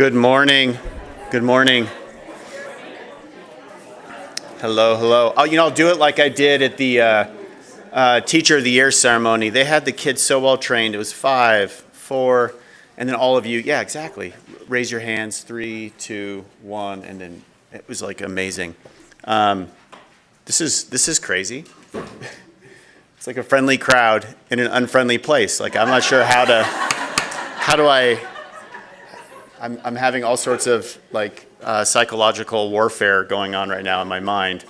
Good morning. Good morning. Hello, hello. Oh, I'll do it like I did at the Teacher of the Year ceremony. They had the kids so well trained. It was 5, 4, and then all of you. Yeah, exactly. Raise your hands. 3, 2, 1, and then it was like amazing. This is crazy. It's like a friendly crowd in an unfriendly place. Like I'm not sure how do I. I'm having all sorts of like psychological warfare going on right now in my mind.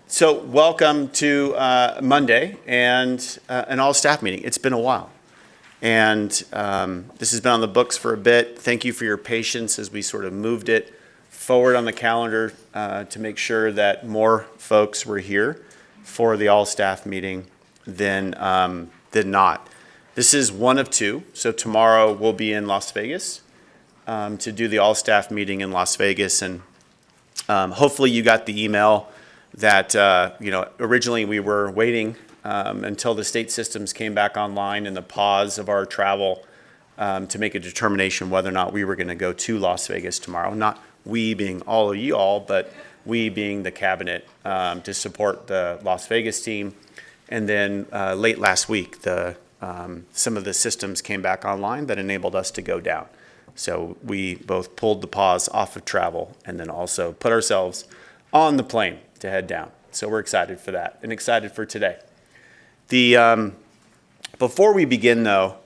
So welcome to Monday and an all-staff meeting. It's been a while. And this has been on the books for a bit. Thank you for your patience as we sort of moved it forward on the calendar to make sure that more folks were here for the all-staff meeting than not. This is one of two, so tomorrow we'll be in Las Vegas to do the all-staff meeting in Las Vegas, and hopefully you got the email that originally we were waiting until the state systems came back online and the pause of our travel to make a determination whether or not we were going to go to Las Vegas tomorrow. Not we being all of you all, but we being the cabinet to support the Las Vegas team. And then late last week, some of the systems came back online that enabled us to go down. So we both pulled the pause off of travel and then also put ourselves on the plane to head down. So we're excited for that and excited for today. Before we begin though,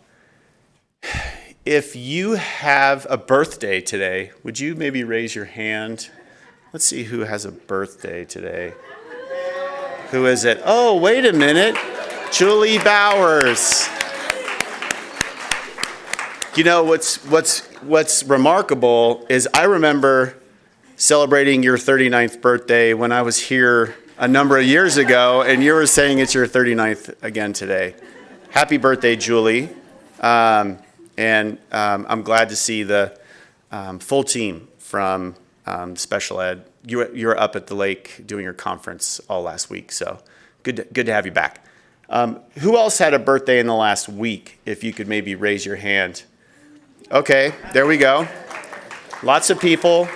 if you have a birthday today, would you maybe raise your hand? Let's see who has a birthday today. Who is it? Oh, wait a minute. Julie Bowers. You know, what's remarkable is I remember celebrating your 39th birthday when I was here a number of years ago, and you were saying it's your 39th again today. Happy birthday, Julie. And I'm glad to see the full team from special ed. You were up at the lake doing your conference all last week, so good to have you back. Who else had a birthday in the last week? If you could maybe raise your hand. Okay, there we go. Lots of people.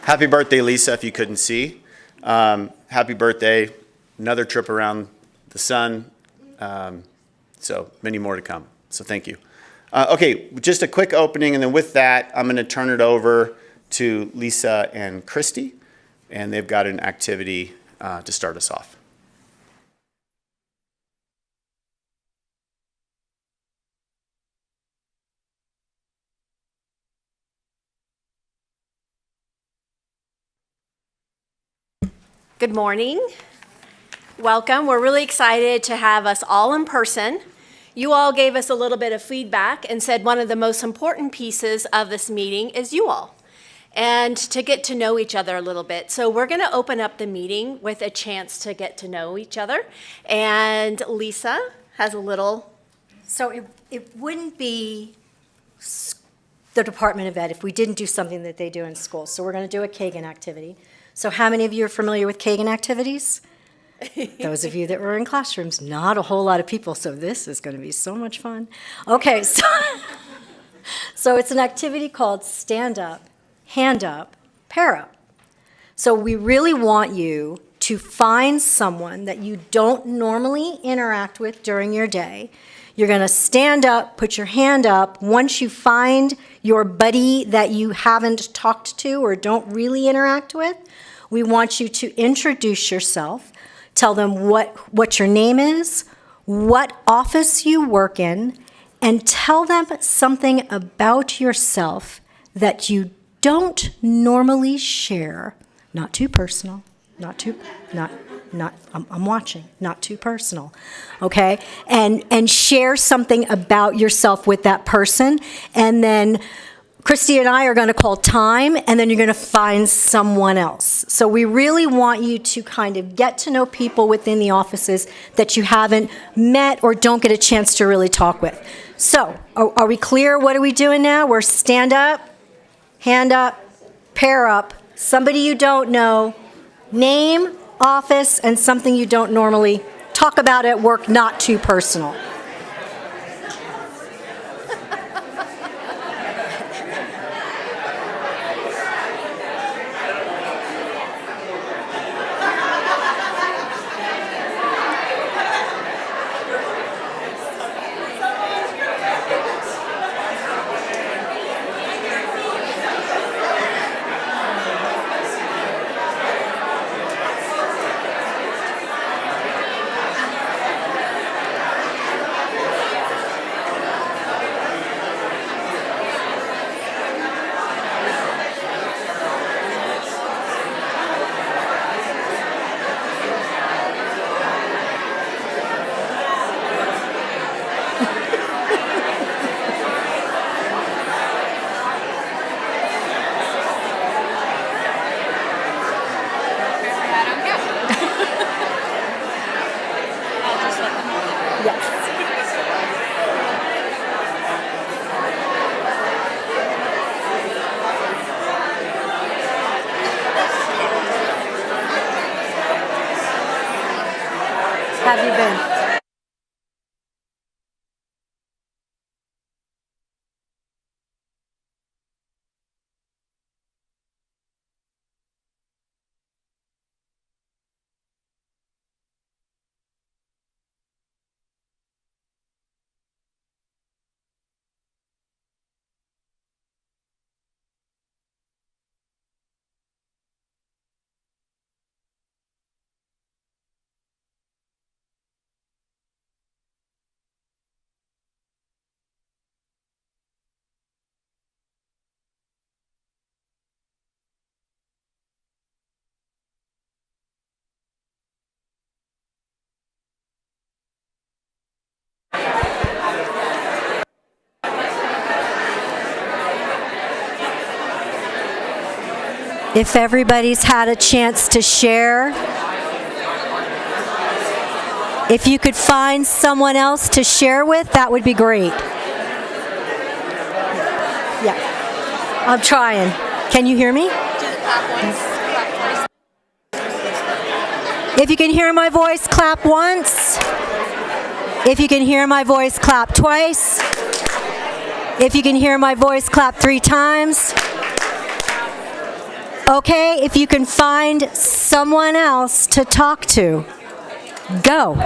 Happy birthday, Lisa, if you couldn't see. Happy birthday. Another trip around the sun. So many more to come. So thank you. Okay, just a quick opening, and then with that, I'm going to turn it over to Lisa and Christy, and they've got an activity to start us off. Good morning. Welcome. We're really excited to have us all in person. You all gave us a little bit of feedback and said one of the most important pieces of this meeting is you all, and to get to know each other a little bit. So we're going to open up the meeting with a chance to get to know each other. And Lisa has a little... So it wouldn't be the Department of Ed if we didn't do something that they do in school. So we're going to do a Kagan activity. So how many of you are familiar with Kagan activities? Those of you that were in classrooms, not a whole lot of people, so this is going to be so much fun. Okay, so it's an activity called Stand Up, Hand Up, Pair Up. So we really want you to find someone that you don't normally interact with during your day. You're going to stand up, put your hand up. Once you find your buddy that you haven't talked to or don't really interact with, we want you to introduce yourself, tell them what your name is, what office you work in, and tell them something about yourself that you don't normally share. Not too personal, I'm watching, not too personal, okay? And share something about yourself with that person, and then Christy and I are going to call time, and then you're going to find someone else. So we really want you to kind of get to know people within the offices that you haven't met or don't get a chance to really talk with. So are we clear? What are we doing now? We're stand up, hand up, pair up, somebody you don't know, name, office, and something you don't normally talk about at work, not too personal. have you been? If everybody's had a chance to share, if you could find someone else to share with, that would be great. Yeah, I'm trying. Can you hear me? If you can hear my voice, clap once. If you can hear my voice, clap twice. If you can hear my voice, clap 3 times. Okay, if you can find someone else to talk to, go.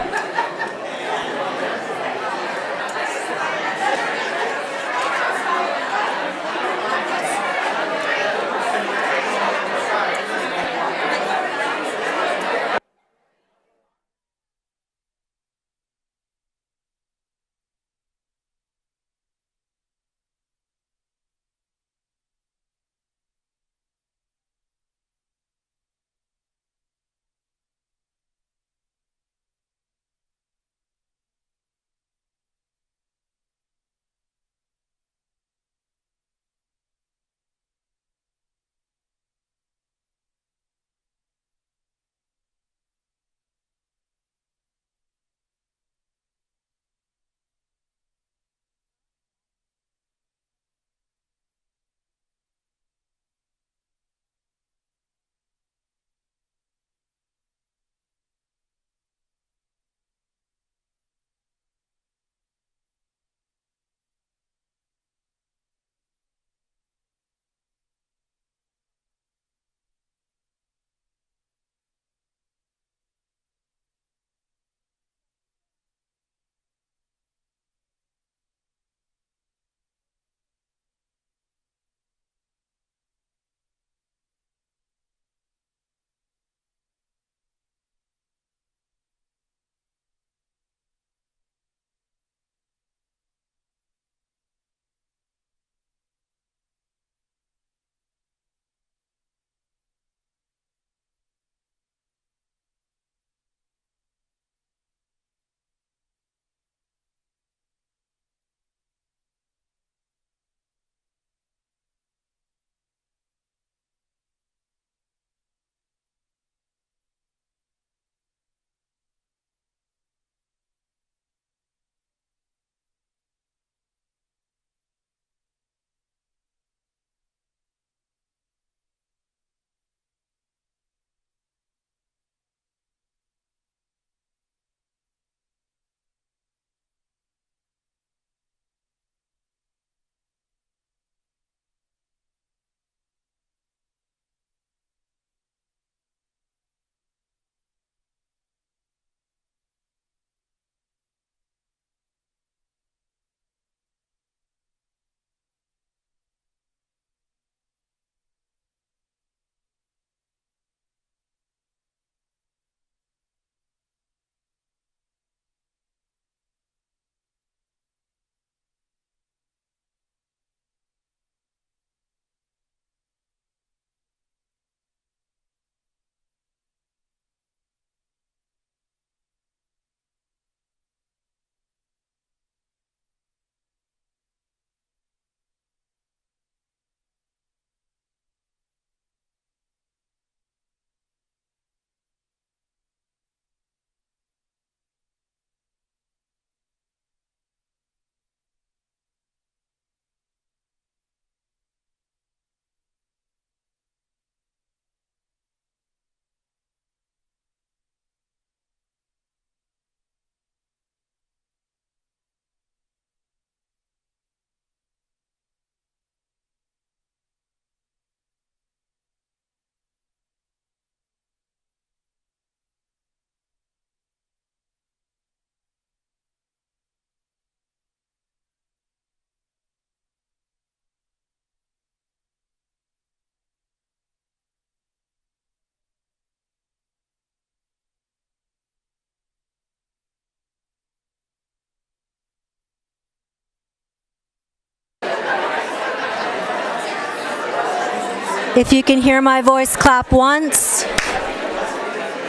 If you can hear my voice, clap once.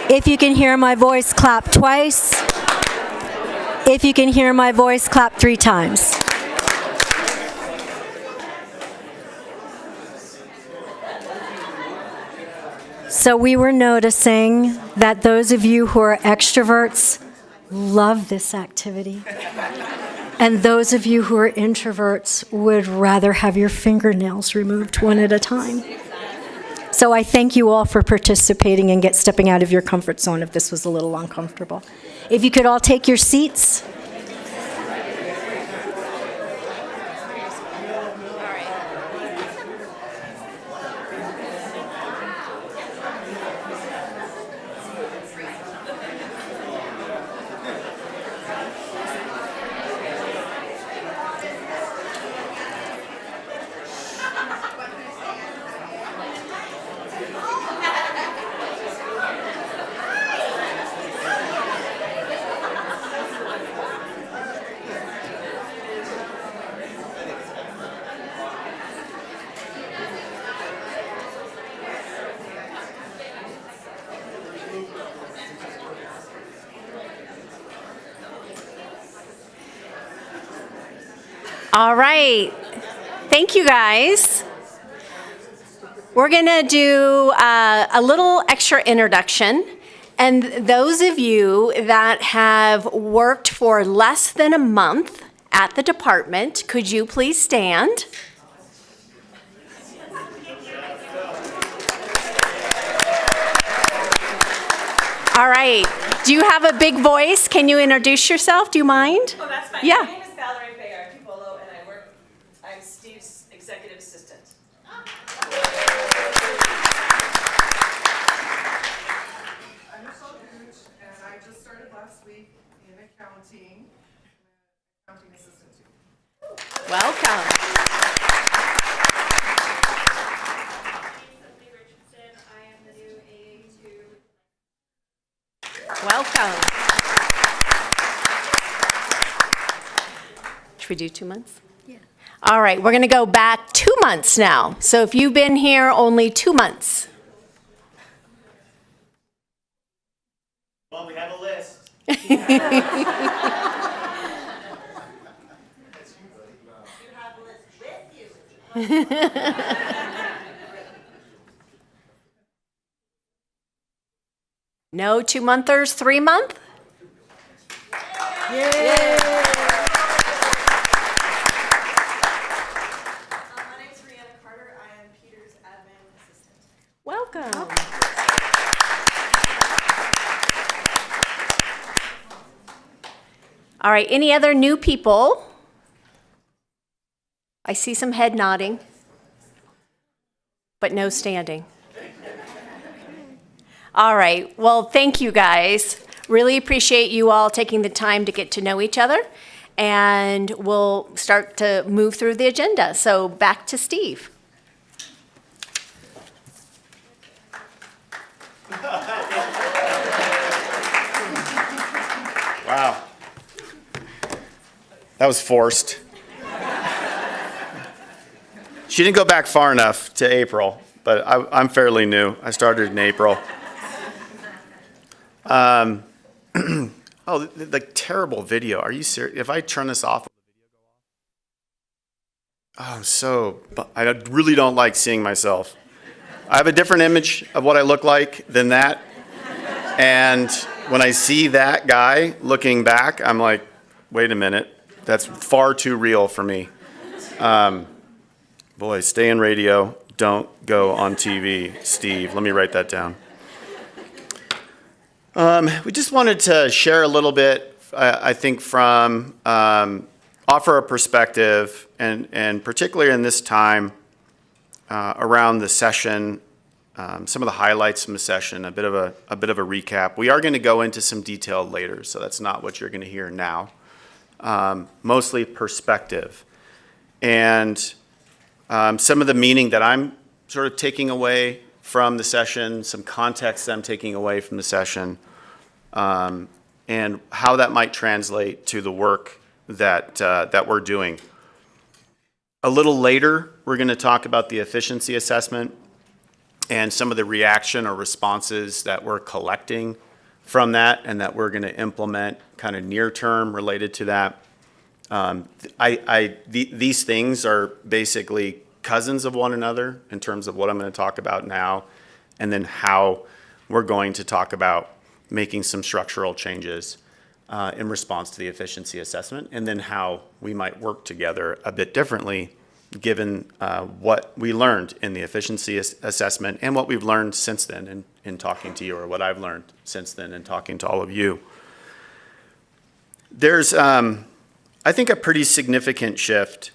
If you can hear my voice, clap twice. If you can hear my voice, clap 3 times. So we were noticing that those of you who are extroverts love this activity. And those of you who are introverts would rather have your fingernails removed one at a time. So I thank you all for participating and stepping out of your comfort zone if this was a little uncomfortable. If you could all take your seats. All right. Thank you, guys. We're going to do a little extra introduction. And those of you that have worked for less than a month at the department, could you please stand? All right. Do you have a big voice? Can you introduce yourself? Do you mind? Oh, that's fine. Yeah. My name is Valerie Pagaro, and I'm Steve's executive assistant. I'm Michelle Gooch, and I just started last week in accounting assistant too. Welcome. I am the new AA2. Welcome. Should we do 2 months? Yeah. All right, we're going to go back 2 months now. So if you've been here only 2 months. Well, we have a list. No 2-monthers, 3-month? My name's Rihanna Carter. I am Peter's admin assistant. Welcome. All right, any other new people? I see some head nodding, but no standing. All right, well, thank you guys. Really appreciate you all taking the time to get to know each other, and we'll start to move through the agenda. So back to Steve. Wow. That was forced. She didn't go back far enough to April, but I'm fairly new. I started in April. Oh, the terrible video. Are you serious? If I turn this off, I really don't like seeing myself. I have a different image of what I look like than that. And when I see that guy looking back, I'm like, wait a minute. That's far too real for me. Boy, stay in radio. Don't go on TV. Steve, let me write that down. We just wanted to share a little bit, I think, from offer a perspective, and particularly in this time around the session, some of the highlights from the session, a bit of a recap. We are going to go into some detail later, so that's not what you're going to hear now. Mostly perspective, and some of the meaning that I'm sort of taking away from the session, some context that I'm taking away from the session, and how that might translate to the work that we're doing. A little later, we're going to talk about the efficiency assessment and some of the reaction or responses that we're collecting from that and that we're going to implement kind of near term related to that. These things are basically cousins of one another in terms of what I'm going to talk about now, and then how we're going to talk about making some structural changes in response to the efficiency assessment, and then how we might work together a bit differently given what we learned in the efficiency assessment and what we've learned since then in talking to you, or what I've learned since then in talking to all of you. There's, I think, a pretty significant shift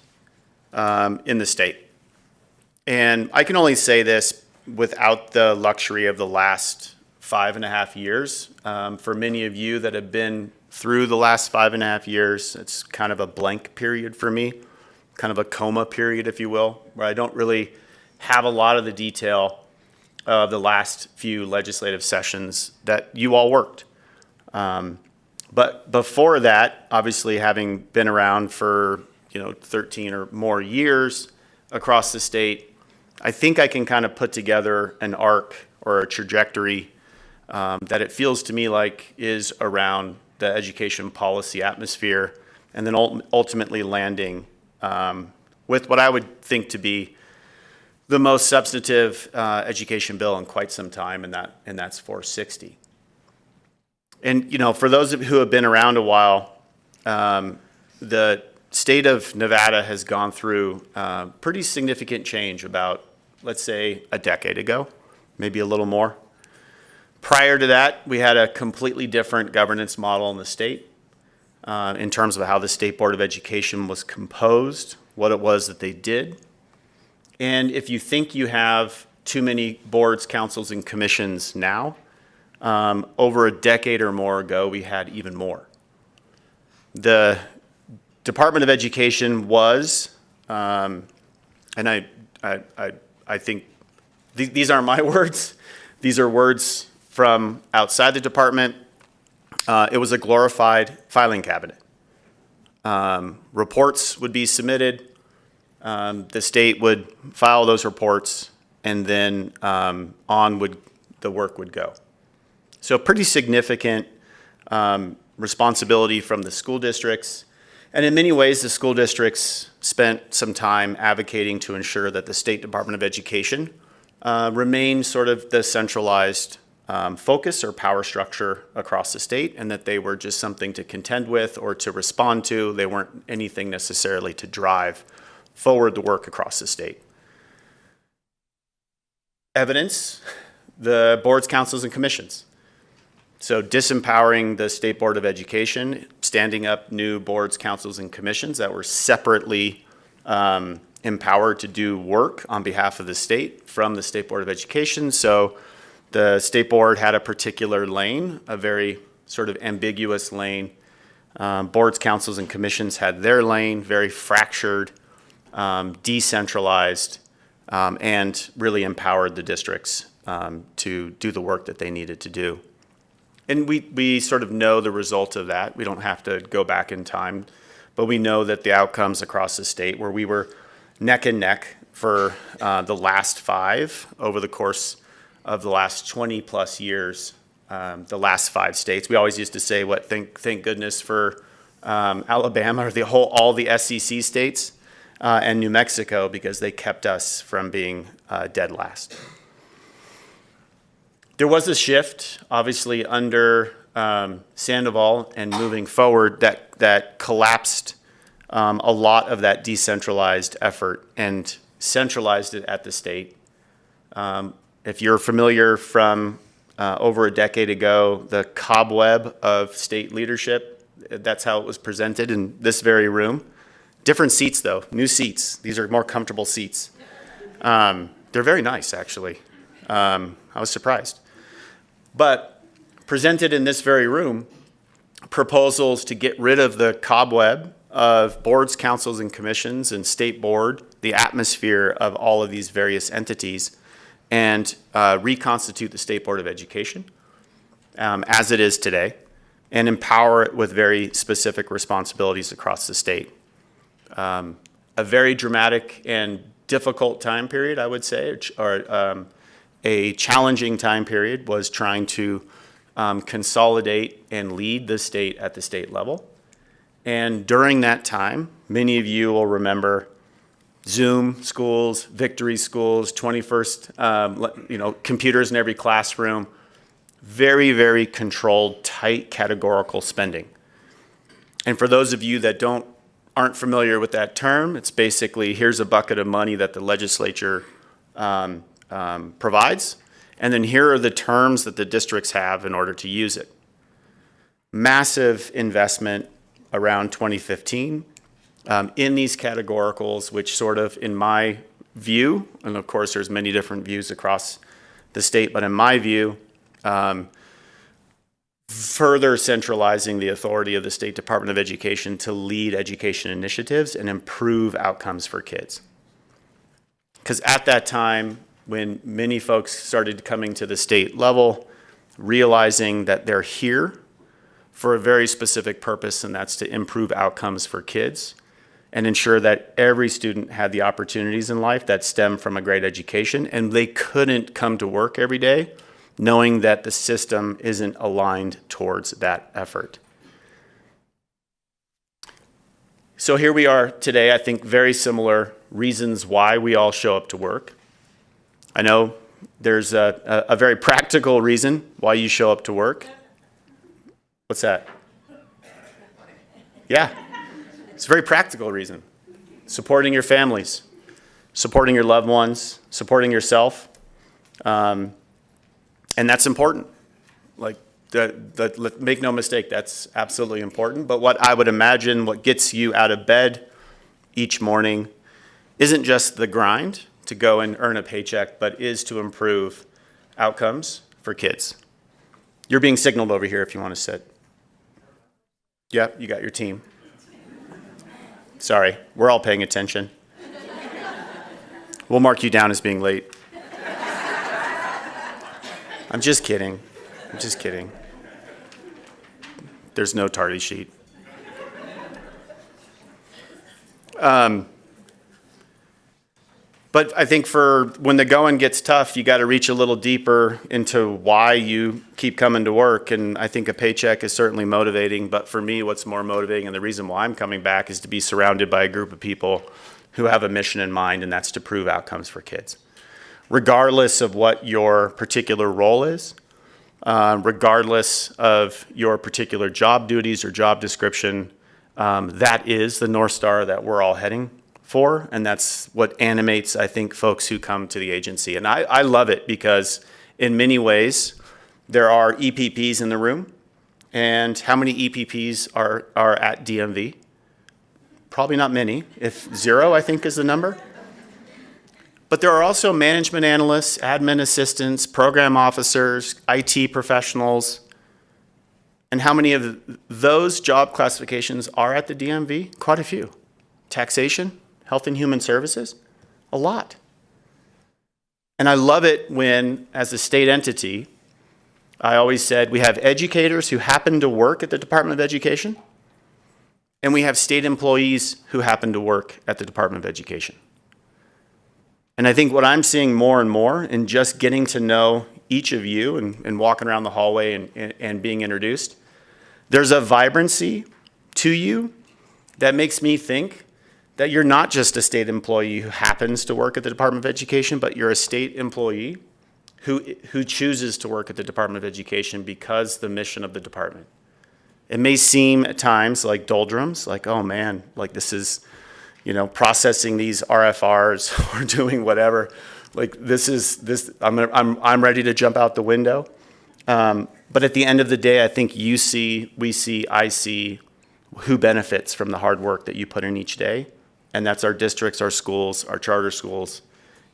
in the state. And I can only say this without the luxury of the last 5.5 years. For many of you that have been through the last 5.5 years, it's kind of a blank period for me, kind of a coma period, if you will, where I don't really have a lot of the detail of the last few legislative sessions that you all worked. But before that, obviously having been around for 13 or more years across the state, I think I can kind of put together an arc or a trajectory that it feels to me like is around the education policy atmosphere, and then ultimately landing with what I would think to be the most substantive education bill in quite some time, and that's 460. And for those who have been around a while, the state of Nevada has gone through pretty significant change about, let's say, a decade ago, maybe a little more. Prior to that, we had a completely different governance model in the state in terms of how the State Board of Education was composed, what it was that they did. And if you think you have too many boards, councils, and commissions now, over a decade or more ago, we had even more. The Department of Education was, and I think these aren't my words, these are words from outside the department. It was a glorified filing cabinet. Reports would be submitted, the state would file those reports, and then the work would go. So pretty significant responsibility from the school districts. And in many ways, the school districts spent some time advocating to ensure that the State Department of Education remained sort of the centralized focus or power structure across the state, and that they were just something to contend with or to respond to. They weren't anything necessarily to drive forward the work across the state. Evidence, the boards, councils, and commissions. So disempowering the State Board of Education, standing up new boards, councils, and commissions that were separately empowered to do work on behalf of the state from the State Board of Education. So the State Board had a particular lane, a very sort of ambiguous lane. Boards, councils, and commissions had their lane, very fractured, decentralized, and really empowered the districts to do the work that they needed to do. And we sort of know the result of that. We don't have to go back in time, but we know that the outcomes across the state, where we were neck and neck for the last 5 over the course of the last 20 plus years, the last 5 states. We always used to say, thank goodness for Alabama, or all the SEC states, and New Mexico, because they kept us from being dead last. There was a shift, obviously, under Sandoval and moving forward that collapsed a lot of that decentralized effort and centralized it at the state. If you're familiar from over a decade ago, the cobweb of state leadership, that's how it was presented in this very room. Different seats, though, new seats. These are more comfortable seats. They're very nice, actually. I was surprised. But presented in this very room, proposals to get rid of the cobweb of boards, councils, and commissions and state board, the atmosphere of all of these various entities, and reconstitute the State Board of Education as it is today, and empower it with very specific responsibilities across the state. A very dramatic and difficult time period, I would say, or a challenging time period was trying to consolidate and lead the state at the state level. And during that time, many of you will remember Zoom schools, Victory schools, 21st, computers in every classroom, very, very controlled, tight categorical spending. And for those of you that aren't familiar with that term, it's basically here's a bucket of money that the legislature provides, and then here are the terms that the districts have in order to use it. Massive investment around 2015 in these categoricals, which sort of, in my view, and of course there's many different views across the state, but in my view, further centralizing the authority of the State Department of Education to lead education initiatives and improve outcomes for kids. Because at that time, when many folks started coming to the state level, realizing that they're here for a very specific purpose, and that's to improve outcomes for kids and ensure that every student had the opportunities in life that stem from a great education, and they couldn't come to work every day knowing that the system isn't aligned towards that effort. So here we are today, I think very similar reasons why we all show up to work. I know there's a very practical reason why you show up to work. What's that? Yeah, it's a very practical reason. Supporting your families, supporting your loved ones, supporting yourself. And that's important. Like, make no mistake, that's absolutely important. But what I would imagine, what gets you out of bed each morning isn't just the grind to go and earn a paycheck, but is to improve outcomes for kids. You're being signaled over here if you want to sit. Yep, you got your team. Sorry, we're all paying attention. We'll mark you down as being late. I'm just kidding. I'm just kidding. There's no tardy sheet. But I think for when the going gets tough, you got to reach a little deeper into why you keep coming to work. And I think a paycheck is certainly motivating. But for me, what's more motivating and the reason why I'm coming back is to be surrounded by a group of people who have a mission in mind, and that's to prove outcomes for kids. Regardless of what your particular role is, regardless of your particular job duties or job description, that is the North Star that we're all heading for, and that's what animates, I think, folks who come to the agency. And I love it because in many ways, there are EPPs in the room. And how many EPPs are at DMV? Probably not many. If 0, I think, is the number. But there are also management analysts, admin assistants, program officers, IT professionals. And how many of those job classifications are at the DMV? Quite a few. Taxation, health and human services, a lot. And I love it when, as a state entity, I always said we have educators who happen to work at the Department of Education, and we have state employees who happen to work at the Department of Education. And I think what I'm seeing more and more in just getting to know each of you and walking around the hallway and being introduced, there's a vibrancy to you that makes me think that you're not just a state employee who happens to work at the Department of Education, but you're a state employee who chooses to work at the Department of Education because the mission of the department. It may seem at times like doldrums, like, oh man, like this is, processing these RFRs or doing whatever. Like I'm ready to jump out the window. But at the end of the day, I think I see who benefits from the hard work that you put in each day. And that's our districts, our schools, our charter schools,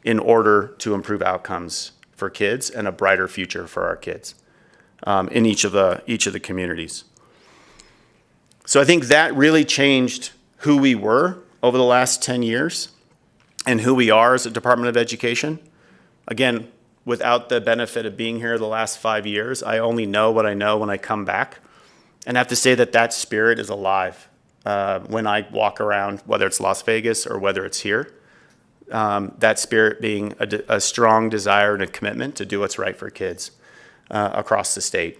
in order to improve outcomes for kids and a brighter future for our kids in each of the communities. So I think that really changed who we were over the last 10 years and who we are as a Department of Education. Again, without the benefit of being here the last 5 years, I only know what I know when I come back. And I have to say that spirit is alive when I walk around, whether it's Las Vegas or whether it's here. that spirit being a strong desire and a commitment to do what's right for kids across the state.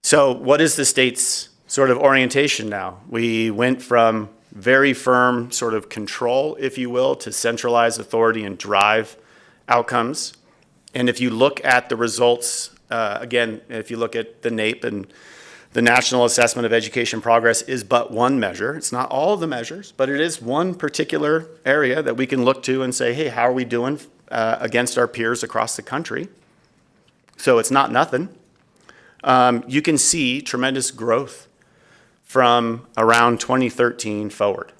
So what is the state's sort of orientation now? We went from very firm sort of control, if you will, to centralized authority and drive outcomes. And if you look at the results, again, if you look at the NAEP, and the National Assessment of Education Progress is but one measure. It's not all of the measures, but it is one particular area that we can look to and say, hey, how are we doing against our peers across the country? So it's not nothing. You can see tremendous growth from around 2013 forward.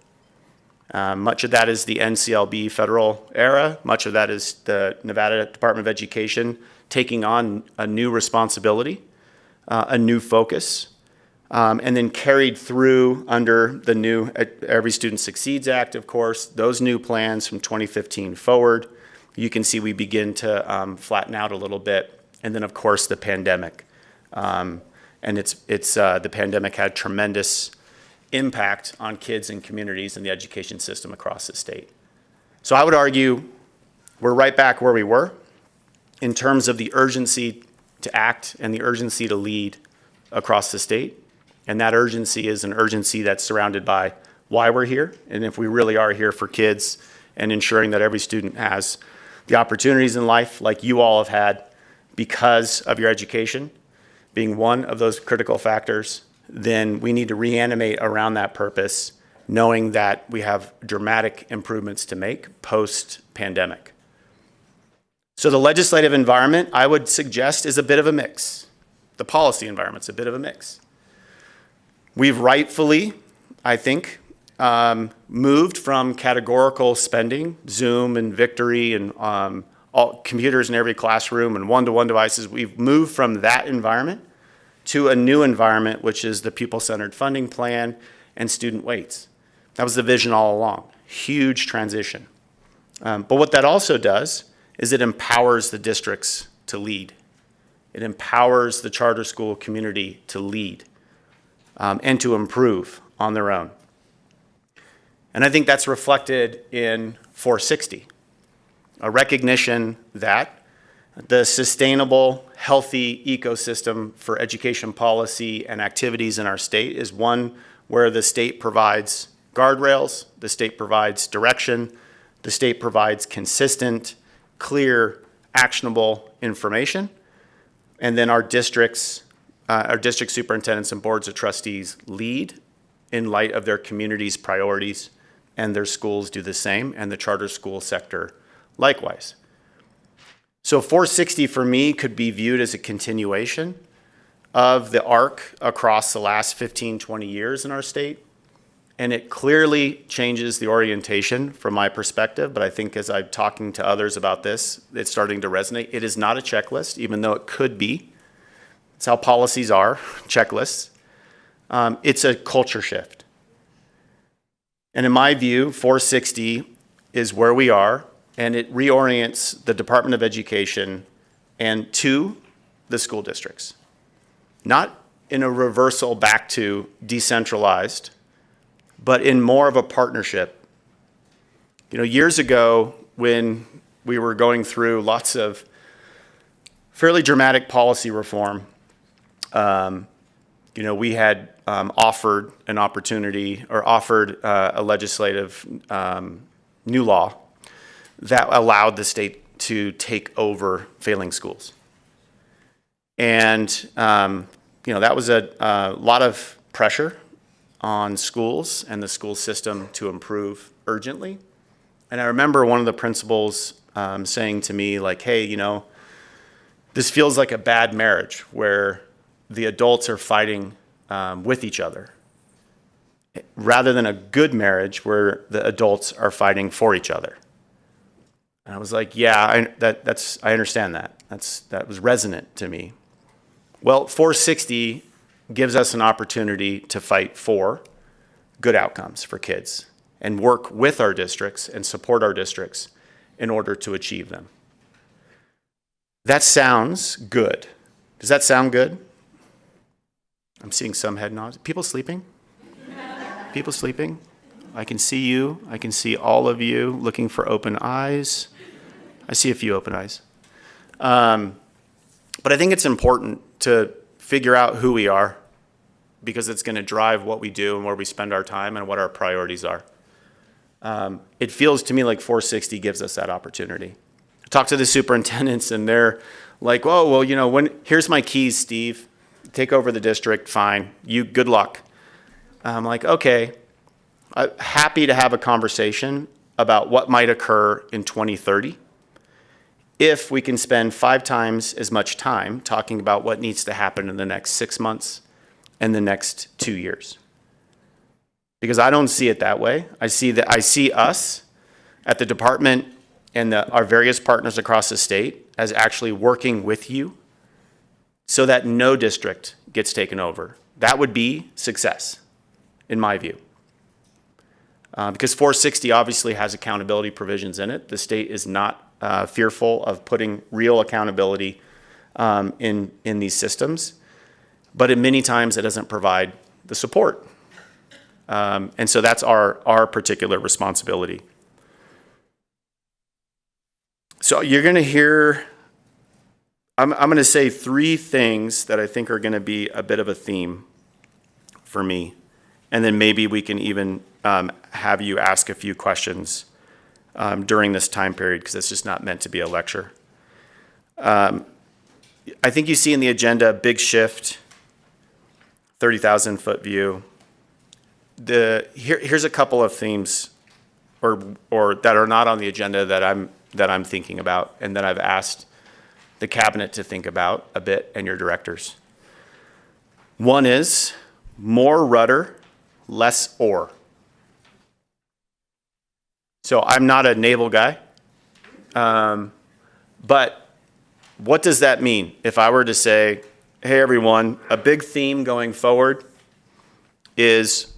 Much of that is the NCLB federal era. Much of that is the Nevada Department of Education taking on a new responsibility, a new focus, and then carried through under the new Every Student Succeeds Act, of course, those new plans from 2015 forward. You can see we begin to flatten out a little bit. And then, of course, the pandemic. And the pandemic had tremendous impact on kids and communities and the education system across the state. So I would argue we're right back where we were in terms of the urgency to act and the urgency to lead across the state. And that urgency is an urgency that's surrounded by why we're here, and if we really are here for kids and ensuring that every student has the opportunities in life like you all have had because of your education, being one of those critical factors, then we need to reanimate around that purpose, knowing that we have dramatic improvements to make post-pandemic. So the legislative environment, I would suggest, is a bit of a mix. The policy environment's a bit of a mix. We've rightfully, I think, moved from categorical spending, Zoom and Victory and all computers in every classroom and one-to-one devices. We've moved from that environment to a new environment, which is the pupil-centered funding plan and student weights. That was the vision all along. Huge transition. But what that also does is it empowers the districts to lead. It empowers the charter school community to lead and to improve on their own. And I think that's reflected in 460, a recognition that the sustainable, healthy ecosystem for education policy and activities in our state is one where the state provides guardrails, the state provides direction, the state provides consistent, clear, actionable information, and then our district superintendents and boards of trustees lead in light of their community's priorities, and their schools do the same, and the charter school sector likewise. So 460 for me could be viewed as a continuation of the arc across the last 15, 20 years in our state. And it clearly changes the orientation from my perspective, but I think as I'm talking to others about this, it's starting to resonate. It is not a checklist, even though it could be. It's how policies are, checklists. It's a culture shift. And in my view, 460 is where we are, and it reorients the Department of Education and to the school districts. Not in a reversal back to decentralized, but in more of a partnership. You know, years ago when we were going through lots of fairly dramatic policy reform, we had offered an opportunity or offered a legislative new law that allowed the state to take over failing schools. And, that was a lot of pressure on schools and the school system to improve urgently. And I remember one of the principals saying to me, like, hey, this feels like a bad marriage where the adults are fighting with each other rather than a good marriage where the adults are fighting for each other. And I was like, yeah, I understand that. That was resonant to me. Well, 460 gives us an opportunity to fight for good outcomes for kids and work with our districts and support our districts in order to achieve them. That sounds good. Does that sound good? I'm seeing some head nods. People sleeping? People sleeping? I can see you. I can see all of you looking for open eyes. I see a few open eyes. But I think it's important to figure out who we are, because it's going to drive what we do and where we spend our time and what our priorities are. It feels to me like 460 gives us that opportunity. I talk to the superintendents and they're like, "Oh, well, here's my keys, Steve. Take over the district, fine. Good luck." I'm like, okay, I'm happy to have a conversation about what might occur in 2030 if we can spend 5 times as much time talking about what needs to happen in the next 6 months and the next 2 years. Because I don't see it that way. I see us at the department and our various partners across the state as actually working with you so that no district gets taken over. That would be success, in my view. Because 460 obviously has accountability provisions in it. The state is not fearful of putting real accountability in these systems, but many times it doesn't provide the support. And so that's our particular responsibility. So you're going to hear, I'm going to say 3 things that I think are going to be a bit of a theme for me. And then maybe we can even have you ask a few questions during this time period, because it's just not meant to be a lecture. I think you see in the agenda, big shift, 30,000-foot view. Here's a couple of themes or that are not on the agenda that I'm thinking about and that I've asked the cabinet to think about a bit and your directors. One is more rudder, less oar. So I'm not a naval guy, but what does that mean? If I were to say, hey everyone, a big theme going forward is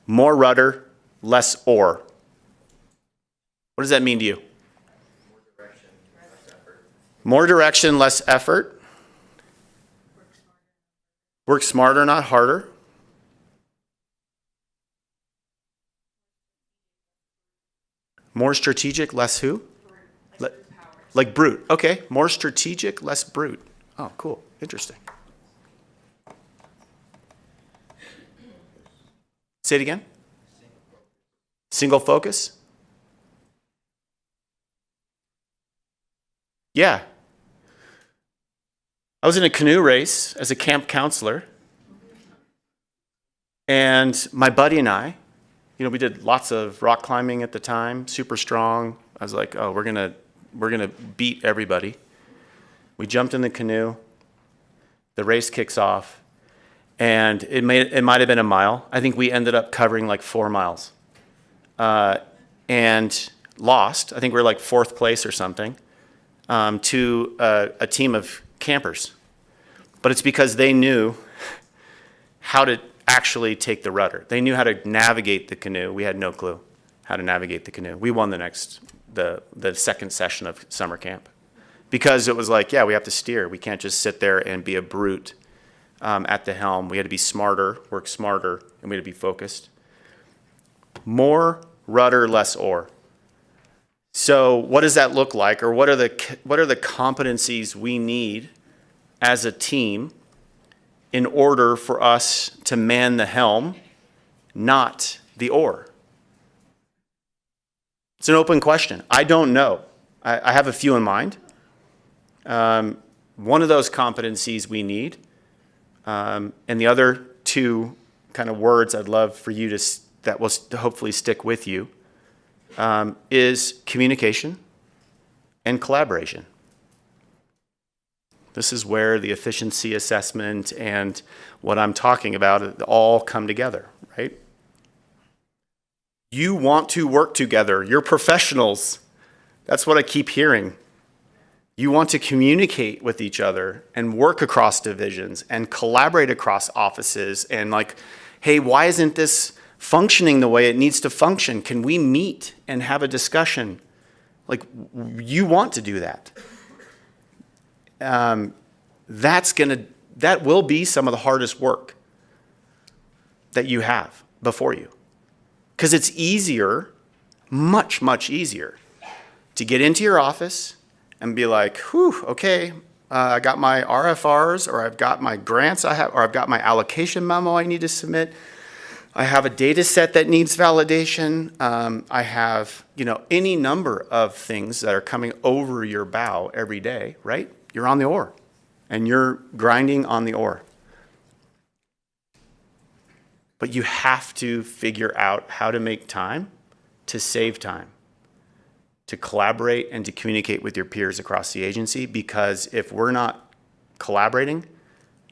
more rudder, less oar. What does that mean to you? More direction, less effort. Work smarter, not harder. More strategic, less who? Like brute. Okay, more strategic, less brute. Oh, cool. Interesting. Say it again. Single focus? Yeah. I was in a canoe race as a camp counselor. And my buddy and I, we did lots of rock climbing at the time, super strong. I was like, oh, we're gonna beat everybody. We jumped in the canoe. The race kicks off. And it might have been a mile. I think we ended up covering like 4 miles. And lost. I think we were like 4th place or something to a team of campers. But it's because they knew how to actually take the rudder. They knew how to navigate the canoe. We had no clue how to navigate the canoe. We won the second session of summer camp because it was like, yeah, we have to steer. We can't just sit there and be a brute at the helm. We had to be smarter, work smarter, and we had to be focused. More rudder, less oar. So what does that look like, or what are the competencies we need as a team in order for us to man the helm, not the oar? It's an open question. I don't know. I have a few in mind. One of those competencies we need, and the other 2 kind of words I'd love for you that will hopefully stick with you, is communication and collaboration. This is where the efficiency assessment and what I'm talking about all come together, right? You want to work together. You're professionals. That's what I keep hearing. You want to communicate with each other and work across divisions and collaborate across offices and like, hey, why isn't this functioning the way it needs to function? Can we meet and have a discussion? Like, you want to do that. That will be some of the hardest work that you have before you. Because it's easier, much, much easier, to get into your office and be like, whew, okay, I got my RFRs, or I've got my grants or I've got my allocation memo I need to submit. I have a data set that needs validation. I have, any number of things that are coming over your bow every day, right? You're on the oar, and you're grinding on the oar. But you have to figure out how to make time to save time, to collaborate and to communicate with your peers across the agency, because if we're not collaborating,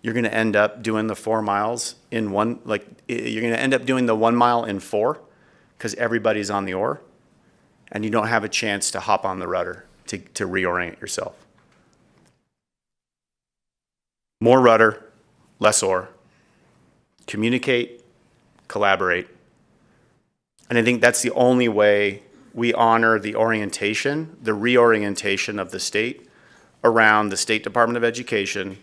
you're going to end up doing the 4 miles in one, you're going to end up doing the 1 mile in 4 because everybody's on the oar and you don't have a chance to hop on the rudder to reorient yourself. More rudder, less oar. Communicate, collaborate. And I think that's the only way we honor the orientation, the reorientation of the state around the State Department of Education,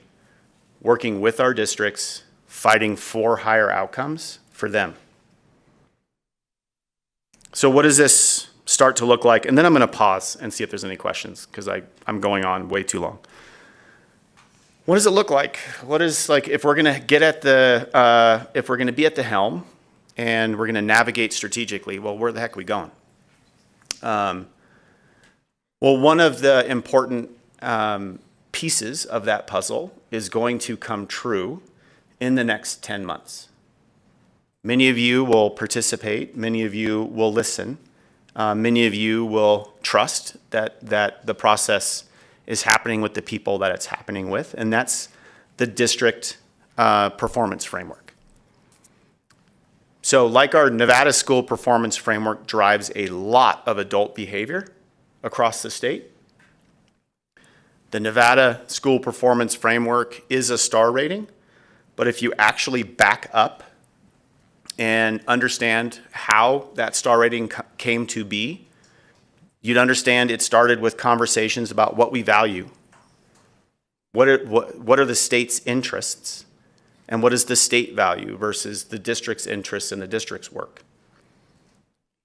working with our districts, fighting for higher outcomes for them. So what does this start to look like? And then I'm going to pause and see if there's any questions, because I'm going on way too long. What does it look like? What is, if we're going to get at if we're going to be at the helm and we're going to navigate strategically, well, where the heck are we going? Well, one of the important pieces of that puzzle is going to come true in the next 10 months. Many of you will participate. Many of you will listen. Many of you will trust that the process is happening with the people that it's happening with, and that's the district performance framework. So like our Nevada School Performance Framework drives a lot of adult behavior across the state, the Nevada School Performance Framework is a star rating, but if you actually back up and understand how that star rating came to be, you'd understand it started with conversations about what we value. What are the state's interests? And what is the state value versus the district's interests and the district's work?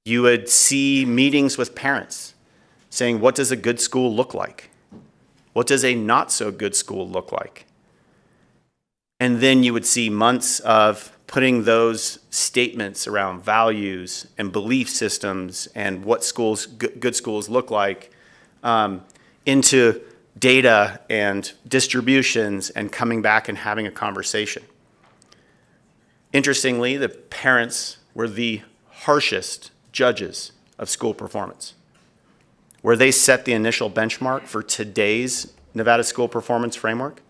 You would see meetings with parents saying, what does a good school look like? What does a not so good school look like? And then you would see months of putting those statements around values and belief systems and what schools, good schools look like into data and distributions and coming back and having a conversation. Interestingly, the parents were the harshest judges of school performance. Where they set the initial benchmark for today's Nevada School Performance Framework,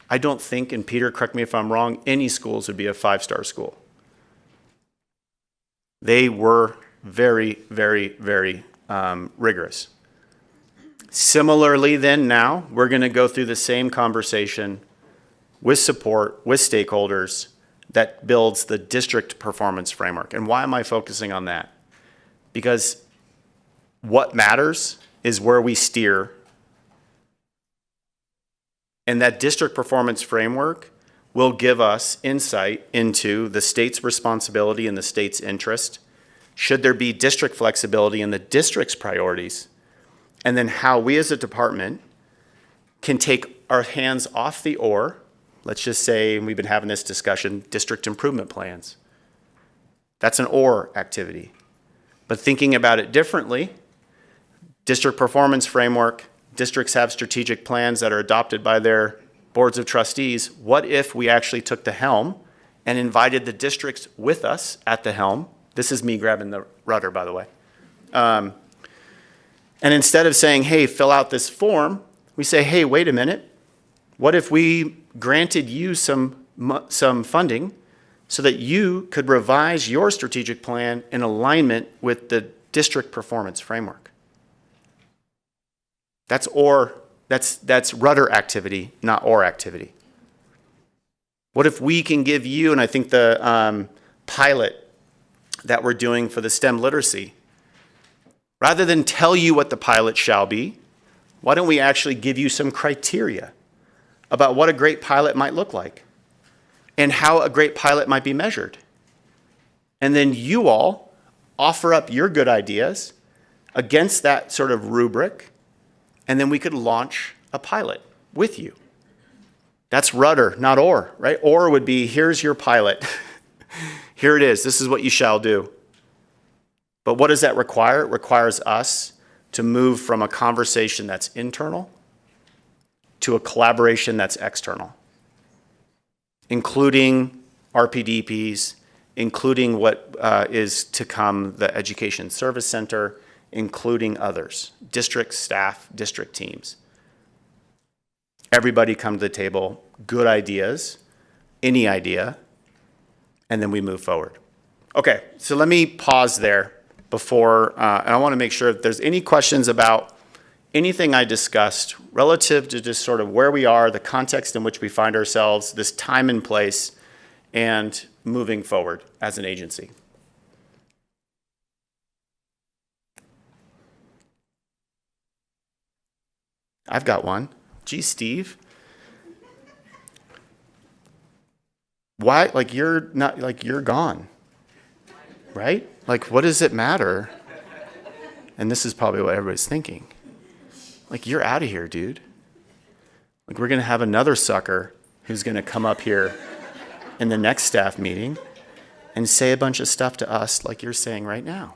I don't think, and Peter, correct me if I'm wrong, any schools would be a 5-star school. They were very, very, very rigorous. Similarly, then now, we're going to go through the same conversation with support, with stakeholders, that builds the district performance framework. And why am I focusing on that? Because what matters is where we steer. And that district performance framework will give us insight into the state's responsibility and the state's interest. Should there be district flexibility in the district's priorities? And then how we as a department can take our hands off the oar. Let's just say, and we've been having this discussion, district improvement plans. That's an or activity. But thinking about it differently, district performance framework, districts have strategic plans that are adopted by their boards of trustees. What if we actually took the helm and invited the districts with us at the helm? This is me grabbing the rudder, by the way. And instead of saying, hey, fill out this form, we say, hey, wait a minute. What if we granted you some funding so that you could revise your strategic plan in alignment with the district performance framework? That's rudder activity, not or activity. What if we can give you, and I think the pilot that we're doing for the STEM literacy, rather than tell you what the pilot shall be, why don't we actually give you some criteria about what a great pilot might look like and how a great pilot might be measured? And then you all offer up your good ideas against that sort of rubric, and then we could launch a pilot with you. That's rudder, not or, right? Or would be, here's your pilot. Here it is. This is what you shall do. But what does that require? It requires us to move from a conversation that's internal to a collaboration that's external, including RPDPs, including what is to come, the Education Service Center, including others, district staff, district teams. Everybody come to the table, good ideas, any idea, and then we move forward. Okay, so let me pause there before, and I want to make sure if there's any questions about anything I discussed relative to just sort of where we are, the context in which we find ourselves, this time and place, and moving forward as an agency. I've got one. Gee, Steve. Why, like you're not, like you're gone, right? Like what does it matter? And this is probably what everybody's thinking. Like you're out of here, dude. Like we're gonna have another sucker who's gonna come up here in the next staff meeting and say a bunch of stuff to us like you're saying right now.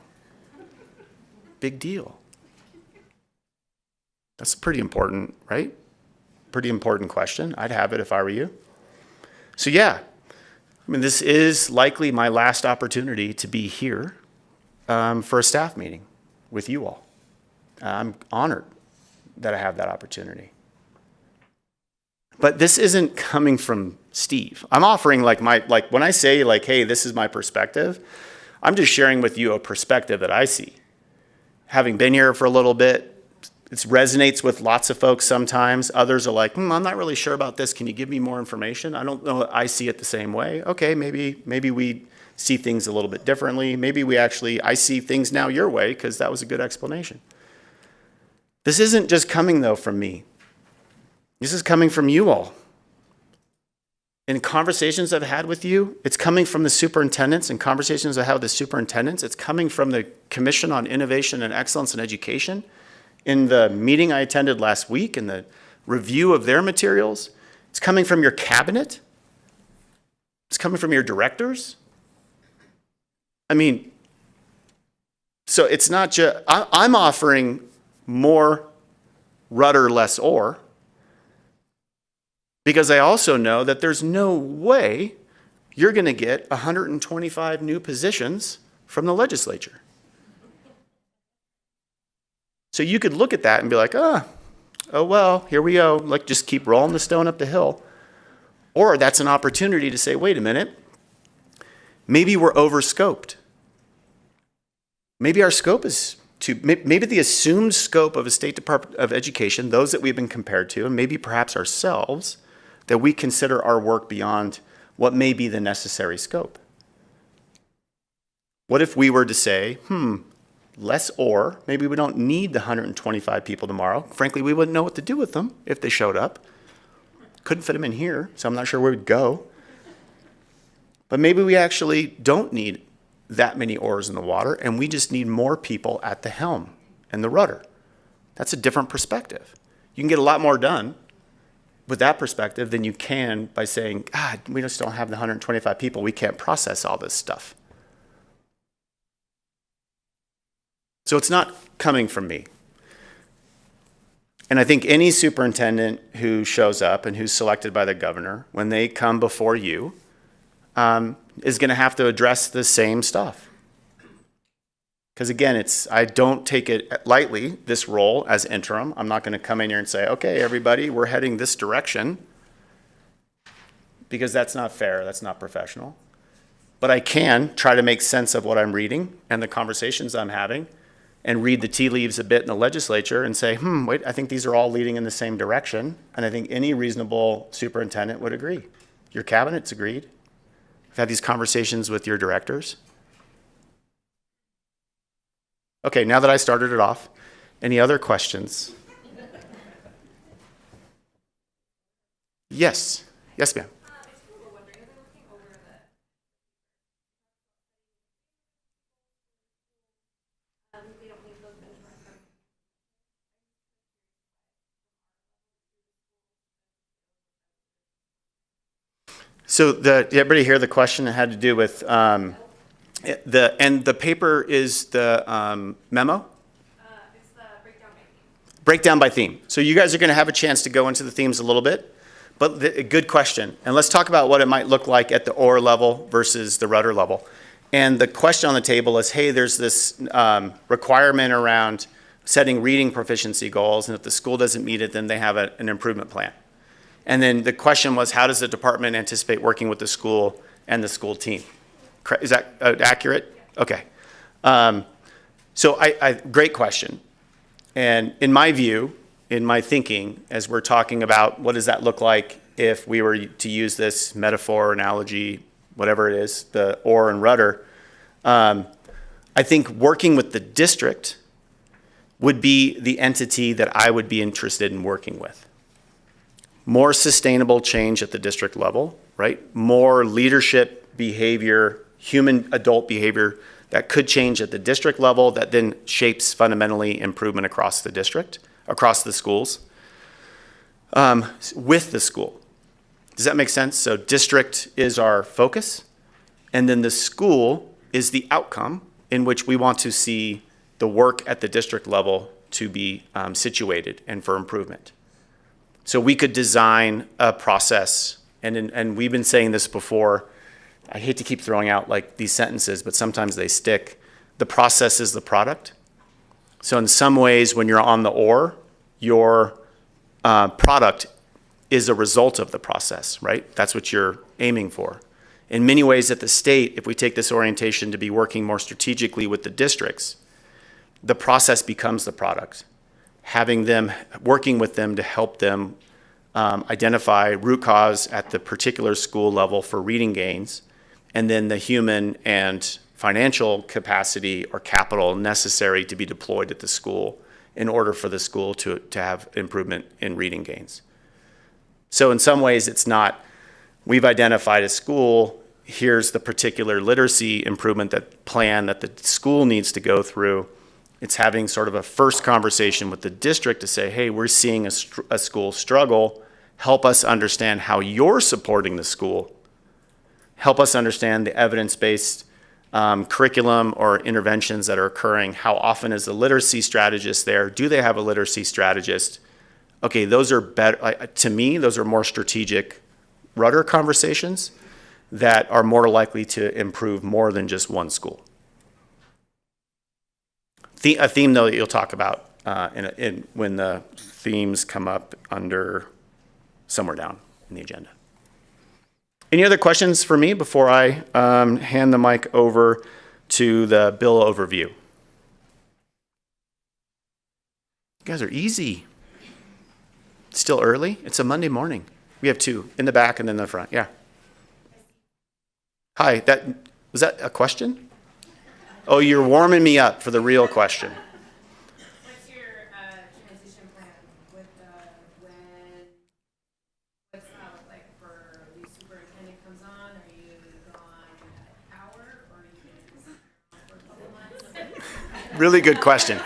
Big deal. That's pretty important, right? Pretty important question. I'd have it if I were you. So yeah, I mean, this is likely my last opportunity to be here for a staff meeting with you all. I'm honored that I have that opportunity. But this isn't coming from Steve. I'm offering like when I say like, hey, this is my perspective, I'm just sharing with you a perspective that I see. Having been here for a little bit, it resonates with lots of folks sometimes. Others are like, I'm not really sure about this. Can you give me more information? I don't know. I see it the same way. Okay, maybe we see things a little bit differently. Maybe I see things now your way because that was a good explanation. This isn't just coming though from me. This is coming from you all. In conversations I've had with you, it's coming from the superintendents. In conversations I have with the superintendents, it's coming from the Commission on Innovation and Excellence in Education. In the meeting I attended last week, in the review of their materials, it's coming from your cabinet. It's coming from your directors. I mean, so it's not just, I'm offering more rudder, less or, because I also know that there's no way you're going to get 125 new positions from the legislature. So you could look at that and be like, oh well, here we go. Like just keep rolling the stone up the hill. Or that's an opportunity to say, wait a minute, maybe we're over-scoped. Maybe our scope is maybe the assumed scope of a State Department of Education, those that we've been compared to, and maybe perhaps ourselves, that we consider our work beyond what may be the necessary scope. What if we were to say, less or, maybe we don't need the 125 people tomorrow. Frankly, we wouldn't know what to do with them if they showed up. Couldn't fit them in here, so I'm not sure where we'd go. But maybe we actually don't need that many oars in the water, and we just need more people at the helm and the rudder. That's a different perspective. You can get a lot more done with that perspective than you can by saying, God, we just don't have the 125 people. We can't process all this stuff. So it's not coming from me. And I think any superintendent who shows up and who's selected by the governor, when they come before you, is going to have to address the same stuff. Because again, I don't take it lightly, this role as interim. I'm not going to come in here and say, okay, everybody, we're heading this direction. Because that's not fair, that's not professional. But I can try to make sense of what I'm reading and the conversations I'm having, and read the tea leaves a bit in the legislature and say, wait, I think these are all leading in the same direction. And I think any reasonable superintendent would agree. Your cabinet's agreed. I've had these conversations with your directors. Okay, now that I started it off, any other questions? Yes. Yes, ma'am. We don't need those benchmarks. So did everybody hear the question that had to do with the paper is the memo? It's the breakdown by theme. Breakdown by theme. So you guys are going to have a chance to go into the themes a little bit, but a good question. And let's talk about what it might look like at the OR level versus the rudder level. And the question on the table is, hey, there's this requirement around setting reading proficiency goals, and if the school doesn't meet it, then they have an improvement plan. And then the question was, how does the department anticipate working with the school and the school team? Is that accurate? Okay. So great question. And in my view, in my thinking, as we're talking about what does that look like if we were to use this metaphor, analogy, whatever it is, the oar and rudder, I think working with the district would be the entity that I would be interested in working with. More sustainable change at the district level, right? More leadership behavior, human adult behavior that could change at the district level that then shapes fundamentally improvement across the district, across the schools, with the school. Does that make sense? So district is our focus, and then the school is the outcome in which we want to see the work at the district level to be situated and for improvement. So we could design a process, and we've been saying this before. I hate to keep throwing out like these sentences, but sometimes they stick. The process is the product. So in some ways, when you're on the oar, your product is a result of the process, right? That's what you're aiming for. In many ways at the state, if we take this orientation to be working more strategically with the districts, the process becomes the product. Having them, working with them to help them identify root cause at the particular school level for reading gains, and then the human and financial capacity or capital necessary to be deployed at the school in order for the school to have improvement in reading gains. So in some ways, it's not, we've identified a school, here's the particular literacy improvement plan that the school needs to go through. It's having sort of a first conversation with the district to say, hey, we're seeing a school struggle. Help us understand how you're supporting the school. Help us understand the evidence-based curriculum or interventions that are occurring. How often is the literacy strategist there? Do they have a literacy strategist? Okay, those are better. To me, those are more strategic rudder conversations that are more likely to improve more than just one school. A theme, though, that you'll talk about when the themes come up under somewhere down in the agenda. Any other questions for me before I hand the mic over to the bill overview? You guys are easy. It's still early. It's a Monday morning. We have two, in the back and then the front. Yeah. Hi, was that a question? Oh, you're warming me up for the real question. What's your transition plan with what's that look like for the superintendent comes on? Are you gone at hour or are you for a couple months? Really good question.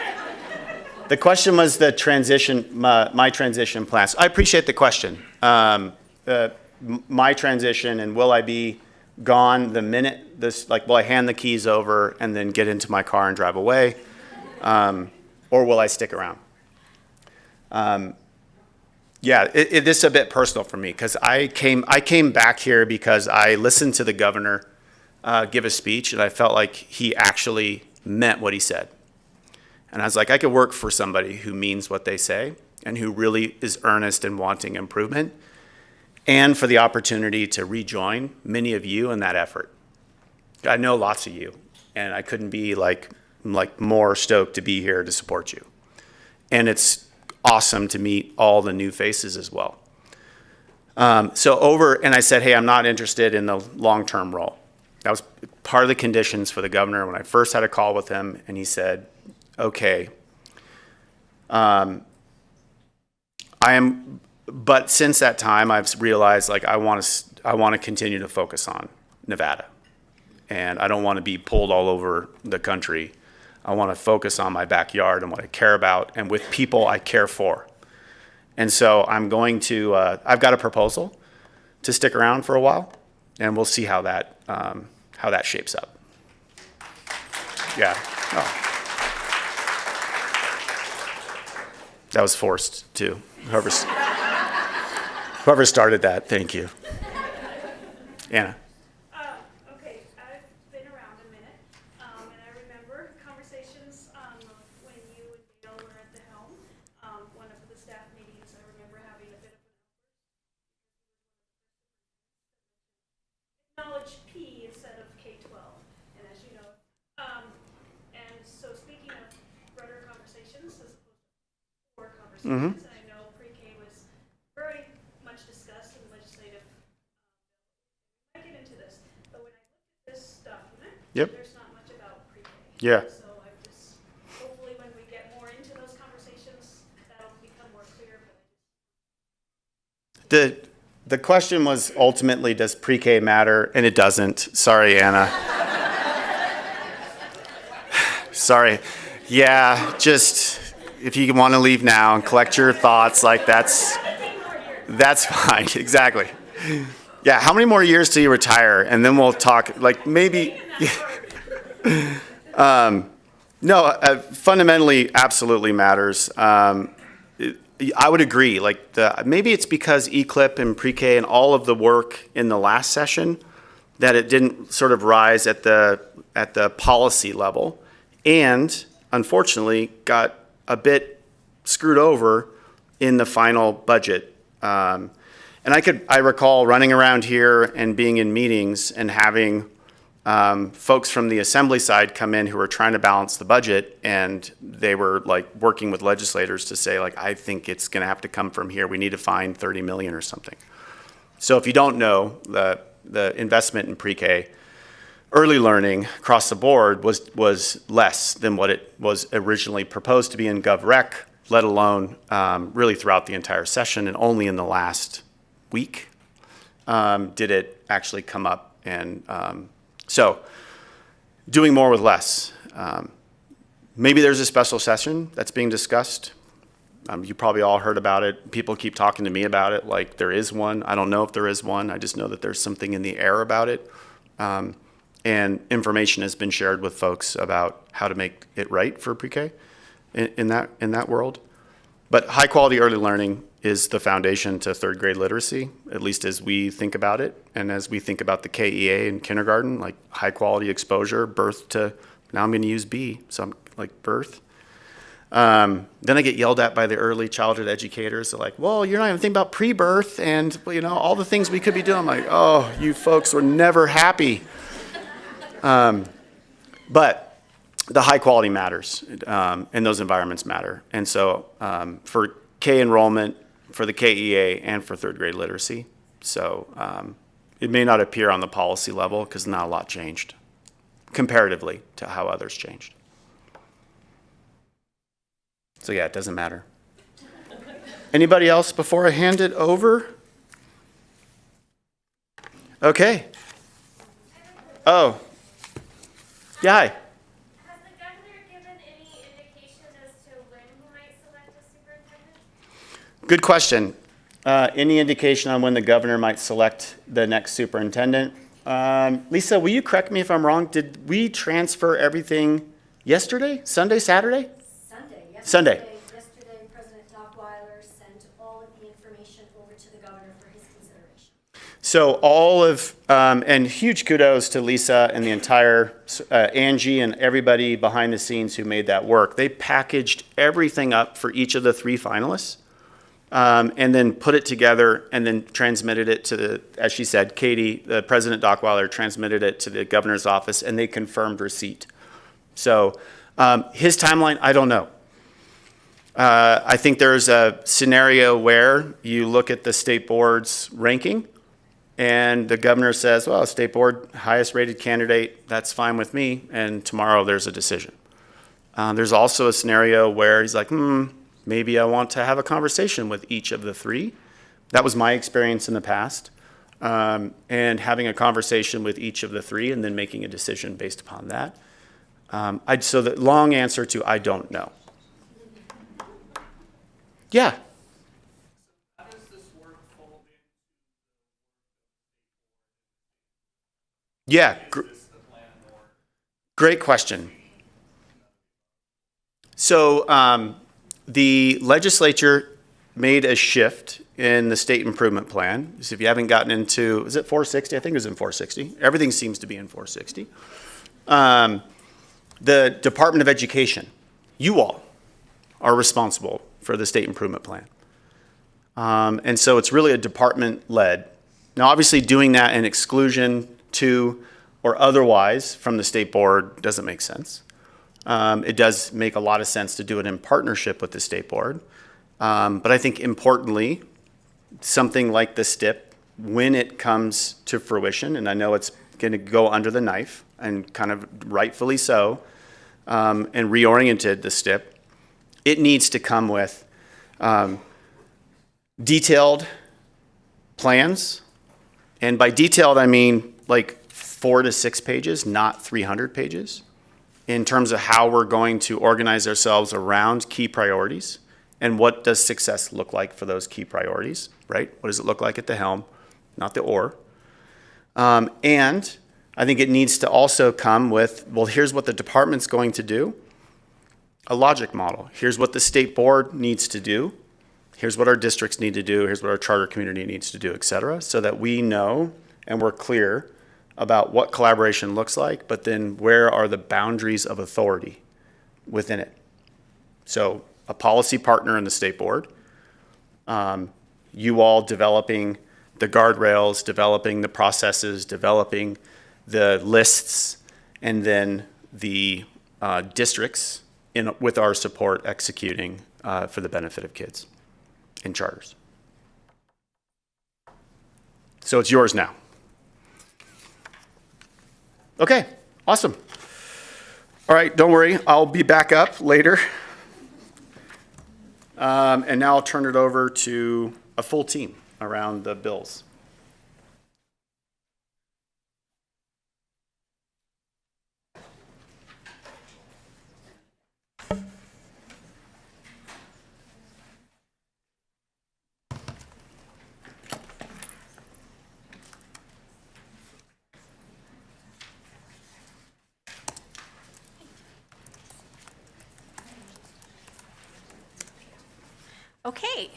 The question was the transition, my transition plans. I appreciate the question. My transition, and will I be gone the minute this, like, will I hand the keys over and then get into my car and drive away? Or will I stick around? Yeah, this is a bit personal for me because I came back here because I listened to the governor give a speech and I felt like he actually meant what he said. And I was like, I could work for somebody who means what they say and who really is earnest in wanting improvement, and for the opportunity to rejoin many of you in that effort. I know lots of you, and I couldn't be like more stoked to be here to support you. And it's awesome to meet all the new faces as well. And I said, hey, I'm not interested in the long-term role. That was part of the conditions for the governor when I first had a call with him, and he said, okay, but since that time, I've realized like I want to continue to focus on Nevada, and I don't want to be pulled all over the country. I want to focus on my backyard and what I care about and with people I care for. And so I'm going to, I've got a proposal to stick around for a while, and we'll see how that shapes up. Yeah. Oh. That was forced, too. Whoever started that, thank you. Anna. Okay, I've been around a minute, and I remember conversations when you and Dale were at the helm. One of the staff meetings, I remember having a bit of knowledge P instead of K-12, and as you know, and so speaking of rudder conversations as opposed to core conversations, and I know pre-K was very much discussed in the legislative. I get into this, but when I look at this document, Yep. there's not much about pre-K. Yeah. So I just, hopefully when we get more into those conversations, that'll become more clear. The question was ultimately, does pre-K matter? And it doesn't. Sorry, Anna. Sorry. Yeah, just if you want to leave now and collect your thoughts, like that's fine. Exactly. Yeah, how many more years till you retire? And then we'll talk, like maybe. No, fundamentally, absolutely matters. I would agree. Like maybe it's because ECLIP and pre-K and all of the work in the last session that it didn't sort of rise at the policy level, and unfortunately got a bit screwed over in the final budget. And I recall running around here and being in meetings and having folks from the assembly side come in who were trying to balance the budget, and they were like working with legislators to say, like, I think it's going to have to come from here. We need to find 30 million or something. So if you don't know, the investment in pre-K early learning across the board was less than what it was originally proposed to be in GovRec, let alone really throughout the entire session, and only in the last week did it actually come up. And so doing more with less. Maybe there's a special session that's being discussed. You probably all heard about it. People keep talking to me about it like there is one. I don't know if there is one. I just know that there's something in the air about it. And information has been shared with folks about how to make it right for pre-K in that world. But high quality early learning is the foundation to third grade literacy, at least as we think about it. And as we think about the KEA in kindergarten, like high quality exposure, birth to, now I'm gonna use B, so I'm like birth. Then I get yelled at by the early childhood educators. They're like, well, you're not even thinking about pre-birth and all the things we could be doing. I'm like, oh, you folks were never happy. But the high quality matters, and those environments matter. And so for K enrollment, for the KEA, and for third grade literacy. So it may not appear on the policy level because not a lot changed comparatively to how others changed. So yeah, it doesn't matter. Anybody else before I hand it over? Okay. Oh. Yeah, hi. Has the governor given any indication as to when he might select a superintendent? Good question. Any indication on when the governor might select the next superintendent? Lisa, will you correct me if I'm wrong? Did we transfer everything yesterday? Sunday, Saturday? Sunday. Yesterday, President Dockweiler sent all of the information over to the governor for his consideration. So all of, and huge kudos to Lisa and the entire, Angie and everybody behind the scenes who made that work. They packaged everything up for each of the 3 finalists, and then put it together and then transmitted it to the, as she said, Katie, the President Dockweiler transmitted it to the governor's office, and they confirmed receipt. So his timeline, I don't know. I think there's a scenario where you look at the state board's ranking and the governor says, well, state board, highest rated candidate, that's fine with me. And tomorrow there's a decision. There's also a scenario where he's like, maybe I want to have a conversation with each of the 3. That was my experience in the past. And having a conversation with each of the 3 and then making a decision based upon that. So the long answer to I don't know. Yeah. How does this work fold in? Yeah. Is this the plan or? Great question. So the legislature made a shift in the state improvement plan. So if you haven't gotten into, is it 460? I think it was in 460. Everything seems to be in 460. The Department of Education, you all are responsible for the state improvement plan. And so it's really a department-led. Now, obviously, doing that in exclusion to or otherwise from the state board doesn't make sense. It does make a lot of sense to do it in partnership with the state board. But I think importantly, something like the STIP, when it comes to fruition, and I know it's going to go under the knife, and kind of rightfully so, and reoriented the STIP, it needs to come with detailed plans. And by detailed, I mean like 4 to 6 pages, not 300 pages, in terms of how we're going to organize ourselves around key priorities and what does success look like for those key priorities, right? What does it look like at the helm, not the or. And I think it needs to also come with, well, here's what the department's going to do, a logic model. Here's what the state board needs to do. Here's what our districts need to do. Here's what our charter community needs to do, et cetera, so that we know and we're clear about what collaboration looks like, but then where are the boundaries of authority within it. So a policy partner in the state board, you all developing the guardrails, developing the processes, developing the lists, and then the districts with our support executing for the benefit of kids in charters. So it's yours now. Okay, awesome. All right, don't worry, I'll be back up later. And now I'll turn it over to a full team around the bills. Okay.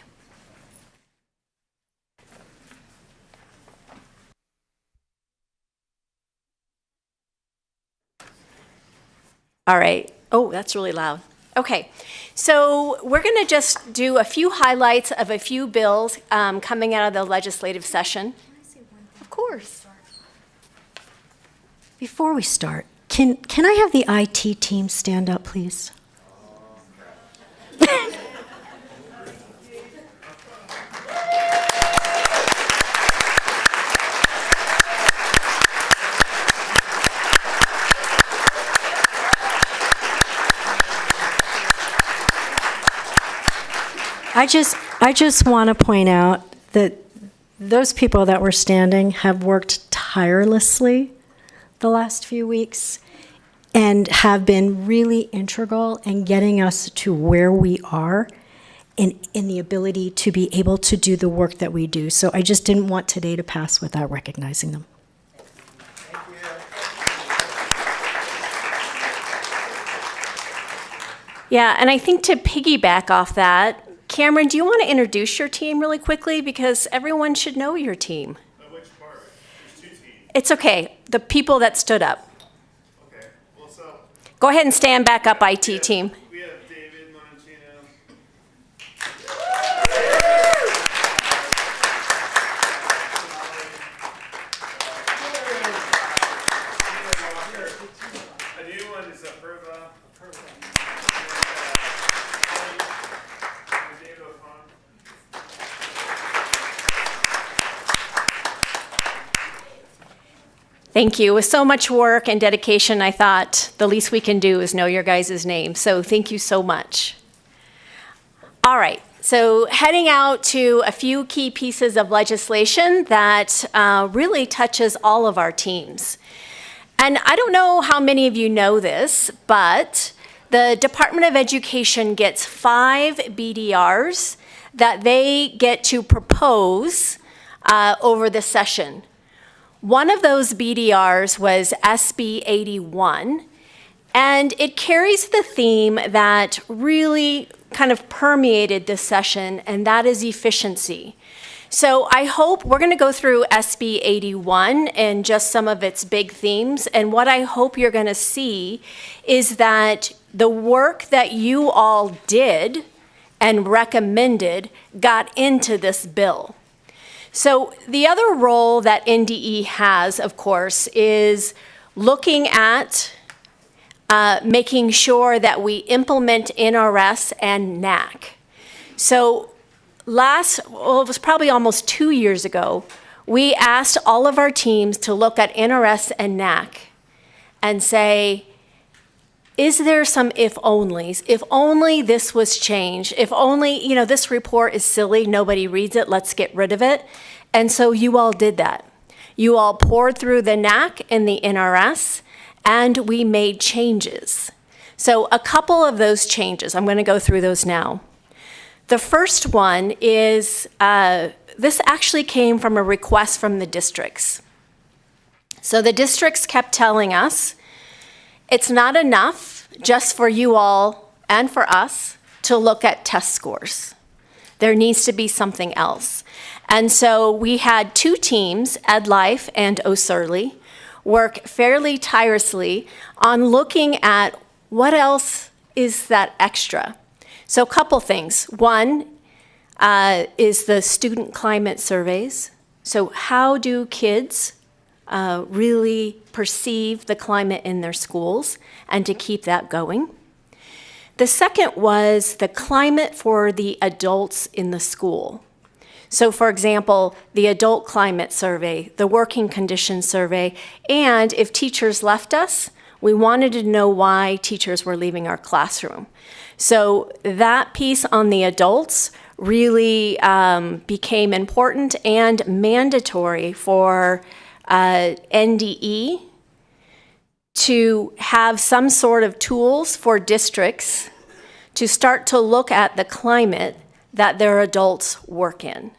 All right. Oh, that's really loud. Okay. So we're going to just do a few highlights of a few bills coming out of the legislative session. Of course. Before we start, can I have the IT team stand up, please? I just want to point out that those people that were standing have worked tirelessly the last few weeks and have been really integral in getting us to where we are in the ability to be able to do the work that we do. So I just didn't want today to pass without recognizing them. Yeah, and I think to piggyback off that, Cameron, do you want to introduce your team really quickly? Because everyone should know your team. Which part? There's 2 teams. It's okay. The people that stood up. Okay. Well, so Go ahead and stand back up, IT team. we have David Montino. A new one is Apurva. David O'Connor. Thank you. With so much work and dedication, I thought the least we can do is know your guys' names. So thank you so much. All right. So heading out to a few key pieces of legislation that really touches all of our teams. And I don't know how many of you know this, but the Department of Education gets 5 BDRs that they get to propose over the session. One of those BDRs was SB 81, and it carries the theme that really kind of permeated this session, and that is efficiency. So I hope we're going to go through SB 81 and just some of its big themes. And what I hope you're going to see is that the work that you all did and recommended got into this bill. So the other role that NDE has, of course, is looking at making sure that we implement NRS and NAC. So it was probably almost 2 years ago, we asked all of our teams to look at NRS and NAC and say, is there some if-onlys? If only this was changed. If only, this report is silly, nobody reads it, let's get rid of it. And so you all did that. You all poured through the NAC and the NRS, and we made changes. So a couple of those changes, I'm going to go through those now. The first one is, this actually came from a request from the districts. So the districts kept telling us, it's not enough just for you all and for us to look at test scores. There needs to be something else. And so we had 2 teams, EdLife and OSERLI, work fairly tirelessly on looking at what else is that extra. So a couple things. One is the student climate surveys. So how do kids really perceive the climate in their schools, and to keep that going? The second was the climate for the adults in the school. So for example, the adult climate survey, the working conditions survey, and if teachers left us, we wanted to know why teachers were leaving our classroom. So that piece on the adults really became important and mandatory for NDE to have some sort of tools for districts to start to look at the climate that their adults work in.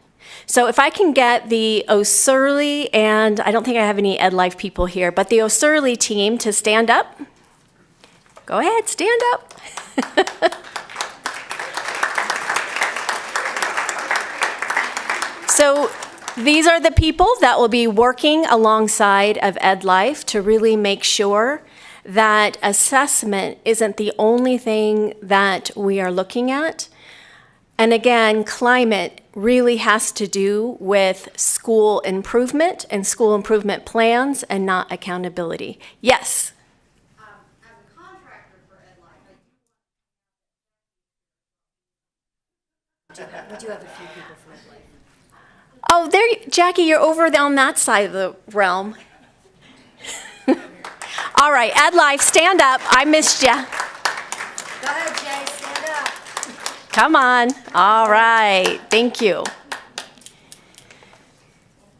So if I can get the OSERLI, and I don't think I have any EdLife people here, but the OSERLI team to stand up. Go ahead, stand up. So these are the people that will be working alongside of EdLife to really make sure that assessment isn't the only thing that we are looking at. And again, climate really has to do with school improvement and school improvement plans and not accountability. Yes? As a contractor for EdLife, We do have a few people from EdLife. Oh, there, Jackie, you're over on that side of the realm. All right, EdLife, stand up. I missed you. Go ahead, Jay, stand up. Come on. All right, thank you.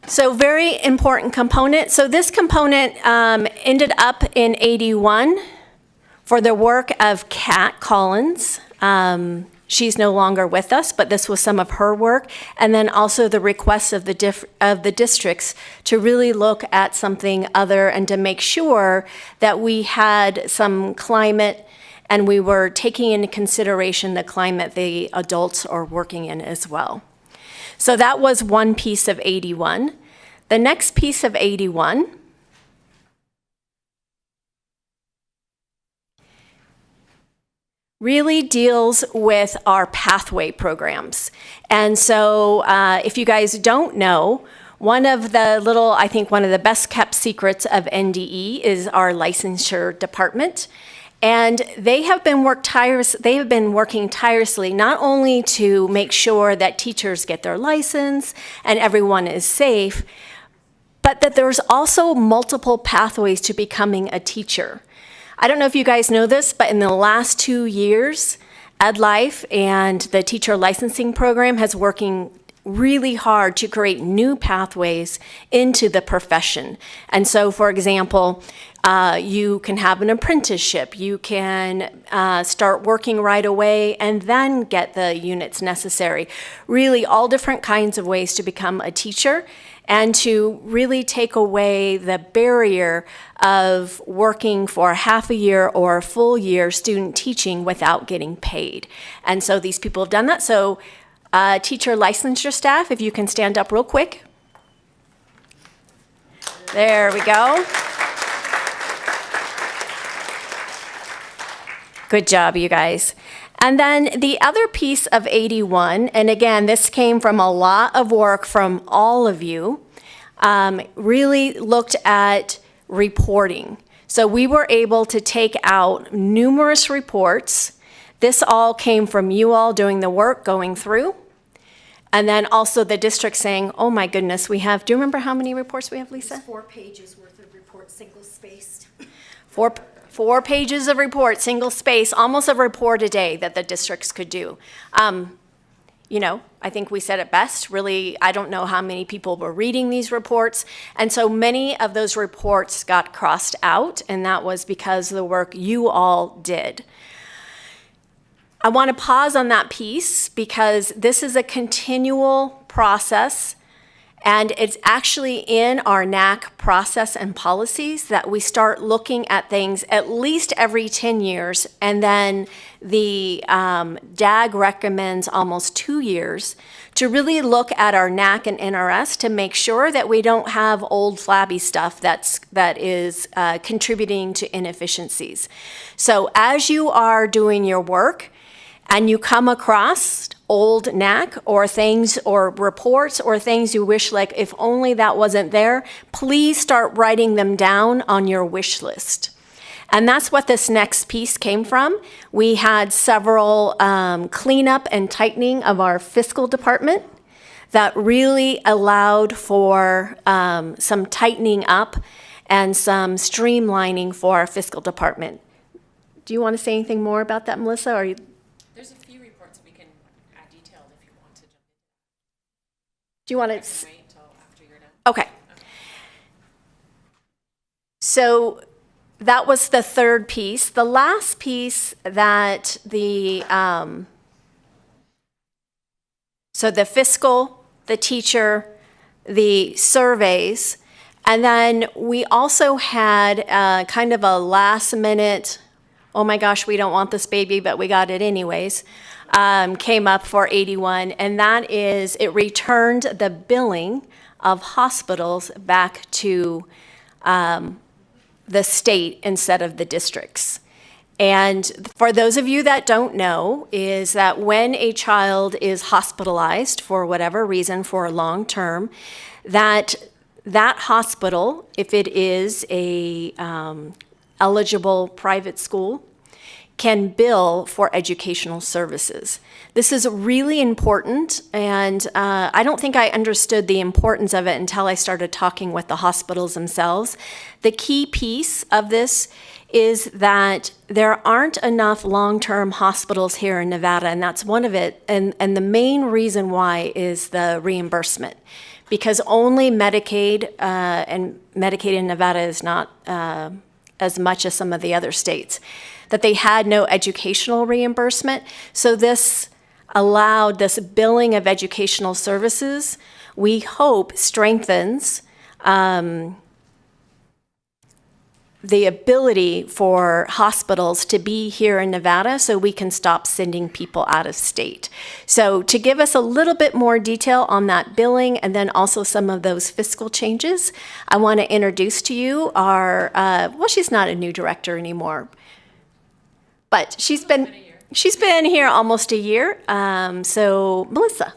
So very important component. So this component ended up in 81 for the work of Kat Collins. She's no longer with us, but this was some of her work. And then also the requests of the districts to really look at something other and to make sure that we had some climate and we were taking into consideration the climate the adults are working in as well. So that was one piece of 81. The next piece of 81 really deals with our pathway programs. And so if you guys don't know, one of the best kept secrets of NDE is our licensure department. And they have been working tirelessly not only to make sure that teachers get their license and everyone is safe, but that there's also multiple pathways to becoming a teacher. I don't know if you guys know this, but in the last 2 years, EdLife and the teacher licensing program has working really hard to create new pathways into the profession. And so, for example, you can have an apprenticeship, you can start working right away and then get the units necessary. Really, all different kinds of ways to become a teacher and to really take away the barrier of working for half a year or a full year student teaching without getting paid. And so these people have done that. So teacher licensure staff, if you can stand up real quick. There we go. Good job, you guys. And then the other piece of 81, and again, this came from a lot of work from all of you, really looked at reporting. So we were able to take out numerous reports. This all came from you all doing the work, going through. And then also the district saying, oh my goodness, do you remember how many reports we have, Lisa? 4 pages worth of reports, single-spaced. Four pages of report, single space, almost a report a day that the districts could do. I think we said it best. Really, I don't know how many people were reading these reports. And so many of those reports got crossed out, and that was because of the work you all did. I want to pause on that piece because this is a continual process, and it's actually in our NAC process and policies that we start looking at things at least every 10 years, and then the DAG recommends almost 2 years to really look at our NAC and NRS to make sure that we don't have old flabby stuff that is contributing to inefficiencies. So as you are doing your work, and you come across old NAC or things or reports or things you wish, like if only that wasn't there, please start writing them down on your wish list. And that's what this next piece came from. We had several cleanup and tightening of our fiscal department that really allowed for some tightening up and some streamlining for our fiscal department. Do you want to say anything more about that, Melissa? Or There's a few reports that we can add detailed if you want to jump in. do you want I to? can wait until after you're done. Okay. So that was the third piece. The last piece that so the fiscal, the teacher, the surveys, and then we also had kind of a last minute, oh my gosh, we don't want this baby, but we got it anyways, came up for 81, and that is it returned the billing of hospitals back to the state instead of the districts. And for those of you that don't know, is that when a child is hospitalized for whatever reason for a long term, that hospital, if it is a eligible private school, can bill for educational services. This is really important, and I don't think I understood the importance of it until I started talking with the hospitals themselves. The key piece of this is that there aren't enough long-term hospitals here in Nevada, and that's one of it. And the main reason why is the reimbursement, because only Medicaid, and Medicaid in Nevada is not as much as some of the other states, that they had no educational reimbursement. So this allowed this billing of educational services, we hope strengthens the ability for hospitals to be here in Nevada so we can stop sending people out of state. So to give us a little bit more detail on that billing and then also some of those fiscal changes, I want to introduce to you our, well, she's not a new director anymore, but she's been here almost a year. So Melissa.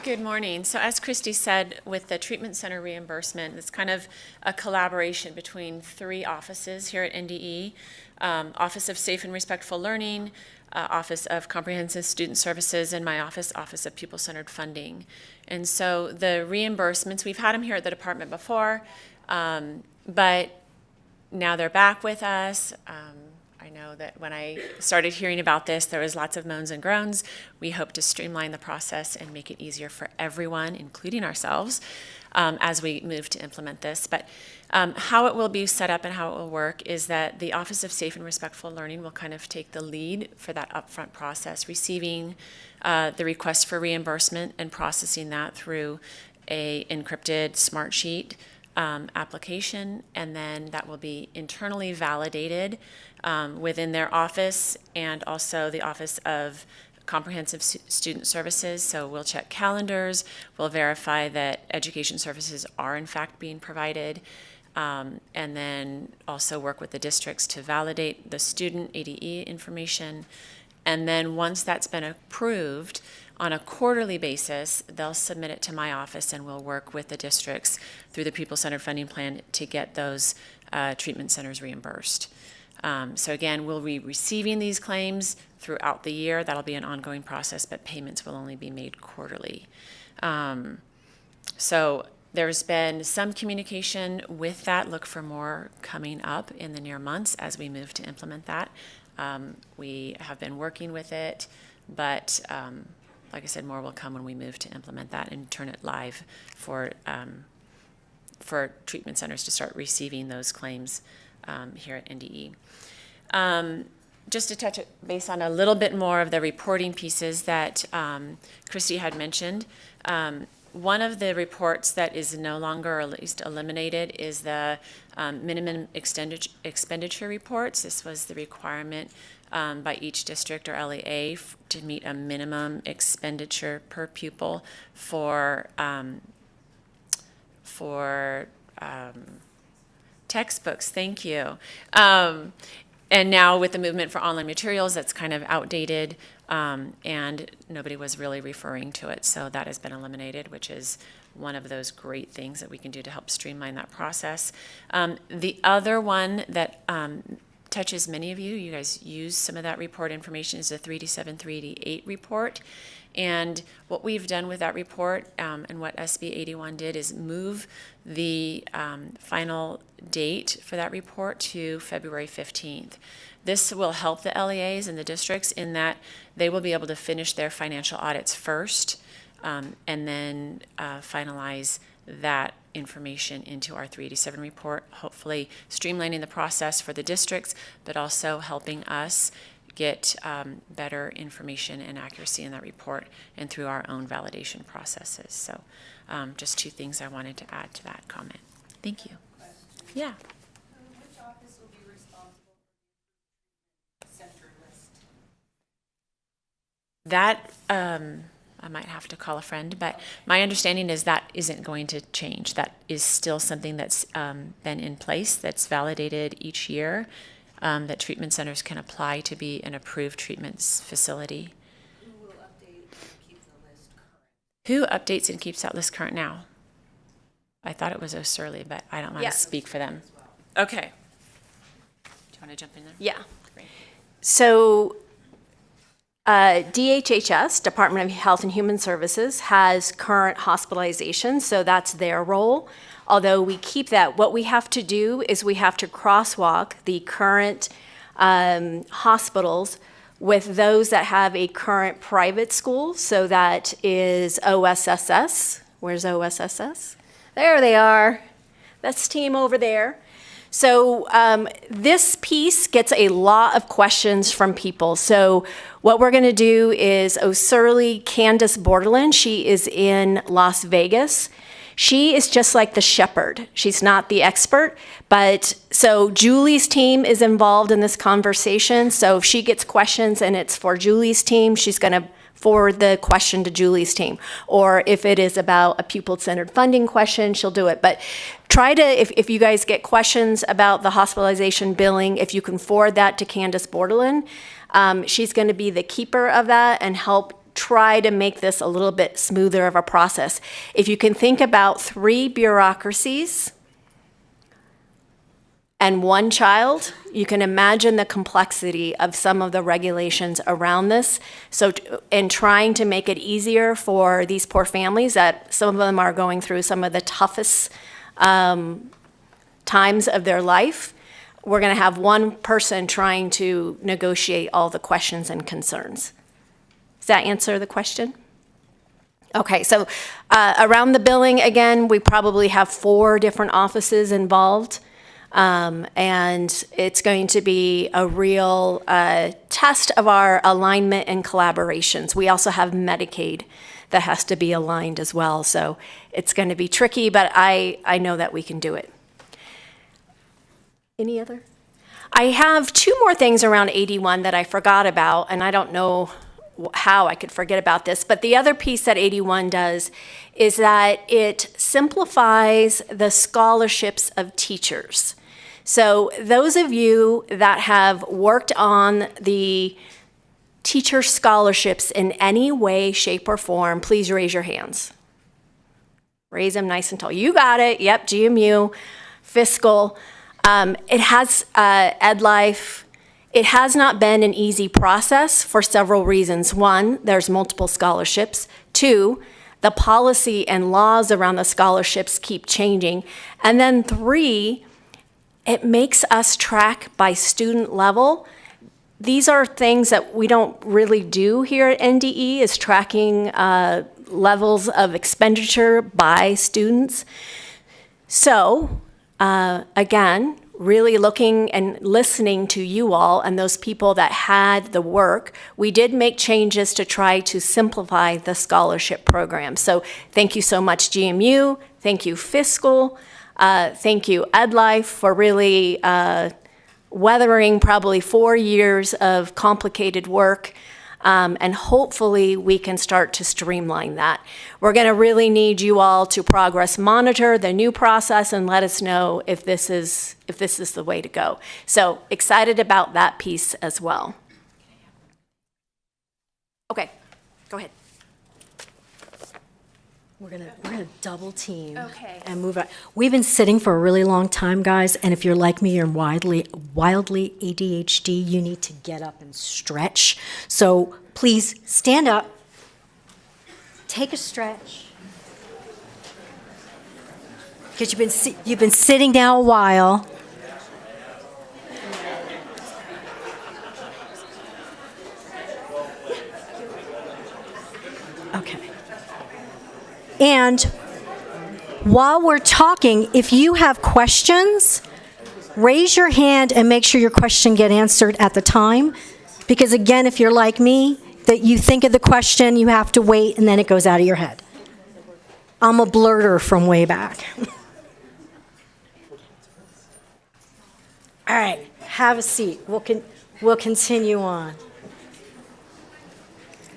Good morning. So as Christy said, with the treatment center reimbursement, it's kind of a collaboration between 3 offices here at NDE, Office of Safe and Respectful Learning, Office of Comprehensive Student Services, and my office, Office of Pupil-Centered Funding. And so the reimbursements, we've had them here at the department before, but now they're back with us. I know that when I started hearing about this, there was lots of moans and groans. We hope to streamline the process and make it easier for everyone, including ourselves, as we move to implement this. But how it will be set up and how it will work is that the Office of Safe and Respectful Learning will kind of take the lead for that upfront process, receiving the request for reimbursement and processing that through a encrypted smart sheet application, and then that will be internally validated within their office and also the Office of Comprehensive Student Services. So we'll check calendars, we'll verify that education services are in fact being provided, and then also work with the districts to validate the student ADE information. And then once that's been approved, on a quarterly basis, they'll submit it to my office and we'll work with the districts through the People-Centered Funding Plan to get those treatment centers reimbursed. So again, we'll be receiving these claims throughout the year. That'll be an ongoing process, but payments will only be made quarterly. So there's been some communication with that. Look for more coming up in the near months as we move to implement that. We have been working with it, but like I said, more will come when we move to implement that and turn it live for treatment centers to start receiving those claims here at NDE. Just to touch base on a little bit more of the reporting pieces that Christy had mentioned, one of the reports that is no longer, or at least eliminated, is the minimum expenditure reports. This was the requirement by each district or LEA to meet a minimum expenditure per pupil for textbooks. Thank you. And now with the movement for online materials, that's kind of outdated, and nobody was really referring to it. So that has been eliminated, which is one of those great things that we can do to help streamline that process. The other one that touches many of you, you guys use some of that report information, is the 3D7, 3D8 report. And what we've done with that report and what SB 81 did is move the final date for that report to February 15th. This will help the LEAs and the districts in that they will be able to finish their financial audits first and then finalize that information into our 387 report, hopefully streamlining the process for the districts, but also helping us get better information and accuracy in that report and through our own validation processes. So just two things I wanted to add to that comment. Thank you. Yeah. Which office will be responsible for the center list? That, I might have to call a friend, but my understanding is that isn't going to change. That is still something that's been in place, that's validated each year, that treatment centers can apply to be an approved treatments facility. Who will update and keep the list current? Who updates and keeps that list current now? I thought it was O'Surley, but I don't want Yes. to speak for them. Okay. Do you want to jump in there? Yeah. Great. So DHHS, Department of Health and Human Services, has current hospitalization, so that's their role. Although we keep that, what we have to do is we have to crosswalk the current hospitals with those that have a current private school. So that is OSSS. Where's OSSS? There they are. That's team over there. So this piece gets a lot of questions from people. So what we're going to do is O'Surley Candace Borderland. She is in Las Vegas. She is just like the shepherd. She's not the expert, but so Julie's team is involved in this conversation. So if she gets questions and it's for Julie's team, she's going to forward the question to Julie's team. Or if it is about a pupil-centered funding question, she'll do it. But try to, if you guys get questions about the hospitalization billing, if you can forward that to Candace Borderland, she's going to be the keeper of that and help try to make this a little bit smoother of a process. If you can think about 3 bureaucracies and 1 child, you can imagine the complexity of some of the regulations around this. So, in trying to make it easier for these poor families that some of them are going through some of the toughest times of their life, we're going to have one person trying to negotiate all the questions and concerns. Does that answer the question? Okay, so around the billing, again, we probably have 4 different offices involved. And it's going to be a real test of our alignment and collaborations. We also have Medicaid that has to be aligned as well. So it's going to be tricky, but I know that we can do it. Any other? I have 2 more things around 81 that I forgot about, and I don't know how I could forget about this, but the other piece that 81 does is that it simplifies the scholarships of teachers. So those of you that have worked on the teacher scholarships in any way, shape, or form, please raise your hands. Raise them nice and tall. You got it. Yep, GMU, fiscal. It has EdLife. It has not been an easy process for several reasons. 1, there's multiple scholarships. 2, the policy and laws around the scholarships keep changing. And then 3, it makes us track by student level. These are things that we don't really do here at NDE, is tracking levels of expenditure by students. So, again, really looking and listening to you all and those people that had the work, we did make changes to try to simplify the scholarship program. So thank you so much, GMU. Thank you, Fiscal. Thank you, EdLife, for really weathering probably 4 years of complicated work. And hopefully we can start to streamline that. We're going to really need you all to progress monitor the new process and let us know if this is the way to go. So excited about that piece as well. Okay, go ahead. We're gonna double team. Okay. And move on. We've been sitting for a really long time, guys, and if you're like me, you're wildly ADHD, you need to get up and stretch. So please stand up, take a stretch. Because you've been sitting down a while. Okay. And while we're talking, if you have questions, raise your hand and make sure your question get answered at the time. Because again, if you're like me, that you think of the question, you have to wait, and then it goes out of your head. I'm a blurter from way back. All right, have a seat. We'll continue on.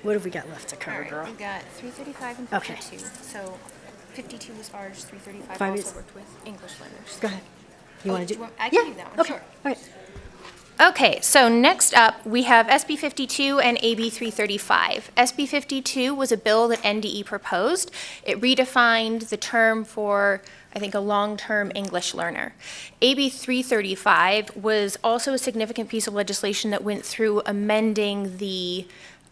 What have we got left to cover, girl? We've got 335 and Okay. 52. So 52 was ours, 335 5 also is- worked with English learners. Go ahead. You want to do? I can do that one, Okay. sure. All right. Okay, so next up, we have SB 52 and AB 335. SB 52 was a bill that NDE proposed. It redefined the term for, I think, a long-term English learner. AB 335 was also a significant piece of legislation that went through amending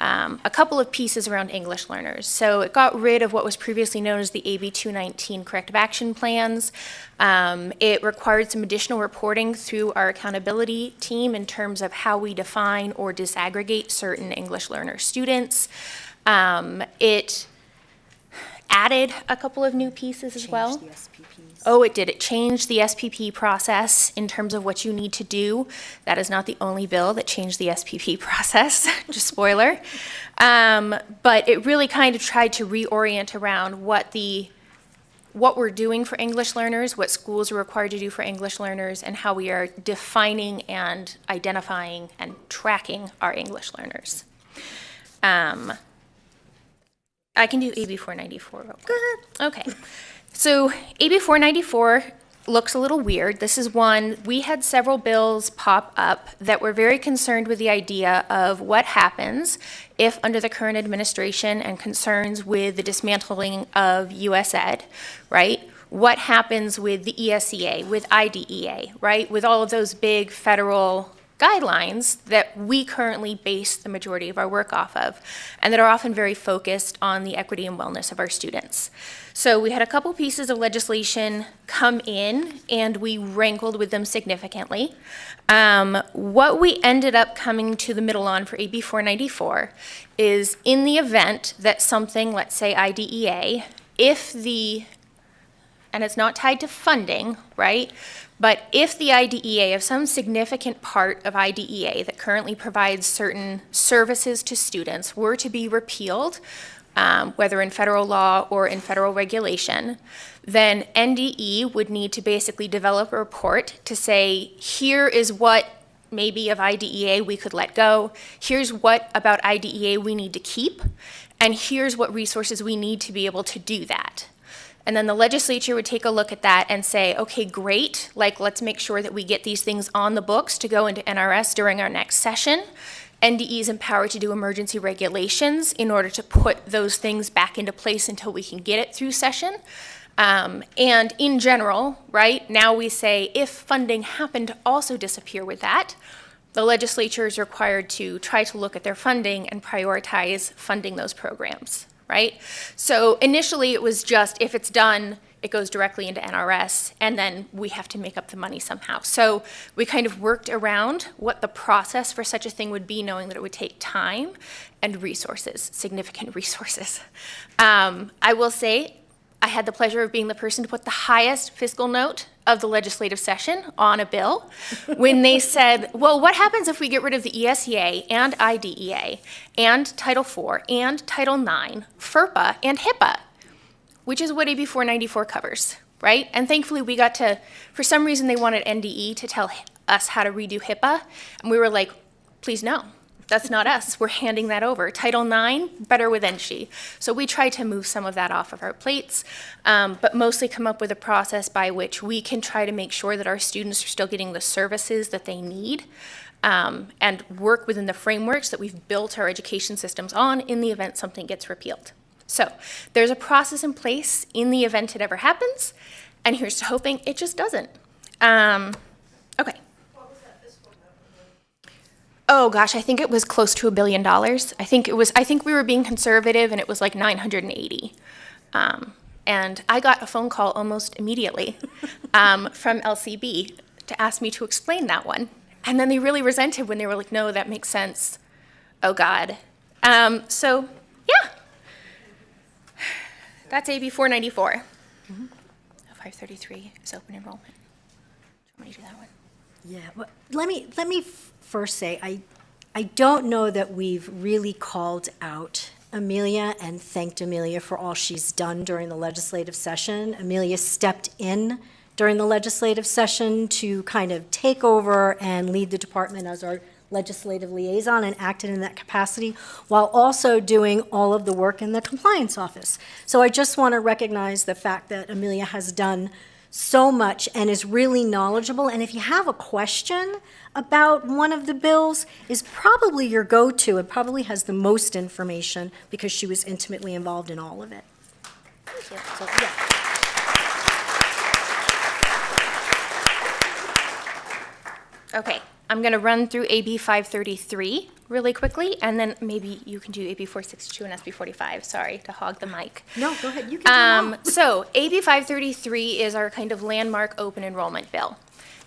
a couple of pieces around English learners. So it got rid of what was previously known as the AB 219 corrective action plans. It required some additional reporting through our accountability team in terms of how we define or disaggregate certain English learner students. It added a couple of new pieces as well. Change the SPPs. Oh, it did. It changed the SPP process in terms of what you need to do. That is not the only bill that changed the SPP process, just spoiler. But it really kind of tried to reorient around what we're doing for English learners, what schools are required to do for English learners, and how we are defining and identifying and tracking our English learners. I can do AB 494 real quick. Go ahead. Okay. So AB 494 looks a little weird. This is one, we had several bills pop up that were very concerned with the idea of what happens if under the current administration and concerns with the dismantling of US Ed, right? What happens with the ESEA, with IDEA, right? With all of those big federal guidelines that we currently base the majority of our work off of, and that are often very focused on the equity and wellness of our students. So we had a couple pieces of legislation come in, and we wrangled with them significantly. What we ended up coming to the middle on for AB 494 is, in the event that something, let's say IDEA, and it's not tied to funding, right? But if the IDEA, if some significant part of IDEA that currently provides certain services to students were to be repealed, whether in federal law or in federal regulation, then NDE would need to basically develop a report to say, here is what maybe of IDEA we could let go, here's what about IDEA we need to keep, and here's what resources we need to be able to do that. And then the legislature would take a look at that and say, okay, great, like let's make sure that we get these things on the books to go into NRS during our next session. NDE is empowered to do emergency regulations in order to put those things back into place until we can get it through session. And in general, right, now we say if funding happened to also disappear with that, the legislature is required to try to look at their funding and prioritize funding those programs, right? So initially it was just, if it's done, it goes directly into NRS, and then we have to make up the money somehow. So we kind of worked around what the process for such a thing would be, knowing that it would take time and resources, significant resources. I will say, I had the pleasure of being the person to put the highest fiscal note of the legislative session on a bill when they said, well, what happens if we get rid of the ESEA and IDEA and Title IV and Title IX, FERPA and HIPAA, which is what AB 494 covers, right? And thankfully we got to, for some reason they wanted NDE to tell us how to redo HIPAA, and we were like, please no. That's not us. We're handing that over. Title IX, better with NSHE. So we tried to move some of that off of our plates, but mostly come up with a process by which we can try to make sure that our students are still getting the services that they need, and work within the frameworks that we've built our education systems on in the event something gets repealed. So there's a process in place in the event it ever happens, and here's to hoping it just doesn't. Okay. Oh gosh, I think it was close to $1 billion. I think we were being conservative, and it was like 980. And I got a phone call almost immediately from LCB to ask me to explain that one. And then they really resented when they were like, no, that makes sense. Oh God. So yeah, that's AB 494. 533 is open enrollment. Do you want me to do that one? Yeah, well, let me first say, I don't know that we've really called out Amelia and thanked Amelia for all she's done during the legislative session. Amelia stepped in during the legislative session to kind of take over and lead the department as our legislative liaison, and acted in that capacity while also doing all of the work in the compliance office. So I just want to recognize the fact that Amelia has done so much and is really knowledgeable. And if you have a question about one of the bills, is probably your go-to. It probably has the most information because she was intimately involved in all of it. So, yeah. Okay, I'm going to run through AB 533 really quickly, and then maybe you can do AB 462 and SB 45. Sorry to hog the mic. No, go ahead. You can do them all. So AB 533 is our kind of landmark open enrollment bill.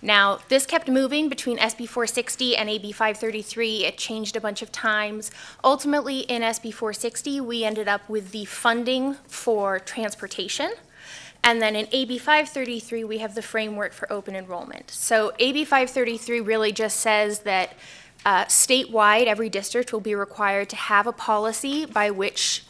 Now, this kept moving between SB 460 and AB 533. It changed a bunch of times. Ultimately, in SB 460, we ended up with the funding for transportation. And then in AB 533, we have the framework for open enrollment. So AB 533 really just says that statewide, every district will be required to have a policy by which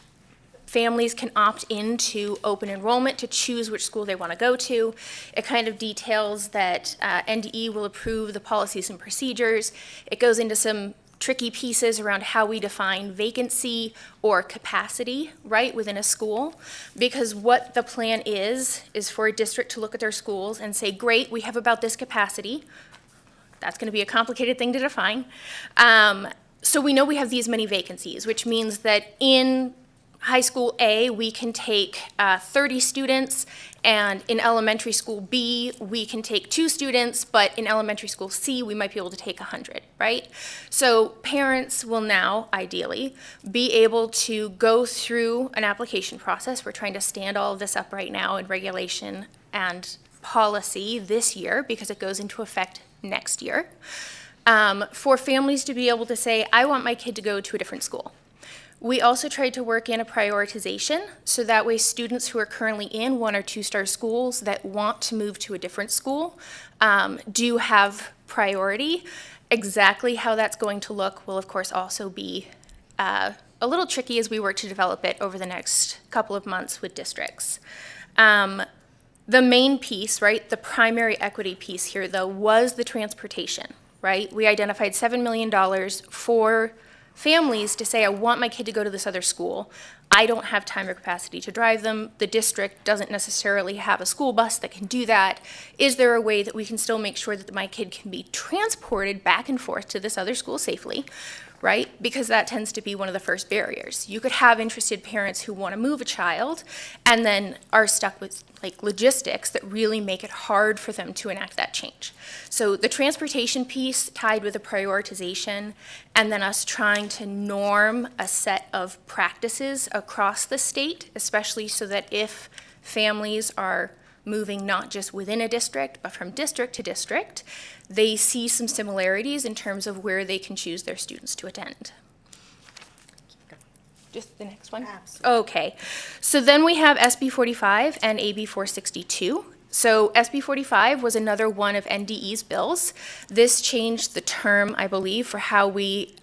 families can opt into open enrollment to choose which school they want to go to. It kind of details that NDE will approve the policies and procedures. It goes into some tricky pieces around how we define vacancy or capacity, right, within a school. Because what the plan is for a district to look at their schools and say, great, we have about this capacity. That's going to be a complicated thing to define. So we know we have these many vacancies, which means that in high school A, we can take 30 students, and in elementary school B, we can take 2 students, but in elementary school C, we might be able to take 100, right? So parents will now, ideally, be able to go through an application process. We're trying to stand all of this up right now in regulation and policy this year because it goes into effect next year. For families to be able to say, I want my kid to go to a different school. We also tried to work in a prioritization, so that way students who are currently in 1 or 2-star schools that want to move to a different school do have priority. Exactly how that's going to look will, of course, also be a little tricky as we work to develop it over the next couple of months with districts. The main piece, right, the primary equity piece here, though, was the transportation, right? We identified $7 million for families to say, I want my kid to go to this other school. I don't have time or capacity to drive them. The district doesn't necessarily have a school bus that can do that. Is there a way that we can still make sure that my kid can be transported back and forth to this other school safely, right? Because that tends to be one of the first barriers. You could have interested parents who want to move a child and then are stuck with like logistics that really make it hard for them to enact that change. So the transportation piece tied with the prioritization and then us trying to norm a set of practices across the state, especially so that if families are moving not just within a district, but from district to district, they see some similarities in terms of where they can choose their students to attend. Just the next one? Absolutely. Okay. So then we have SB 45 and AB 462. So SB 45 was another one of NDE's bills. This changed the term, I believe, for how we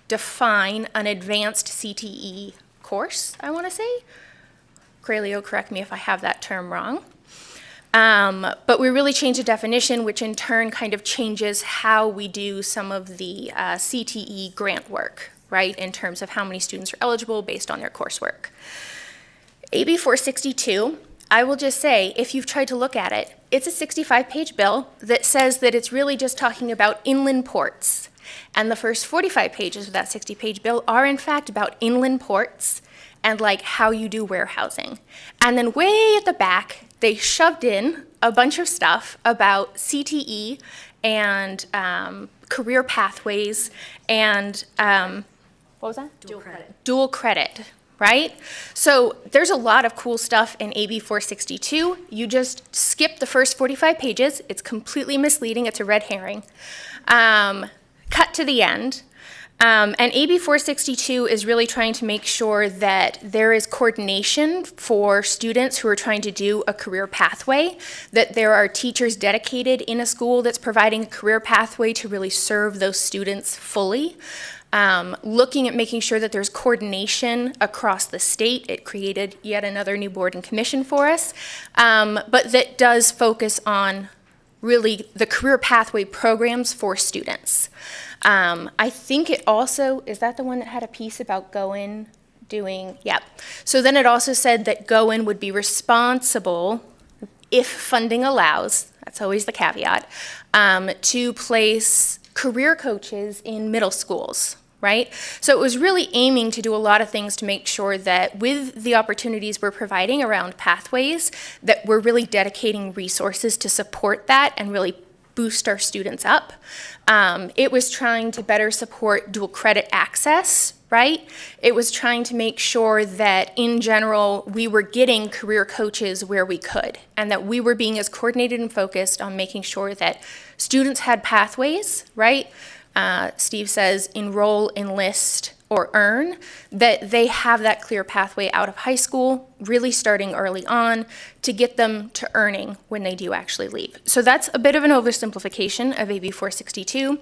define an advanced CTE course, I want to say. Cralio, correct me if I have that term wrong. But we really changed the definition, which in turn kind of changes how we do some of the CTE grant work, right, in terms of how many students are eligible based on their coursework. AB 462, I will just say, if you've tried to look at it, it's a 65-page bill that says that it's really just talking about inland ports. And the first 45 pages of that 60-page bill are in fact about inland ports and like how you do warehousing. And then way at the back, they shoved in a bunch of stuff about CTE and career pathways and, what was that? Dual credit. Dual credit, right? So there's a lot of cool stuff in AB 462. You just skip the first 45 pages. It's completely misleading. It's a red herring. Cut to the end. And AB 462 is really trying to make sure that there is coordination for students who are trying to do a career pathway, that there are teachers dedicated in a school that's providing a career pathway to really serve those students fully. Looking at making sure that there's coordination across the state. It created yet another new board and commission for us, but that does focus on really the career pathway programs for students. I think it also, is that the one that had a piece about Go-In doing, yep. So then it also said that Go-In would be responsible, if funding allows, that's always the caveat, to place career coaches in middle schools, right? So it was really aiming to do a lot of things to make sure that with the opportunities we're providing around pathways, that we're really dedicating resources to support that and really boost our students up. It was trying to better support dual credit access, right? It was trying to make sure that in general, we were getting career coaches where we could, and that we were being as coordinated and focused on making sure that students had pathways, right? Steve says enroll, enlist, or earn, that they have that clear pathway out of high school, really starting early on to get them to earning when they do actually leave. So that's a bit of an oversimplification of AB 462.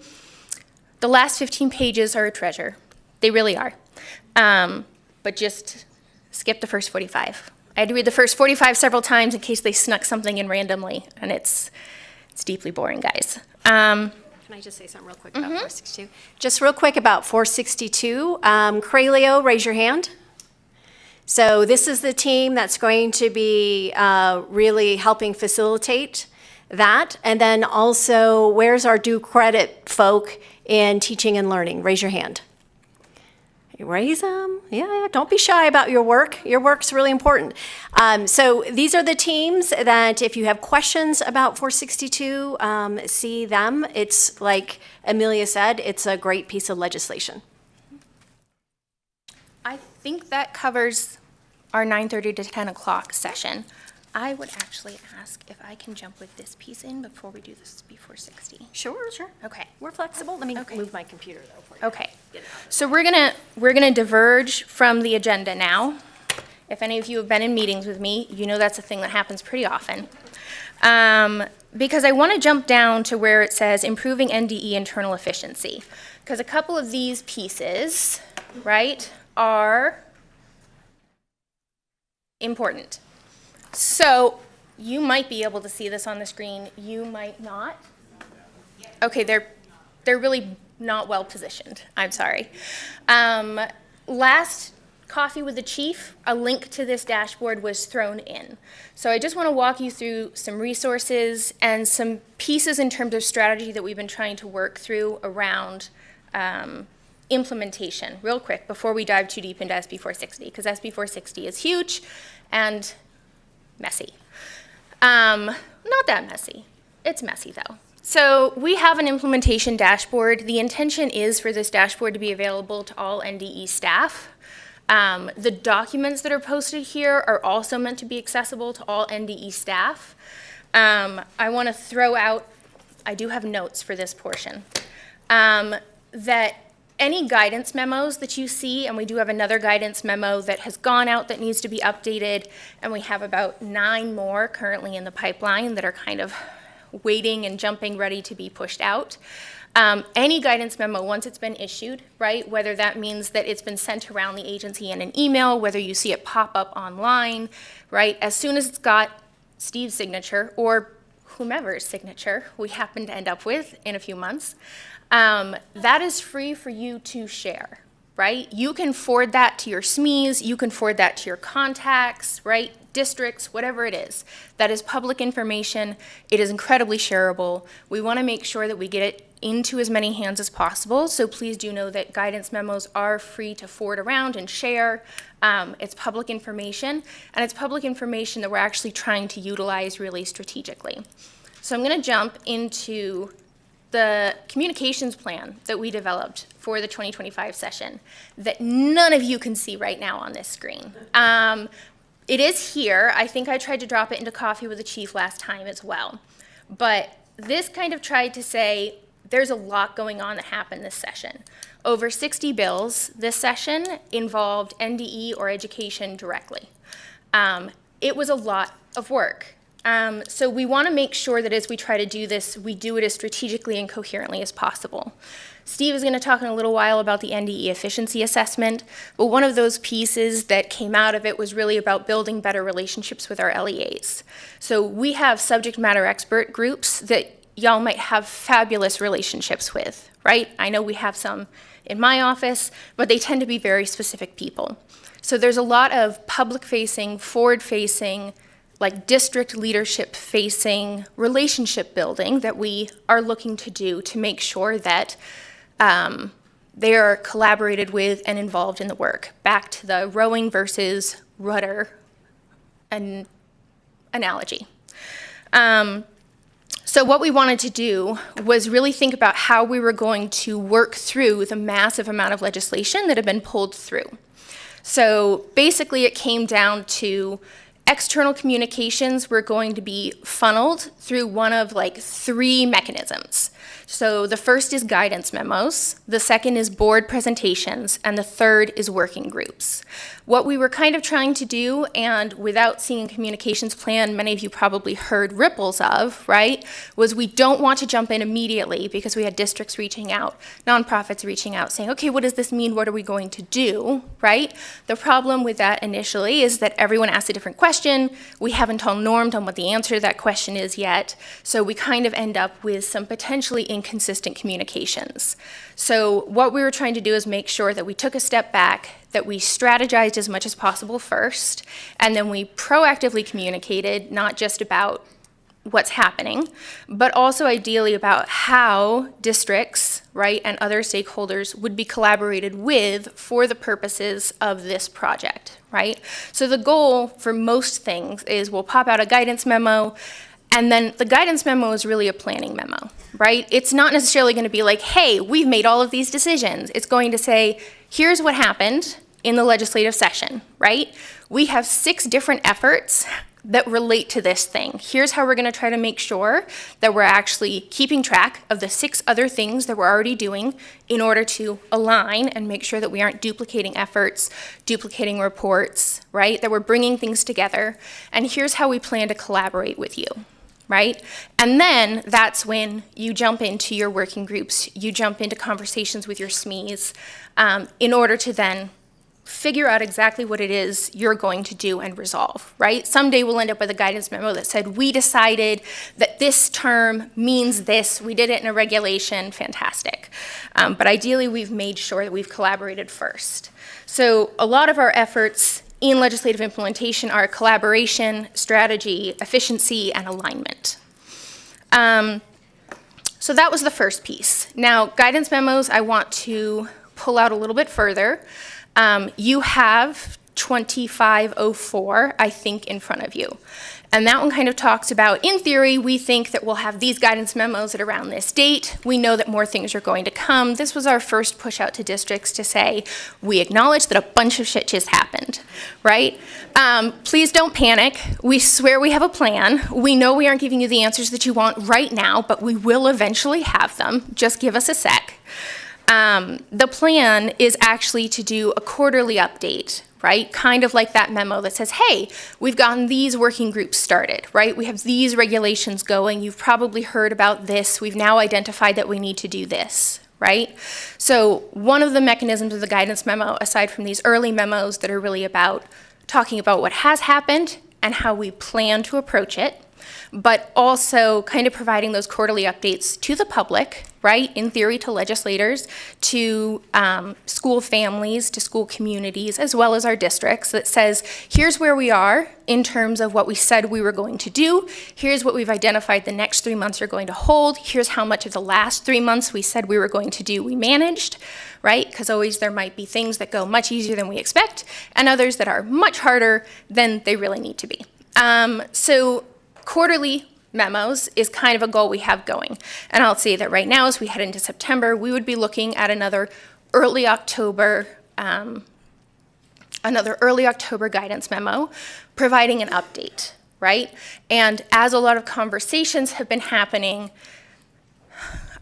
The last 15 pages are a treasure. They really are. But just skip the first 45. I had to read the first 45 several times in case they snuck something in randomly, and it's deeply boring, guys. Can I just say something real quick about 462? Just real quick about 462. Cralio, raise your hand. So this is the team that's going to be really helping facilitate that. And then also, where's our due credit folk in teaching and learning? Raise your hand. Raise them. Yeah, don't be shy about your work. Your work's really important. So these are the teams that if you have questions about 462, see them. It's like Amelia said, it's a great piece of legislation. I think that covers our 9:30 to 10 o'clock session. I would actually ask if I can jump with this piece in before we do this B460. Sure. Okay. We're flexible. Let me Okay. move my computer though for you. Okay. So we're gonna diverge from the agenda now. If any of you have been in meetings with me, you know that's a thing that happens pretty often. Because I want to jump down to where it says improving NDE internal efficiency. Because a couple of these pieces, right, are important. So you might be able to see this on the screen, you might not. Okay, they're really not well positioned, I'm sorry. Last Coffee with the Chief, a link to this dashboard was thrown in. So I just want to walk you through some resources and some pieces in terms of strategy that we've been trying to work through around implementation real quick before we dive too deep into SB 460, because SB 460 is huge and messy. Not that messy. It's messy though. So we have an implementation dashboard. The intention is for this dashboard to be available to all NDE staff. The documents that are posted here are also meant to be accessible to all NDE staff. I want to throw out, I do have notes for this portion, that any guidance memos that you see, and we do have another guidance memo that has gone out that needs to be updated, and we have about 9 more currently in the pipeline that are kind of waiting and jumping ready to be pushed out. Any guidance memo, once it's been issued, right, whether that means that it's been sent around the agency in an email, whether you see it pop up online, right, as soon as it's got Steve's signature or whomever's signature we happen to end up with in a few months, that is free for you to share, right? You can forward that to your SMEs, you can forward that to your contacts, right? Districts, whatever it is. That is public information. It is incredibly shareable. We want to make sure that we get it into as many hands as possible, so please do know that guidance memos are free to forward around and share. It's public information, and it's public information that we're actually trying to utilize really strategically. So I'm going to jump into the communications plan that we developed for the 2025 session that none of you can see right now on this screen. It is here. I think I tried to drop it into Coffee with the Chief last time as well. But this kind of tried to say there's a lot going on that happened this session. Over 60 bills this session involved NDE or education directly. It was a lot of work. So we want to make sure that as we try to do this, we do it as strategically and coherently as possible. Steve is going to talk in a little while about the NDE efficiency assessment, but one of those pieces that came out of it was really about building better relationships with our LEAs. So we have subject matter expert groups that y'all might have fabulous relationships with, right? I know we have some in my office, but they tend to be very specific people. So there's a lot of public-facing, forward-facing, like district leadership-facing relationship building that we are looking to do to make sure that they are collaborated with and involved in the work. Back to the rowing versus rudder analogy. So what we wanted to do was really think about how we were going to work through the massive amount of legislation that had been pulled through. So basically it came down to external communications were going to be funneled through one of like 3 mechanisms. So the first is guidance memos, the second is board presentations, and the third is working groups. What we were kind of trying to do, and without seeing a communications plan, many of you probably heard ripples of, right, was we don't want to jump in immediately because we had districts reaching out, nonprofits reaching out, saying, okay, what does this mean? What are we going to do, right? The problem with that initially is that everyone asks a different question. We haven't all normed on what the answer to that question is yet, so we kind of end up with some potentially inconsistent communications. So what we were trying to do is make sure that we took a step back, that we strategized as much as possible first, and then we proactively communicated, not just about what's happening, but also ideally about how districts, right, and other stakeholders would be collaborated with for the purposes of this project, right? So the goal for most things is we'll pop out a guidance memo, and then the guidance memo is really a planning memo, right? It's not necessarily going to be like, hey, we've made all of these decisions. It's going to say, here's what happened in the legislative session, right? We have 6 different efforts that relate to this thing. Here's how we're going to try to make sure that we're actually keeping track of the 6 other things that we're already doing in order to align and make sure that we aren't duplicating efforts, duplicating reports, right? That we're bringing things together. And here's how we plan to collaborate with you, right? And then that's when you jump into your working groups, you jump into conversations with your SMEs in order to then figure out exactly what it is you're going to do and resolve, right? Someday we'll end up with a guidance memo that said, we decided that this term means this, we did it in a regulation, fantastic. But ideally, we've made sure that we've collaborated first. So a lot of our efforts in legislative implementation are collaboration, strategy, efficiency, and alignment. So that was the first piece. Now, guidance memos, I want to pull out a little bit further. You have 2504, I think, in front of you. And that one kind of talks about, in theory, we think that we'll have these guidance memos at around this date. We know that more things are going to come. This was our first push out to districts to say, we acknowledge that a bunch of shit just happened, right? Please don't panic. We swear we have a plan. We know we aren't giving you the answers that you want right now, but we will eventually have them. Just give us a sec. The plan is actually to do a quarterly update, right? Kind of like that memo that says, hey, we've gotten these working groups started, right? We have these regulations going. You've probably heard about this. We've now identified that we need to do this, right? So one of the mechanisms of the guidance memo, aside from these early memos that are really about talking about what has happened and how we plan to approach it, but also kind of providing those quarterly updates to the public, right? In theory, to legislators, to school families, to school communities, as well as our districts, that says, here's where we are in terms of what we said we were going to do. Here's what we've identified the next 3 months are going to hold. Here's how much of the last 3 months we said we were going to do we managed, right? Because always there might be things that go much easier than we expect, and others that are much harder than they really need to be. So quarterly memos is kind of a goal we have going. And I'll say that right now, as we head into September, we would be looking at another early October guidance memo, providing an update, right? And as a lot of conversations have been happening,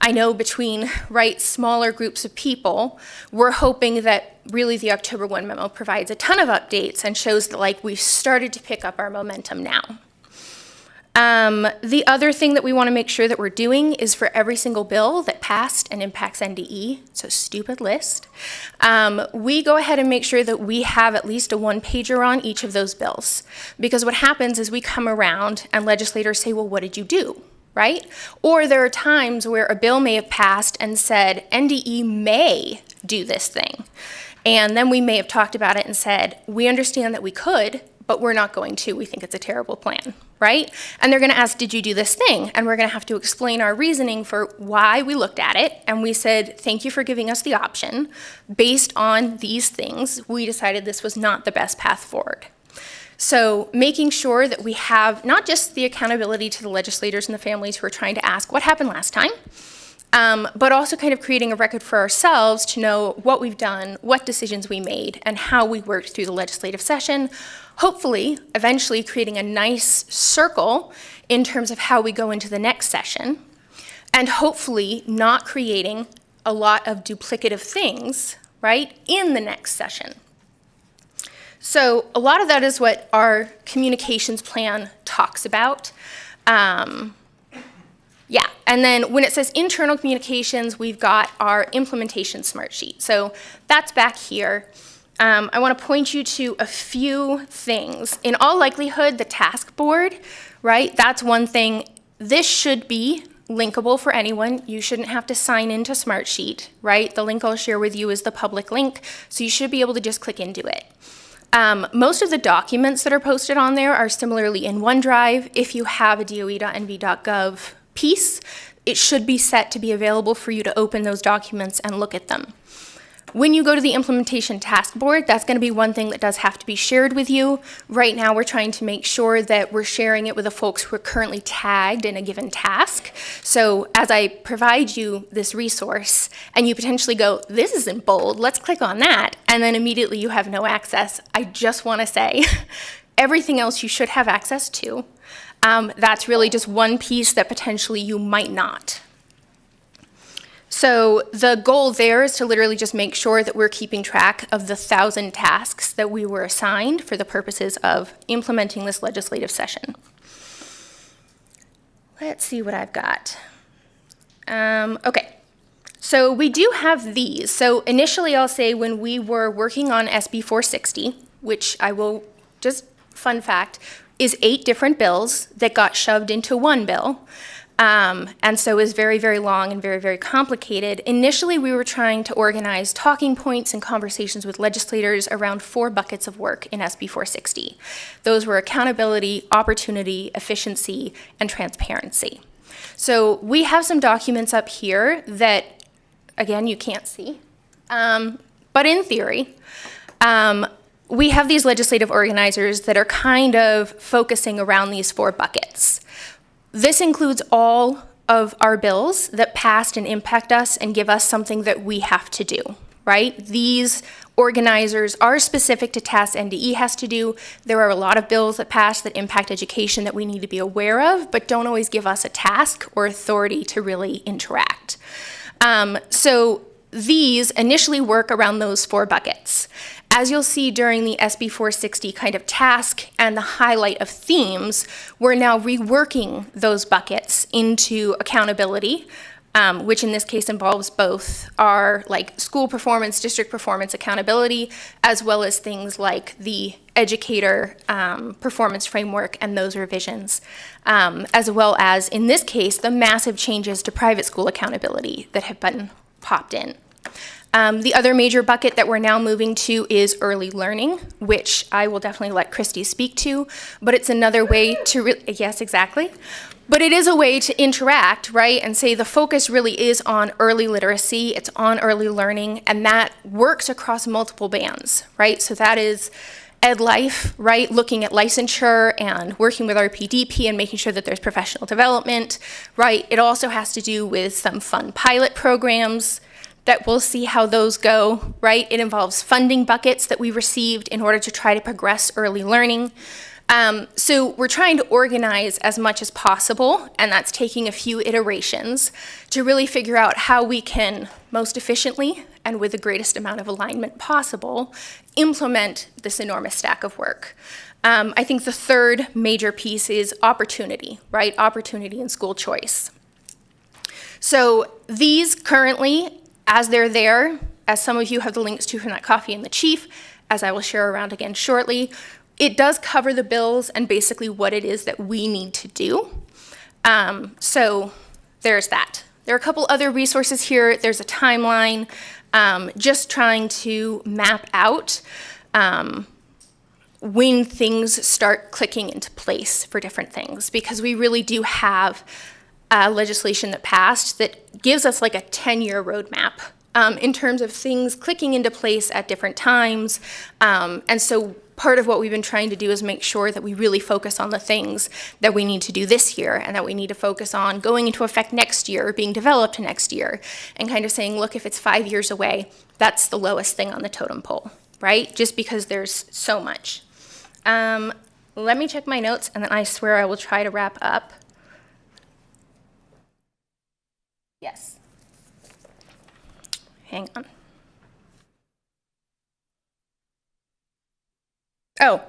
I know between, right, smaller groups of people, we're hoping that really the October 1 memo provides a ton of updates and shows that, like, we've started to pick up our momentum now. The other thing that we want to make sure that we're doing is for every single bill that passed and impacts NDE, it's a stupid list, we go ahead and make sure that we have at least a one-pager on each of those bills. Because what happens is we come around and legislators say, well, what did you do, right? Or there are times where a bill may have passed and said, NDE may do this thing. And then we may have talked about it and said, we understand that we could, but we're not going to. We think it's a terrible plan, right? And they're going to ask, did you do this thing? And we're going to have to explain our reasoning for why we looked at it. And we said, thank you for giving us the option. Based on these things, we decided this was not the best path forward. So making sure that we have not just the accountability to the legislators and the families who are trying to ask what happened last time, but also kind of creating a record for ourselves to know what we've done, what decisions we made, and how we worked through the legislative session, hopefully eventually creating a nice circle in terms of how we go into the next session, and hopefully not creating a lot of duplicative things, right, in the next session. So a lot of that is what our communications plan talks about. Yeah, and then when it says internal communications, we've got our implementation smart sheet. So that's back here. I want to point you to a few things. In all likelihood, the task board, right? That's one thing. This should be linkable for anyone. You shouldn't have to sign into Smartsheet, right? The link I'll share with you is the public link, so you should be able to just click into it. Most of the documents that are posted on there are similarly in OneDrive. If you have a DOE.nv.gov piece, it should be set to be available for you to open those documents and look at them. When you go to the implementation task board, that's going to be one thing that does have to be shared with you. Right now, we're trying to make sure that we're sharing it with the folks who are currently tagged in a given task. So as I provide you this resource and you potentially go, this isn't bold, let's click on that, and then immediately you have no access, I just want to say everything else you should have access to. That's really just one piece that potentially you might not. So the goal there is to literally just make sure that we're keeping track of the 1,000 tasks that we were assigned for the purposes of implementing this legislative session. Let's see what I've got. Okay, so we do have these. So initially I'll say when we were working on SB 460, which I will just, fun fact, is 8 different bills that got shoved into one bill. And so is very, very long and very, very complicated. Initially, we were trying to organize talking points and conversations with legislators around 4 buckets of work in SB 460. Those were accountability, opportunity, efficiency, and transparency. So we have some documents up here that, again, you can't see, but in theory, we have these legislative organizers that are kind of focusing around these 4 buckets. This includes all of our bills that passed and impact us and give us something that we have to do, right? These organizers are specific to tasks NDE has to do. There are a lot of bills that pass that impact education that we need to be aware of, but don't always give us a task or authority to really interact. So these initially work around those 4 buckets. As you'll see during the SB 460 kind of task and the highlight of themes, we're now reworking those buckets into accountability, which in this case involves both our like school performance, district performance accountability, as well as things like the educator performance framework and those revisions, as well as, in this case, the massive changes to private school accountability that have been popped in. The other major bucket that we're now moving to is early learning, which I will definitely let Christy speak to, but it's another way to, yes, exactly. But it is a way to interact, right, and say the focus really is on early literacy, it's on early learning, and that works across multiple bands, right? So that is Ed Life, right, looking at licensure and working with our PDP and making sure that there's professional development, right? It also has to do with some fun pilot programs that we'll see how those go, right? It involves funding buckets that we received in order to try to progress early learning. So we're trying to organize as much as possible, and that's taking a few iterations to really figure out how we can most efficiently and with the greatest amount of alignment possible implement this enormous stack of work. I think the third major piece is opportunity, right? Opportunity and school choice. So these currently, as they're there, as some of you have the links to from that Coffee and the Chief, as I will share around again shortly, it does cover the bills and basically what it is that we need to do. So there's that. There are a couple other resources here. There's a timeline, just trying to map out when things start clicking into place for different things, because we really do have legislation that passed that gives us like a 10-year roadmap in terms of things clicking into place at different times. And so part of what we've been trying to do is make sure that we really focus on the things that we need to do this year and that we need to focus on going into effect next year or being developed next year, and kind of saying, look, if it's 5 years away, that's the lowest thing on the totem pole, right? Just because there's so much. Let me check my notes, and then I swear I will try to wrap up. Yes. Hang on. Oh,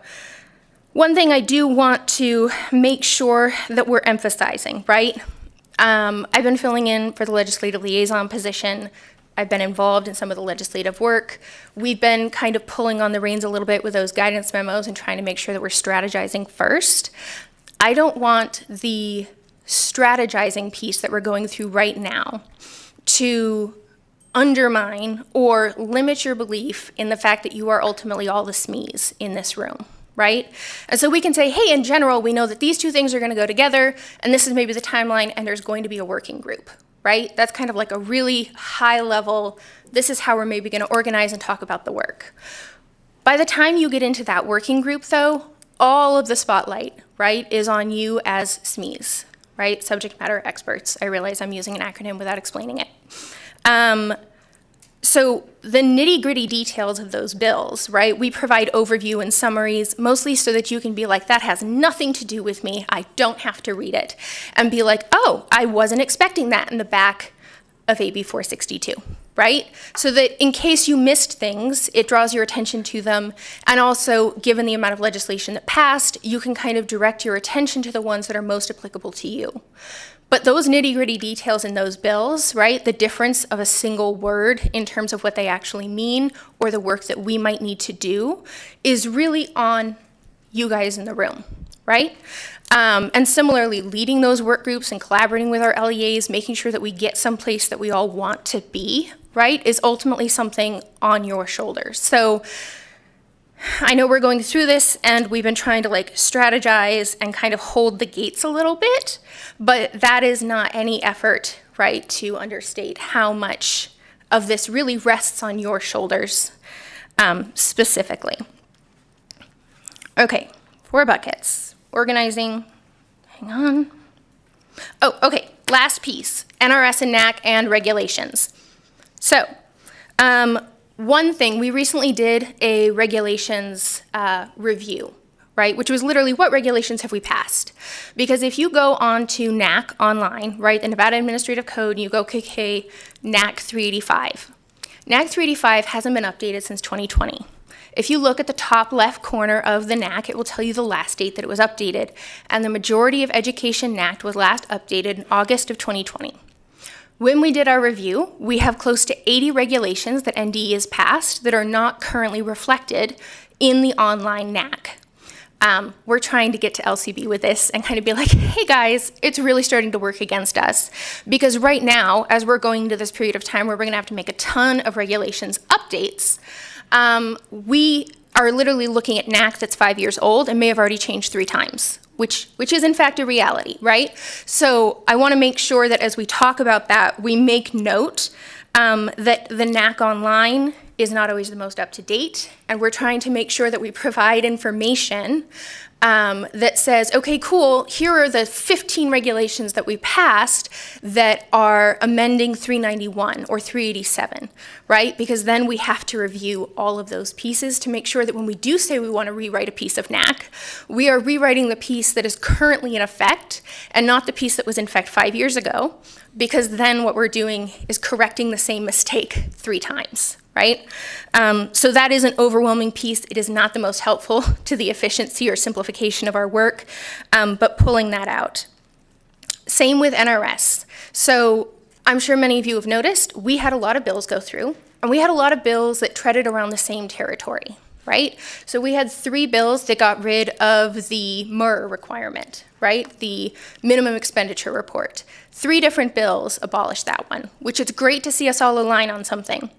one thing I do want to make sure that we're emphasizing, right? I've been filling in for the legislative liaison position. I've been involved in some of the legislative work. We've been kind of pulling on the reins a little bit with those guidance memos and trying to make sure that we're strategizing first. I don't want the strategizing piece that we're going through right now to undermine or limit your belief in the fact that you are ultimately all the SMEs in this room, right? And so we can say, hey, in general, we know that these two things are going to go together, and this is maybe the timeline, and there's going to be a working group, right? That's kind of like a really high level, this is how we're maybe going to organize and talk about the work. By the time you get into that working group, though, all of the spotlight, right, is on you as SMEs, right? Subject matter experts. I realize I'm using an acronym without explaining it. So the nitty-gritty details of those bills, right, we provide overview and summaries, mostly so that you can be like, that has nothing to do with me, I don't have to read it, and be like, oh, I wasn't expecting that in the back of AB 462, right? So that in case you missed things, it draws your attention to them, and also, given the amount of legislation that passed, you can kind of direct your attention to the ones that are most applicable to you. But those nitty-gritty details in those bills, right, the difference of a single word in terms of what they actually mean or the work that we might need to do is really on you guys in the room, right? And similarly, leading those work groups and collaborating with our LEAs, making sure that we get someplace that we all want to be, right, is ultimately something on your shoulders. So I know we're going through this and we've been trying to like strategize and kind of hold the gates a little bit, but that is not any effort, right, to understate how much of this really rests on your shoulders specifically. Okay, 4 buckets. Organizing, hang on. Oh, okay, last piece, NRS and NAC and regulations. So, one thing, we recently did a regulations review, right? Which was literally, what regulations have we passed? Because if you go on to NAC online, right, the Nevada Administrative Code, and you go KK NAC 385. NAC 385 hasn't been updated since 2020. If you look at the top left corner of the NAC, it will tell you the last date that it was updated. And the majority of education NAC was last updated in August of 2020. When we did our review, we have close to 80 regulations that NDE has passed that are not currently reflected in the online NAC. We're trying to get to LCB with this and kind of be like, hey guys, it's really starting to work against us. Because right now, as we're going into this period of time where we're gonna have to make a ton of regulations updates, we are literally looking at NAC that's 5 years old and may have already changed 3 times. Which is in fact a reality, right? So I want to make sure that as we talk about that, we make note that the NAC online is not always the most up to date, and we're trying to make sure that we provide information that says, okay, cool, here are the 15 regulations that we passed that are amending 391 or 387, right? Because then we have to review all of those pieces to make sure that when we do say we want to rewrite a piece of NAC, we are rewriting the piece that is currently in effect and not the piece that was in effect 5 years ago, because then what we're doing is correcting the same mistake 3 times. Right? So that is an overwhelming piece. It is not the most helpful to the efficiency or simplification of our work, but pulling that out. Same with NRS. So I'm sure many of you have noticed, we had a lot of bills go through, and we had a lot of bills that treaded around the same territory, right? So we had 3 bills that got rid of the MUR requirement, right? The minimum expenditure report. 3 different bills abolished that one, which it's great to see us all align on something.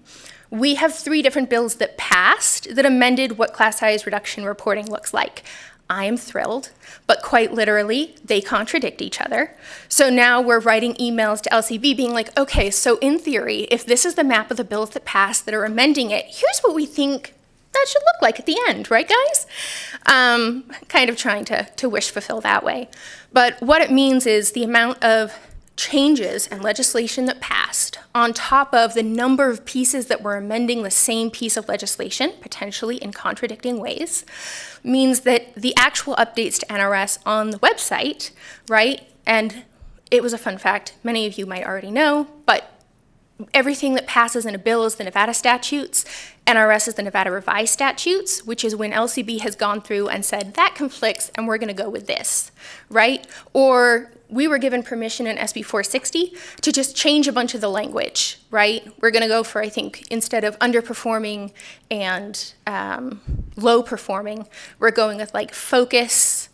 We have 3 different bills that passed that amended what class size reduction reporting looks like. I am thrilled, but quite literally, they contradict each other. So now we're writing emails to LCB being like, okay, so in theory, if this is the map of the bills that passed that are amending it, here's what we think that should look like at the end, right guys? Kind of trying to wish fulfill that way. But what it means is the amount of changes and legislation that passed on top of the number of pieces that were amending the same piece of legislation, potentially in contradicting ways, means that the actual updates to NRS on the website, right, and it was a fun fact, many of you might already know, but everything that passes in a bill is the Nevada statutes. NRS is the Nevada revised statutes, which is when LCB has gone through and said, that conflicts and we're gonna go with this, right? Or we were given permission in SB 460 to just change a bunch of the language, right? We're gonna go for, I think, instead of underperforming and low performing, we're going with like focus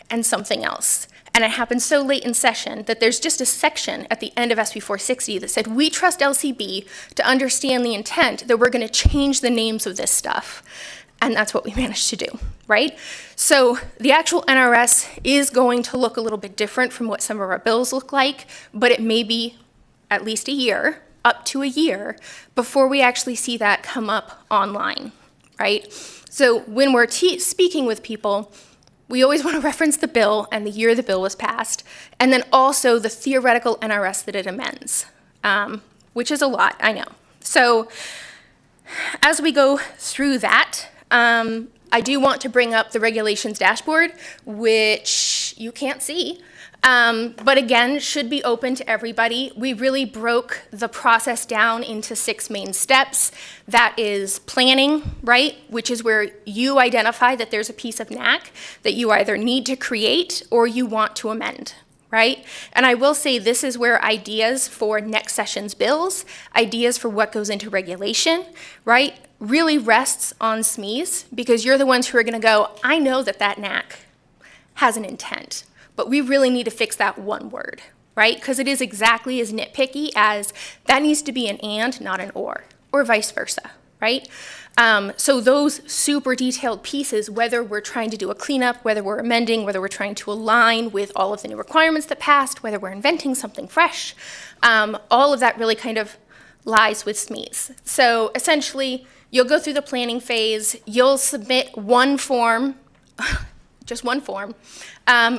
and something else. And it happened so late in session that there's just a section at the end of SB 460 that said, we trust LCB to understand the intent that we're going to change the names of this stuff. And that's what we managed to do, right? So the actual NRS is going to look a little bit different from what some of our bills look like, but it may be at least a year, up to a year, before we actually see that come up online, right? So when we're speaking with people, we always want to reference the bill and the year the bill was passed, and then also the theoretical NRS that it amends, which is a lot, I know. So as we go through that, I do want to bring up the regulations dashboard, which you can't see, but again, should be open to everybody. We really broke the process down into 6 main steps. That is planning, right? Which is where you identify that there's a piece of NAC that you either need to create or you want to amend, right? And I will say this is where ideas for next session's bills, ideas for what goes into regulation, right, really rests on SMEs, because you're the ones who are going to go, I know that that NAC has an intent, but we really need to fix that one word, right? Because it is exactly as nitpicky as that needs to be an and, not an or vice versa, right? So those super detailed pieces, whether we're trying to do a cleanup, whether we're amending, whether we're trying to align with all of the new requirements that passed, whether we're inventing something fresh, all of that really kind of lies with SMEs. So essentially, you'll go through the planning phase, you'll submit one form, just one form,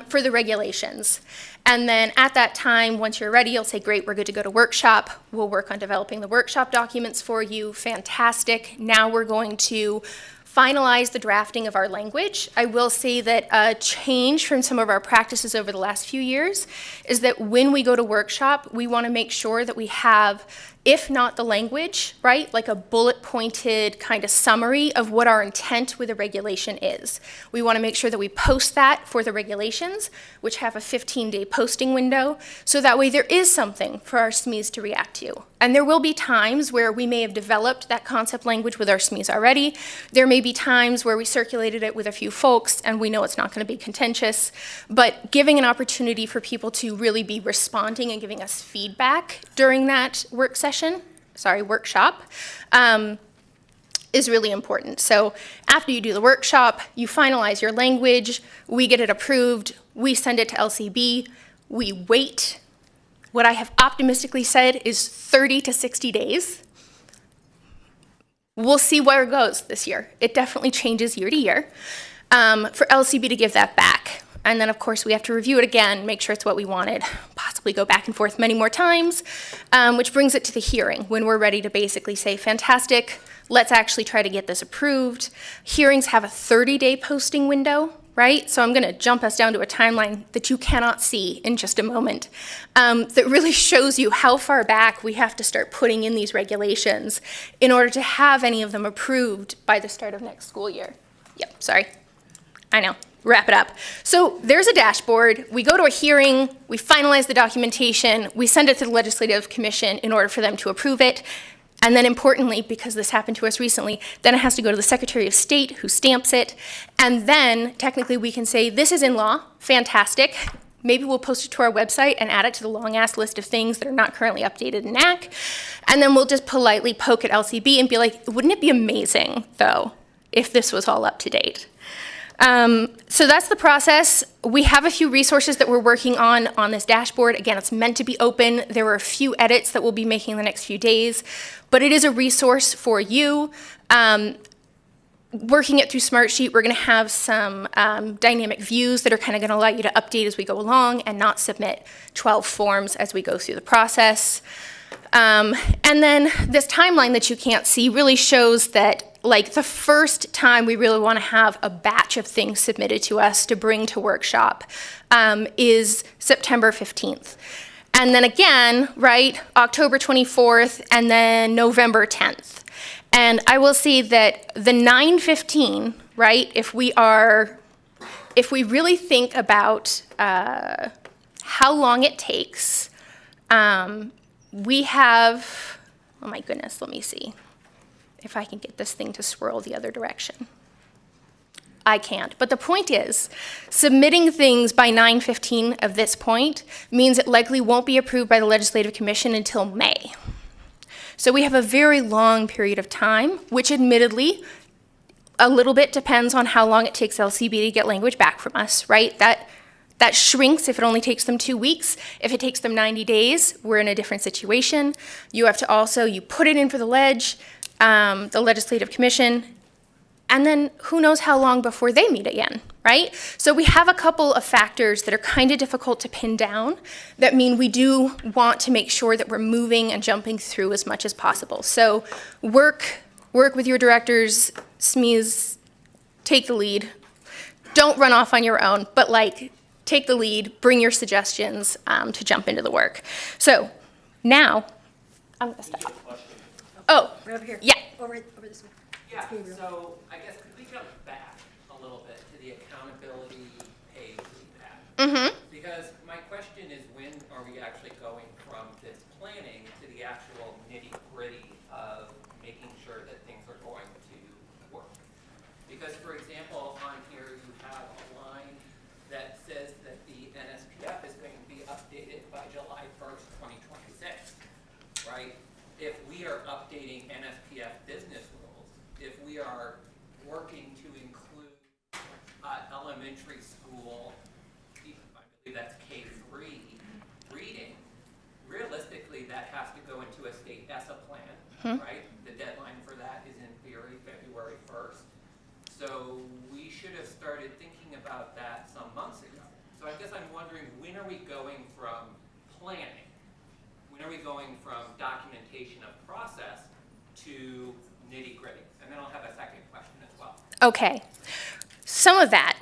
for the regulations. And then at that time, once you're ready, you'll say, great, we're good to go to workshop. We'll work on developing the workshop documents for you. Fantastic. Now we're going to finalize the drafting of our language. I will say that a change from some of our practices over the last few years is that when we go to workshop, we want to make sure that we have, if not the language, right, like a bullet pointed kind of summary of what our intent with the regulation is. We want to make sure that we post that for the regulations, which have a 15-day posting window, so that way there is something for our SMEs to react to. And there will be times where we may have developed that concept language with our SMEs already. There may be times where we circulated it with a few folks and we know it's not going to be contentious, but giving an opportunity for people to really be responding and giving us feedback during that workshop, is really important. So after you do the workshop, you finalize your language, we get it approved, we send it to LCB, we wait. What I have optimistically said is 30 to 60 days. We'll see where it goes this year. It definitely changes year to year, for LCB to give that back. And then, of course, we have to review it again, make sure it's what we wanted, possibly go back and forth many more times, which brings it to the hearing, when we're ready to basically say, fantastic, let's actually try to get this approved. Hearings have a 30-day posting window, right? So I'm going to jump us down to a timeline that you cannot see in just a moment, that really shows you how far back we have to start putting in these regulations in order to have any of them approved by the start of next school year. Yep, sorry. I know. Wrap it up. So there's a dashboard. We go to a hearing, we finalize the documentation, we send it to the Legislative Commission in order for them to approve it. And then importantly, because this happened to us recently, then it has to go to the Secretary of State who stamps it. And then technically we can say, this is in law, fantastic. Maybe we'll post it to our website and add it to the long ass list of things that are not currently updated in NAC. And then we'll just politely poke at LCB and be like, wouldn't it be amazing though, if this was all up to date? So that's the process. We have a few resources that we're working on this dashboard. Again, it's meant to be open. There are a few edits that we'll be making in the next few days, but it is a resource for you. Working it through Smartsheet, we're going to have some dynamic views that are kind of going to allow you to update as we go along and not submit 12 forms as we go through the process. And then this timeline that you can't see really shows that, like, the first time we really want to have a batch of things submitted to us to bring to workshop is September 15th. And then again, right, October 24th, and then November 10th. And I will see that the 9/15, right, if we really think about how long it takes, we have, oh my goodness, let me see if I can get this thing to swirl the other direction. I can't. But the point is, submitting things by 9/15 of this point means it likely won't be approved by the Legislative Commission until May. So we have a very long period of time, which admittedly, a little bit depends on how long it takes LCB to get language back from us, right? That shrinks if it only takes them 2 weeks. If it takes them 90 days, we're in a different situation. You have to also, you put it in for the the Legislative Commission, and then who knows how long before they meet again, right? So we have a couple of factors that are kind of difficult to pin down that mean we do want to make sure that we're moving and jumping through as much as possible. So work with your directors, SMEs, take the lead. Don't run off on your own, but take the lead, bring your suggestions to jump into the work. So now, I'm gonna stop. Oh, Right over here. yeah. Over this way. Yeah, so I guess could we jump back a little bit to the accountability pay feedback? Mm-hmm. Because my question is, when are we actually going from this planning to the actual nitty-gritty of making sure that things are going to work? Because, for example, on here you have a line that says that the NSPF is going to be updated by July 1st, 2026, right? If we are updating NSPF business rules, if we are working to include elementary school, I believe that's K-3 reading, realistically that has to go into a state ESSA plan, right? The deadline for that is in theory February 1st. So we should have started thinking about that some months ago. So I guess I'm wondering, when are we going from planning? When are we going from documentation of process to nitty-gritty? And then I'll have a second question as well. Okay. Some of that,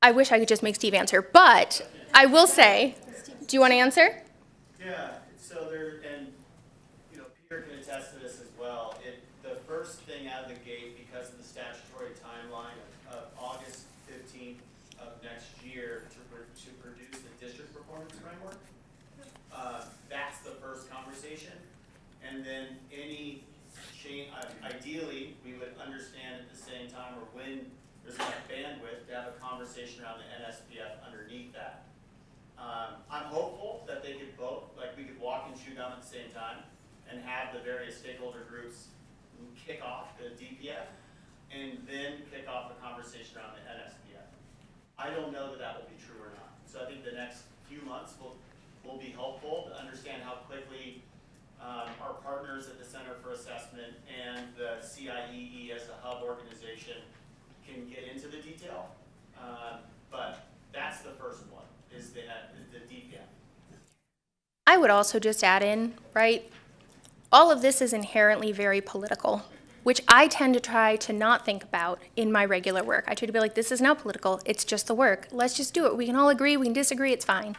I wish I could just make Steve answer, but I will say, do you want to answer? Yeah, so there, and, Peter can attest to this as well. The first thing out of the gate, because of the statutory timeline of August 15th of next year to produce the district performance framework, that's the first conversation. And then any change, ideally, we would understand at the same time, or when there's enough bandwidth to have a conversation around the NSPF underneath that. I'm hopeful that they could both, we could walk and chew gum at the same time and have the various stakeholder groups kick off the DPF and then kick off a conversation around the NSPF. I don't know that will be true or not. So I think the next few months will be helpful to understand how quickly our partners at the Center for Assessment and the CIEE as a hub organization can get into the detail. But that's the first one, is the DPF. I would also just add in, right? All of this is inherently very political, which I tend to try to not think about in my regular work. I try to be like, this is not political, it's just the work. Let's just do it. We can all agree, we can disagree, it's fine.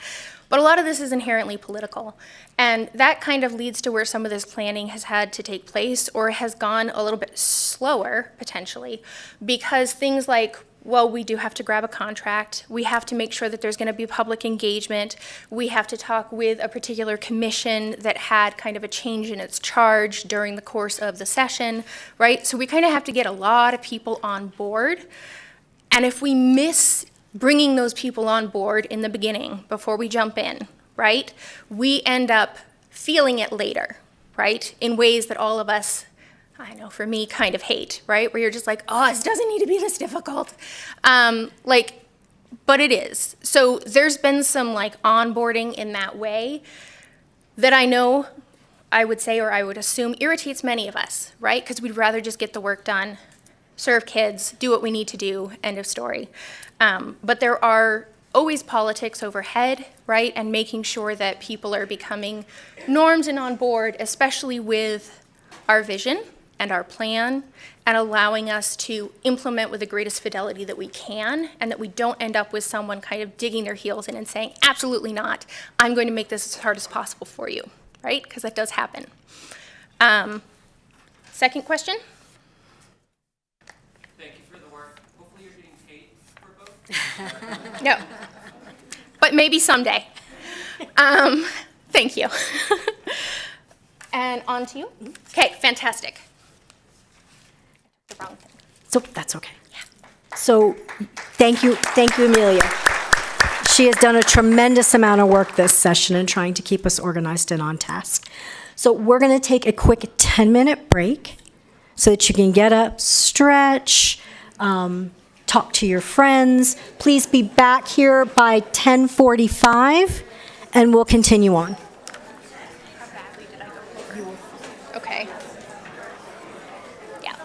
But a lot of this is inherently political. And that kind of leads to where some of this planning has had to take place or has gone a little bit slower, potentially, because things like, well, we do have to grab a contract. We have to make sure that there's going to be public engagement. We have to talk with a particular commission that had kind of a change in its charge during the course of the session, right? So we kind of have to get a lot of people on board. And if we miss bringing those people on board in the beginning, before we jump in, right, we end up feeling it later, right, in ways that all of us, I know for me, kind of hate, right? Where you're just like, oh, this doesn't need to be this difficult. But it is. So there's been some onboarding in that way that I know, I would say, or I would assume, irritates many of us, right? Because we'd rather just get the work done, serve kids, do what we need to do, end of story. But there are always politics overhead, right? And making sure that people are becoming norms and on board, especially with our vision and our plan, and allowing us to implement with the greatest fidelity that we can, and that we don't end up with someone kind of digging their heels in and saying, absolutely not, I'm going to make this as hard as possible for you, right? Because that does happen. Second question? Thank you for the work. Hopefully you're getting paid for both. No, but maybe someday. Thank you. And on to you. Okay, fantastic. The wrong thing. So that's okay. Yeah. So, thank you, Amelia. She has done a tremendous amount of work this session in trying to keep us organized and on task. So we're going to take a quick 10-minute break so that you can get up, stretch, talk to your friends. Please be back here by 10:45, and we'll continue on. Okay. Yeah.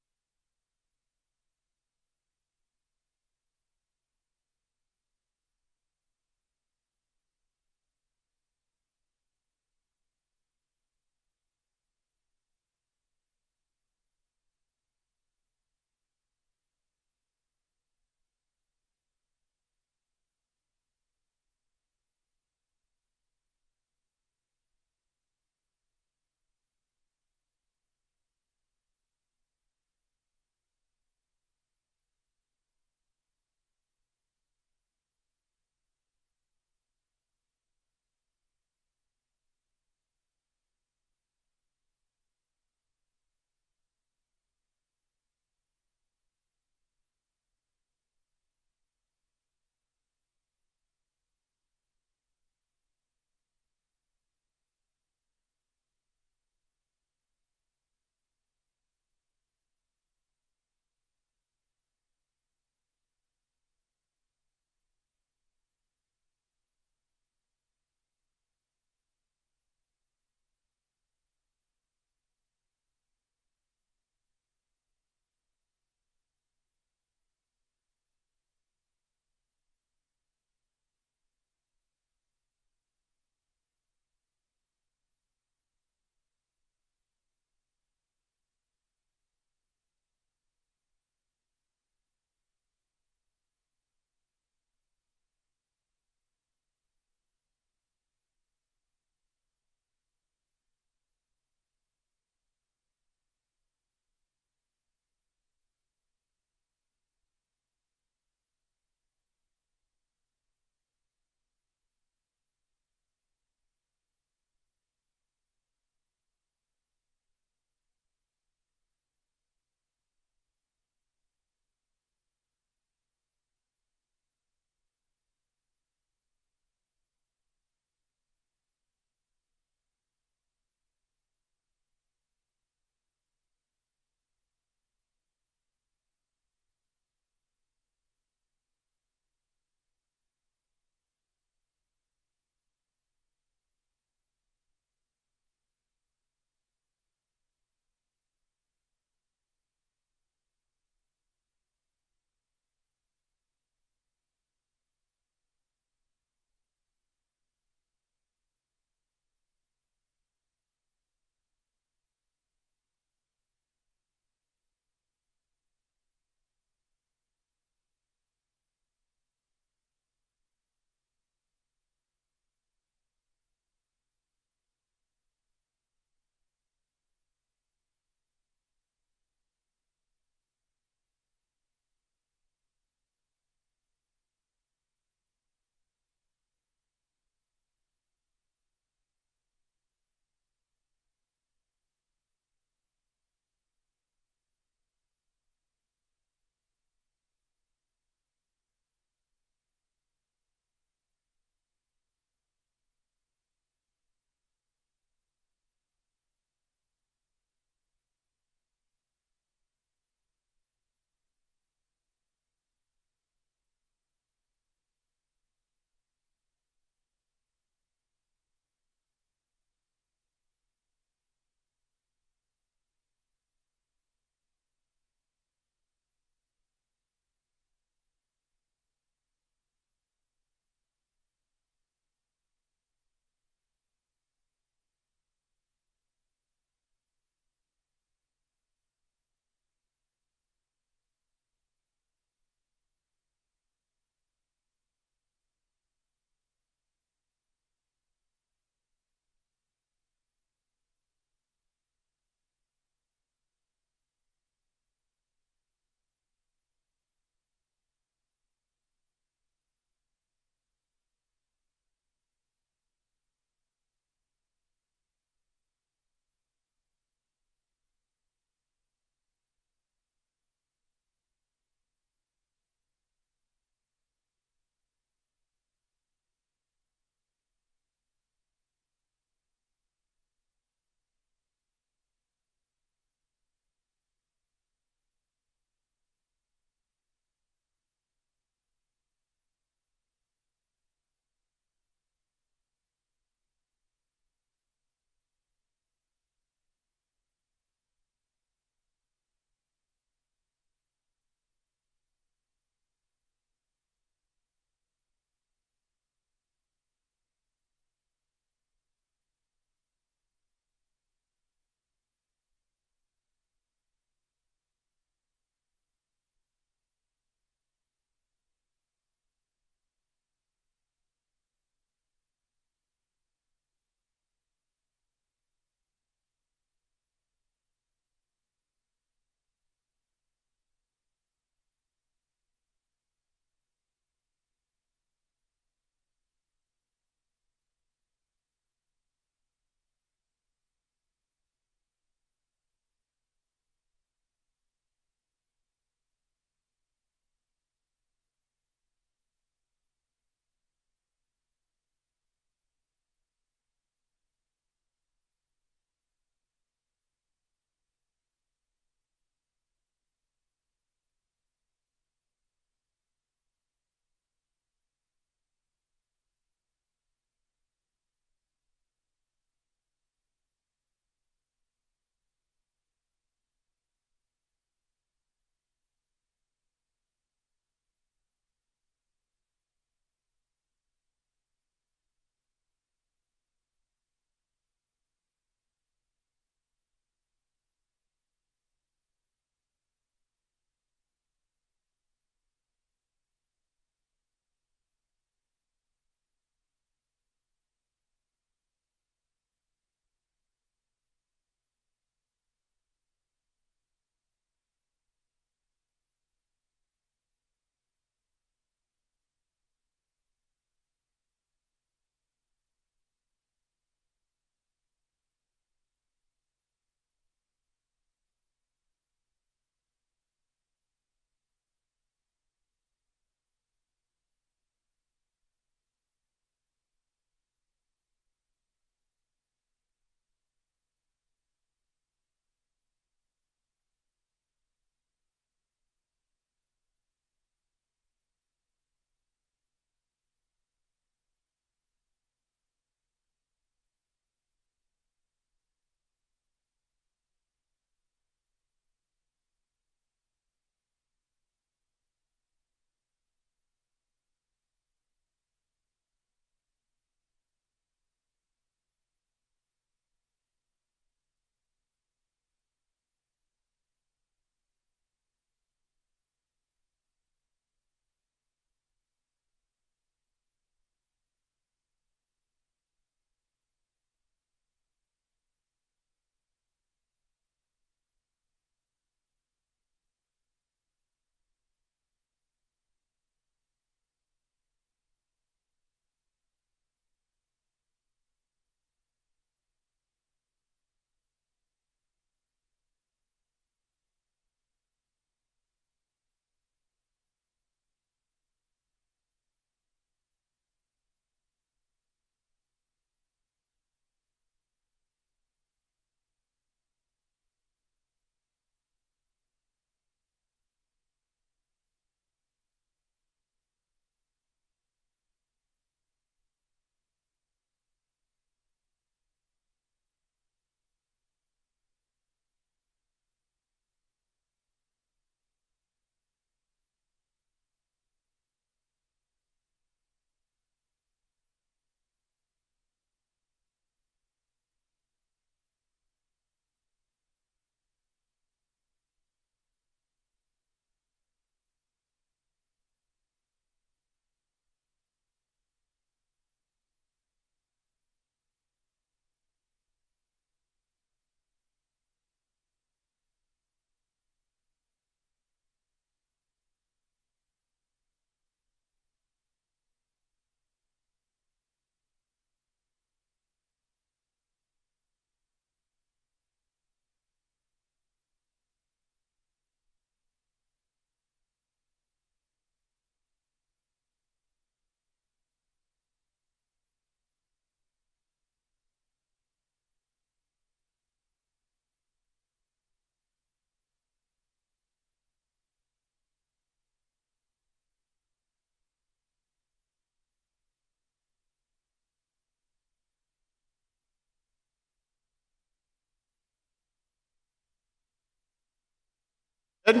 Good?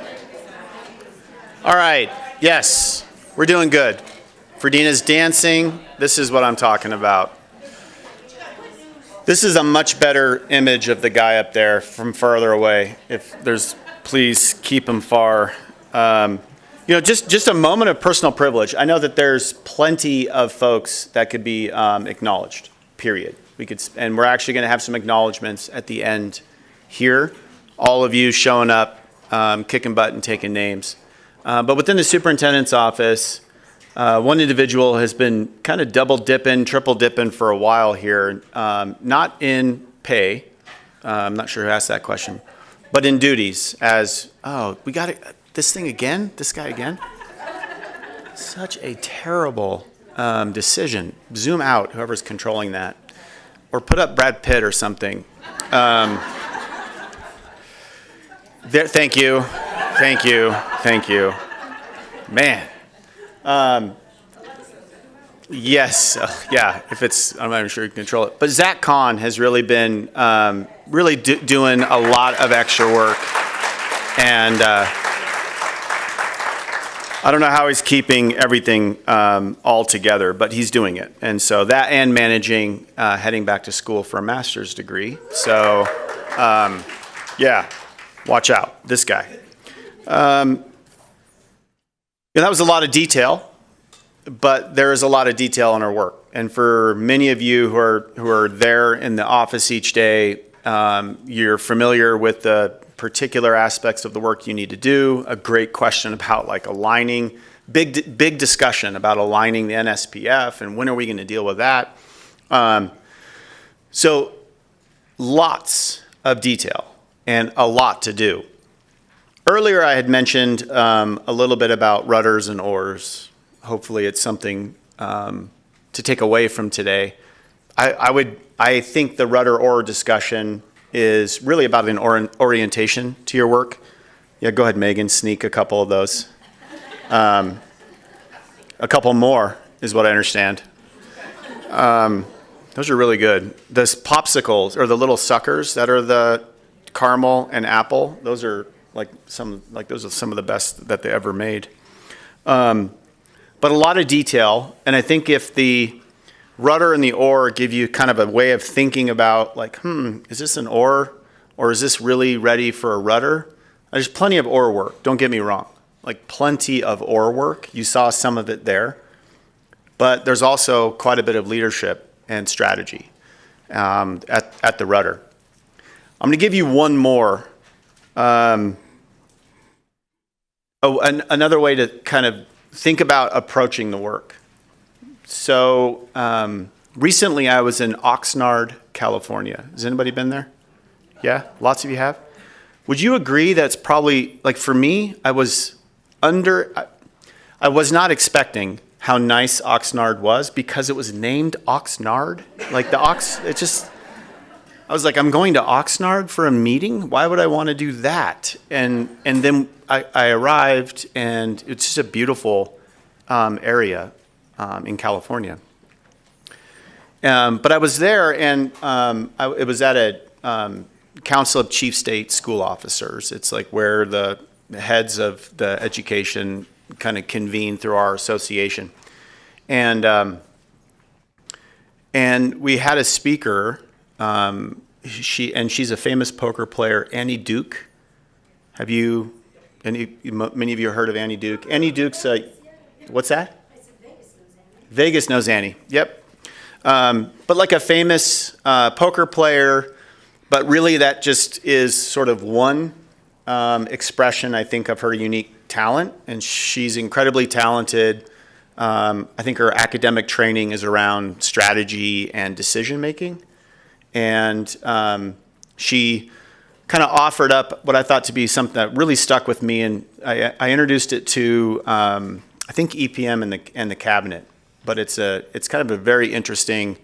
All right, yes, we're doing good. Ferdina's dancing, this is what I'm talking about. This is a much better image of the guy up there from further away. If there's, please keep him far. Just a moment of personal privilege. I know that there's plenty of folks that could be acknowledged, period. And we're actually going to have some acknowledgments at the end here. All of you showing up, kicking butt and taking names. But within the superintendent's office, one individual has been kind of double dipping, triple dipping for a while here, not in pay. I'm not sure who asked that question, but in duties we got this thing again, this guy again. Such a terrible decision. Zoom out, whoever's controlling that, or put up Brad Pitt or something. Thank you. Man. Yes, if it's, I'm not even sure you can control it. But Zach Kahn has really been doing a lot of extra work. And I don't know how he's keeping everything all together, but he's doing it. And so that and managing heading back to school for a master's degree. So, watch out, this guy. That was a lot of detail. But there is a lot of detail in our work. And for many of you who are there in the office each day, you're familiar with the particular aspects of the work you need to do. A great question about like aligning, big discussion about aligning the NSPF and when are we going to deal with that. So lots of detail and a lot to do. Earlier I had mentioned a little bit about rudders and oars. Hopefully it's something to take away from today. I think the rudder oar discussion is really about an orientation to your work. Yeah, go ahead, Megan, sneak a couple of those. A couple more is what I understand. Those are really good. The popsicles, or the little suckers that are the caramel and apple, those are some of the best that they ever made. But a lot of detail, and I think if the rudder and the oar give you kind of a way of thinking about is this an oar or is this really ready for a rudder? There's plenty of oar work, don't get me wrong. Plenty of oar work, you saw some of it there. But there's also quite a bit of leadership and strategy at the rudder. I'm going to give you one more. Another way to kind of think about approaching the work. So recently I was in Oxnard, California. Has anybody been there? Yeah, lots of you have. Would you agree that's probably, for me, I was not expecting how nice Oxnard was because it was named Oxnard. I was like, I'm going to Oxnard for a meeting? Why would I want to do that? And then I arrived, and it's just a beautiful area in California. But I was there, and it was at a Council of Chief State School Officers. It's where the heads of the education kind of convene through our association. And we had a speaker. She's a famous poker player, Annie Duke. Have you? Many of you heard of Annie Duke. Annie Duke's what's that? Vegas knows Annie. Yep. But a famous poker player, but really that just is sort of one expression, I think, of her unique talent. And she's incredibly talented. I think her academic training is around strategy and decision making. And she kind of offered up what I thought to be something that really stuck with me, and I introduced it to I think EPM and the cabinet. But it's kind of a very interesting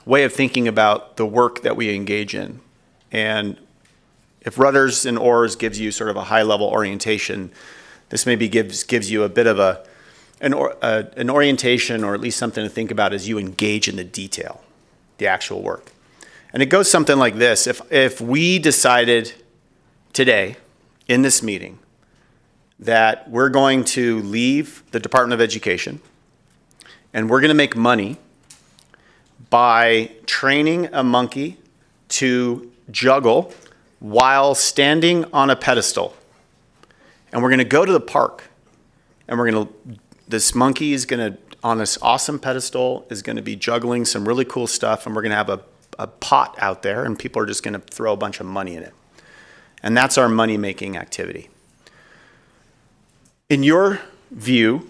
way of thinking about the work that we engage in. And if rudders and oars gives you sort of a high level orientation, this maybe gives you a bit of an orientation, or at least something to think about as you engage in the detail, the actual work. And it goes something like this. If we decided today, in this meeting that we're going to leave the Department of Education and we're going to make money by training a monkey to juggle while standing on a pedestal. And we're going to go to the park and this monkey is going to, on this awesome pedestal, is going to be juggling some really cool stuff, and we're going to have a pot out there and people are just going to throw a bunch of money in it. And that's our money-making activity. In your view,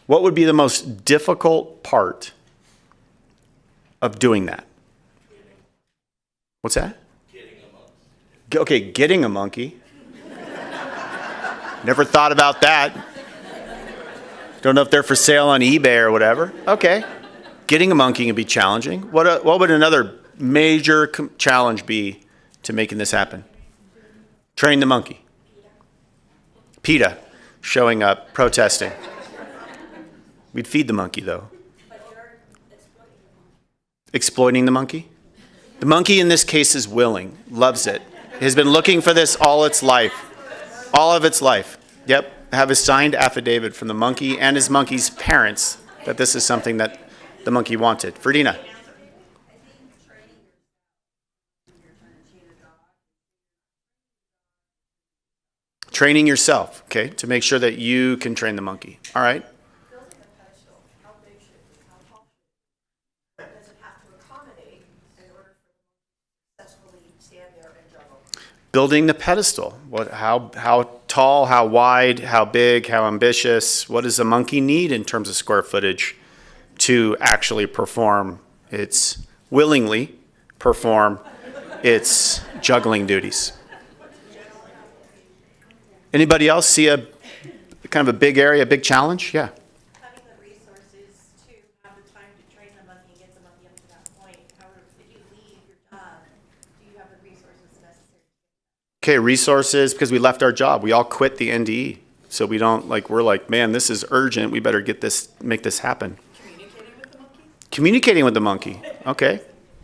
what would be the most difficult part of doing that? What's that? Getting a monkey. Okay, getting a monkey. Never thought about that. Don't know if they're for sale on eBay or whatever. Okay. Getting a monkey can be challenging. What would another major challenge be to making this happen? Train the monkey. PETA showing up, protesting. We'd feed the monkey, though. Exploiting the monkey? The monkey in this case is willing, loves it, has been looking for this all its life. All of its life. Yep. Have a signed affidavit from the monkey and his monkey's parents that this is something that the monkey wanted. Ferdina. Training yourself, okay, to make sure that you can train the monkey. All right. Building the pedestal. How tall, how wide, how big, how ambitious? What does a monkey need in terms of square footage to actually willingly perform its juggling duties? Anybody else see a kind of a big area, a big challenge? Yeah. Having the resources to have the time to train the monkey and get the monkey up to that point. However, if you leave your job, do you have the resources necessary? Okay, resources, because we left our job. We all quit the NDE. So we're like, man, this is urgent. We better make this happen. Communicating with the monkey? Communicating with the monkey. Okay.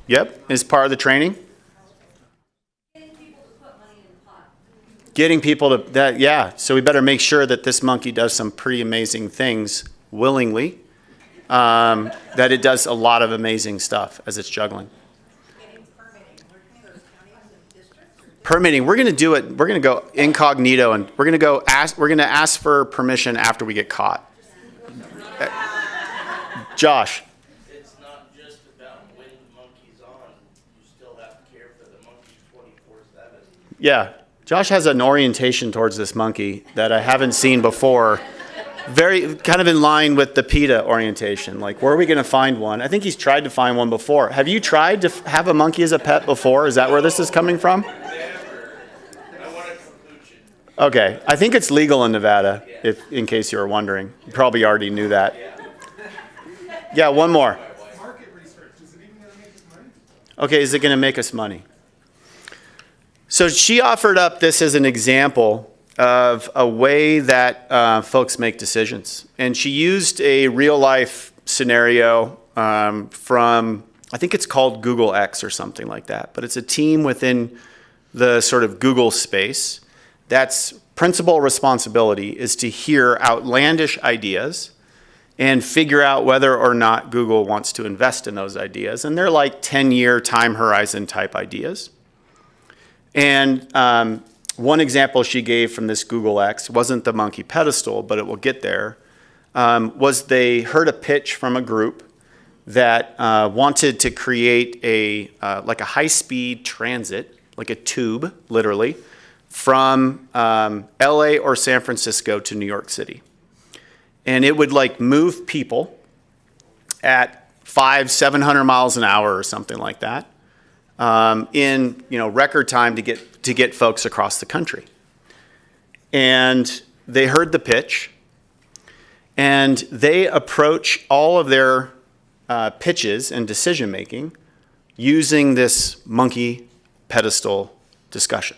Yep. Is part of the training. Getting people to that, yeah. So we better make sure that this monkey does some pretty amazing things willingly. That it does a lot of amazing stuff as it's juggling. Permitting, we're going to do it. We're going to go incognito, and we're going to ask for permission after we get caught. Josh. It's not just about when the monkey's on. You still have to care for the monkey 24/7. Yeah. Josh has an orientation towards this monkey that I haven't seen before. Very kind of in line with the PETA orientation. Like, where are we going to find one? I think he's tried to find one before. Have you tried to have a monkey as a pet before? Is that where this is coming from? Okay. I think it's legal in Nevada, in case you were wondering. You probably already knew that. Yeah, one more. Market research, is it even going to make us money? Okay, is it going to make us money? So she offered up this as an example of a way that folks make decisions. And she used a real life scenario from, I think it's called Google X or something like that. But it's a team within the sort of Google space that's principal responsibility is to hear outlandish ideas and figure out whether or not Google wants to invest in those ideas. And they're like 10-year time horizon type ideas. And one example she gave from this Google X wasn't the monkey pedestal, but it will get there, was they heard a pitch from a group that wanted to create like a high-speed transit, like a tube, literally, from LA or San Francisco to New York City. And it would like move people at 500-700 miles an hour or something like that. In record time to get folks across the country. And they heard the pitch, and they approach all of their pitches and decision making using this monkey pedestal discussion.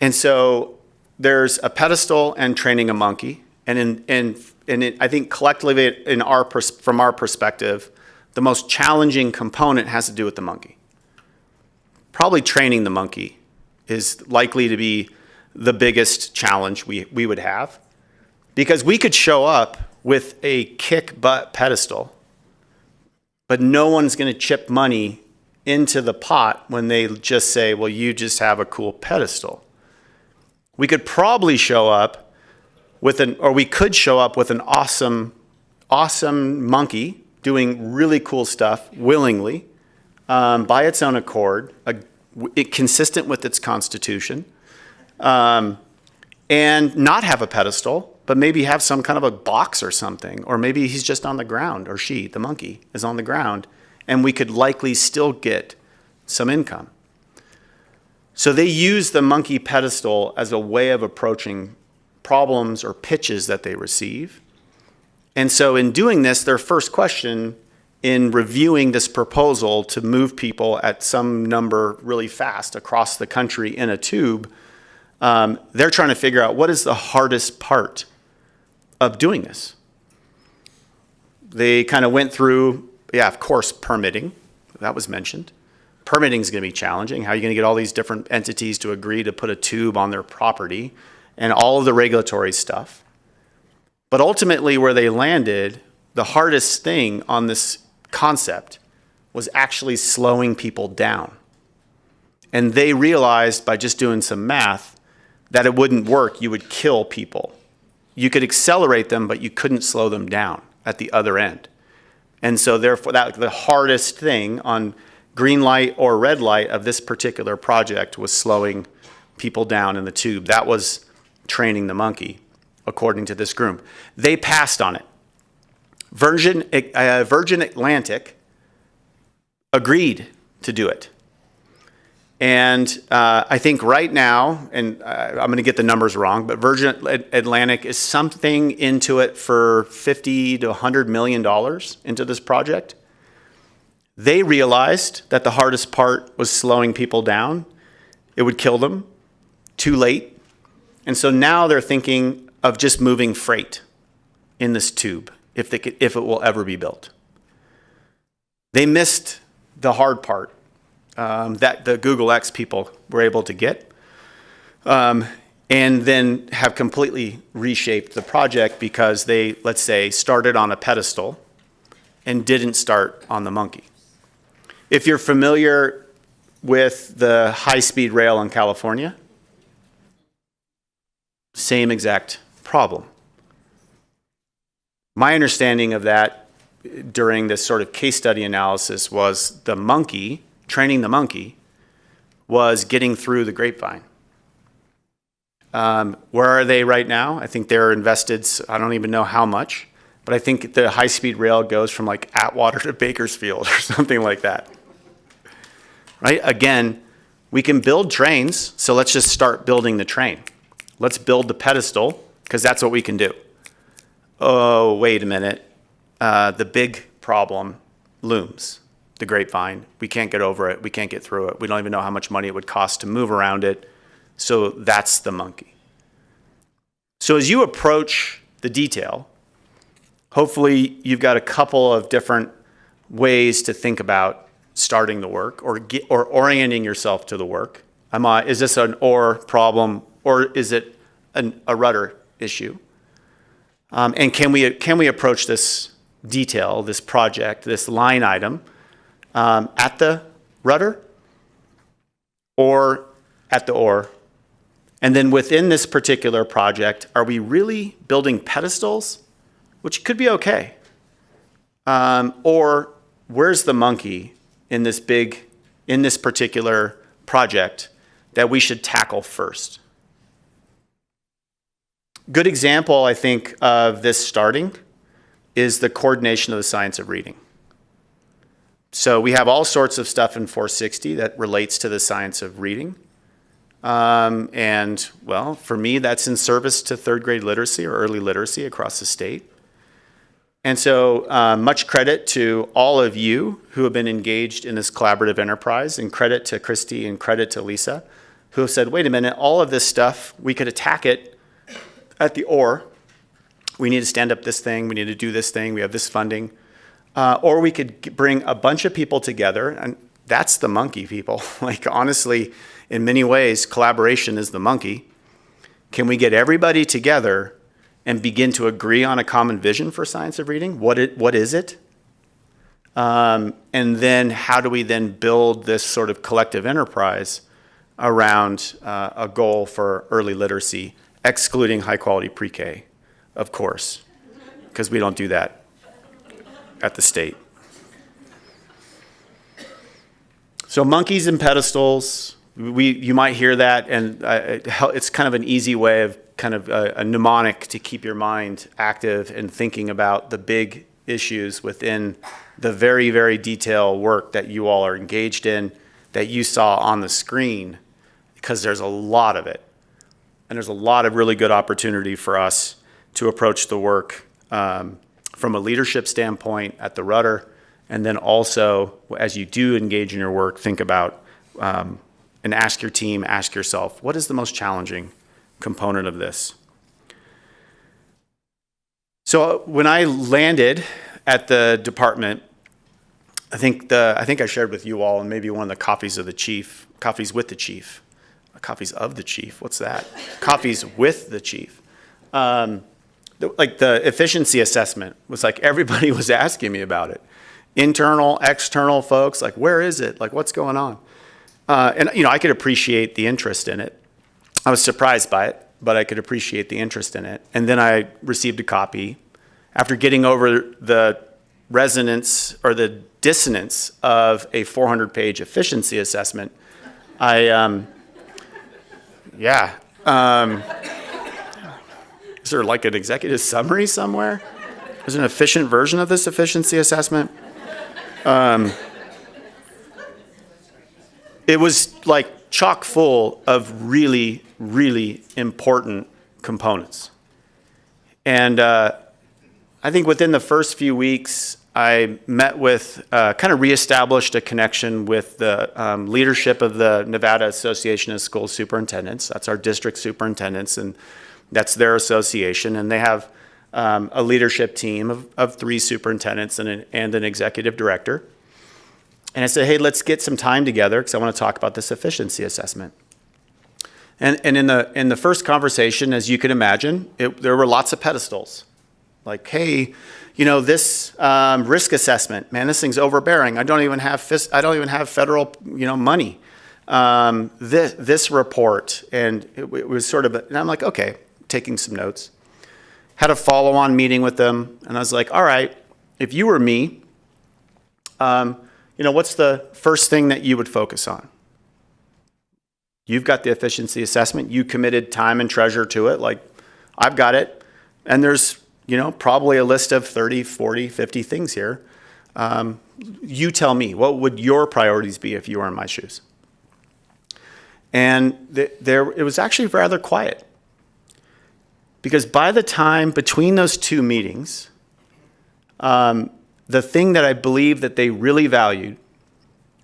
And so there's a pedestal and training a monkey, and I think collectively from our perspective, the most challenging component has to do with the monkey. Probably training the monkey is likely to be the biggest challenge we would have. Because we could show up with a kick butt pedestal, but no one's going to chip money into the pot when they just say, well, you just have a cool pedestal. We could probably show up with an awesome monkey doing really cool stuff willingly, by its own accord, consistent with its constitution, and not have a pedestal, but maybe have some kind of a box or something, or maybe he's just on the ground, or she, the monkey, is on the ground, and we could likely still get some income. So they use the monkey pedestal as a way of approaching problems or pitches that they receive. And so in doing this, their first question in reviewing this proposal to move people at some number really fast across the country in a tube, they're trying to figure out what is the hardest part of doing this. They kind of went through, of course, permitting. That was mentioned. Permitting is going to be challenging. How are you going to get all these different entities to agree to put a tube on their property and all of the regulatory stuff? But ultimately, where they landed, the hardest thing on this concept was actually slowing people down. And they realized by just doing some math that it wouldn't work. You would kill people. You could accelerate them, but you couldn't slow them down at the other end. And so therefore, the hardest thing on green light or red light of this particular project was slowing people down in the tube. That was training the monkey, according to this group. They passed on it. Virgin Atlantic agreed to do it. And I think right now, and I'm going to get the numbers wrong, but Virgin Atlantic is something into it for $50 to $100 million into this project. They realized that the hardest part was slowing people down. It would kill them. Too late. And so now they're thinking of just moving freight in this tube, if it will ever be built. They missed the hard part that the Google X people were able to get, and then have completely reshaped the project because they, let's say, started on a pedestal and didn't start on the monkey. If you're familiar with the high-speed rail in California, same exact problem. My understanding of that during this sort of case study analysis was the monkey, training the monkey, was getting through the grapevine. Where are they right now? I think they're invested, I don't even know how much, but I think the high-speed rail goes from like Atwater to Bakersfield or something like that. Right? Again, we can build trains, so let's just start building the train. Let's build the pedestal, because that's what we can do. Oh, wait a minute. The big problem looms, the grapevine. We can't get over it. We can't get through it. We don't even know how much money it would cost to move around it. So that's the monkey. So as you approach the detail, hopefully you've got a couple of different ways to think about starting the work or orienting yourself to the work. Is this an or problem, or is it a rudder issue? And can we approach this detail, this project, this line item at the rudder or at the oar? And then within this particular project, are we really building pedestals, which could be okay? Or where's the monkey in this particular project that we should tackle first? Good example, I think, of this starting is the coordination of the science of reading. So we have all sorts of stuff in 460 that relates to the science of reading. And, well, for me, that's in service to third grade literacy or early literacy across the state. And so much credit to all of you who have been engaged in this collaborative enterprise, and credit to Christy and credit to Lisa, who have said, wait a minute, all of this stuff, we could attack it at the or. We need to stand up this thing, we need to do this thing, we have this funding. Or we could bring a bunch of people together, and that's the monkey, people. Like, honestly, in many ways, collaboration is the monkey. Can we get everybody together and begin to agree on a common vision for science of reading? What is it? And then how do we then build this sort of collective enterprise around a goal for early literacy, excluding high-quality pre-K, of course, because we don't do that at the state. So monkeys and pedestals, you might hear that, and it's kind of an easy way of kind of a mnemonic to keep your mind active and thinking about the big issues within the very, very detailed work that you all are engaged in, that you saw on the screen, because there's a lot of it. And there's a lot of really good opportunity for us to approach the work from a leadership standpoint at the rudder, and then also, as you do engage in your work, think about and ask your team, ask yourself, what is the most challenging component of this? So when I landed at the department, I think I shared with you all, and maybe one of the coffees with the chief, what's that? Coffees with the chief. Like the efficiency assessment was like, everybody was asking me about it. Internal, external folks, like, where is it? Like, what's going on? And I could appreciate the interest in it. I was surprised by it, but I could appreciate the interest in it. And then I received a copy. After getting over the resonance or the dissonance of a 400-page efficiency assessment, is there like an executive summary somewhere? Is there an efficient version of this efficiency assessment? It was like chock full of really, really important components. And I think within the first few weeks, I met with, kind of reestablished a connection with the leadership of the Nevada Association of School Superintendents. That's our district superintendents, and that's their association. And they have a leadership team of 3 superintendents and an executive director. And I said, hey, let's get some time together because I want to talk about this efficiency assessment. And in the first conversation, as you can imagine, there were lots of pedestals. Like, hey, this risk assessment, man, this thing's overbearing. I don't even have federal, money. This report, and it was sort of, and I'm like, okay, taking some notes. Had a follow-on meeting with them, and I was like, all right, if you were me, what's the first thing that you would focus on? You've got the efficiency assessment. You committed time and treasure to it. Like, I've got it. And there's, probably a list of 30, 40, 50 things here. You tell me, what would your priorities be if you were in my shoes? And it was actually rather quiet. Because by the time between those 2 meetings, the thing that I believe that they really valued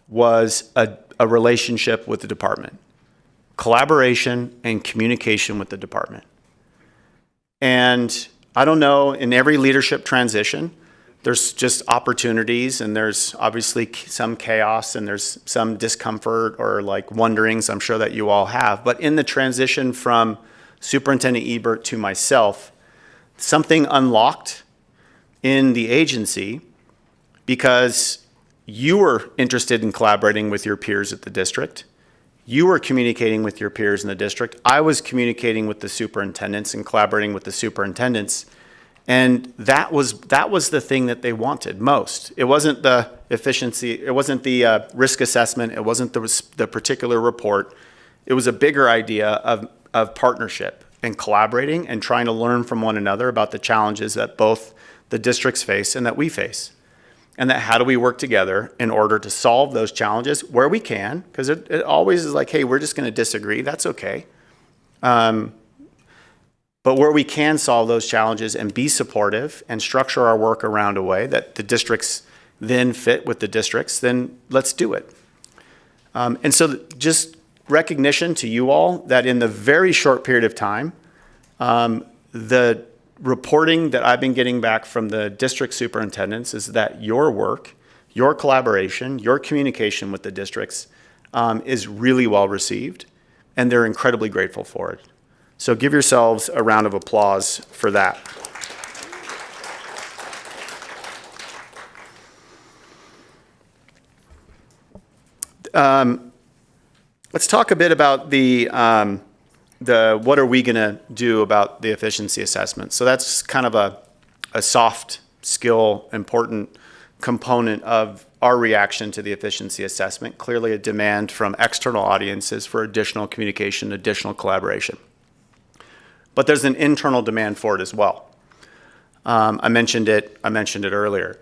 was a relationship with the department, collaboration and communication with the department. And I don't know, in every leadership transition, there's just opportunities, and there's obviously some chaos, and there's some discomfort or like wonderings I'm sure that you all have. But in the transition from Superintendent Ebert to myself, something unlocked in the agency because you were interested in collaborating with your peers at the district. You were communicating with your peers in the district. I was communicating with the superintendents and collaborating with the superintendents. And that was the thing that they wanted most. It wasn't the efficiency, it wasn't the risk assessment, it wasn't the particular report. It was a bigger idea of partnership and collaborating and trying to learn from one another about the challenges that both the districts face and that we face. And that how do we work together in order to solve those challenges where we can, because it always is like, hey, we're just going to disagree. That's okay. But where we can solve those challenges and be supportive and structure our work around a way that the districts then fit with the districts, then let's do it. And so just recognition to you all that in the very short period of time, the reporting that I've been getting back from the district superintendents is that your work, your collaboration, your communication with the districts is really well received, and they're incredibly grateful for it. So give yourselves a round of applause for that. Let's talk a bit about the what are we going to do about the efficiency assessment. So that's kind of a soft skill, important component of our reaction to the efficiency assessment. Clearly a demand from external audiences for additional communication, additional collaboration. But there's an internal demand for it as well. I mentioned it earlier.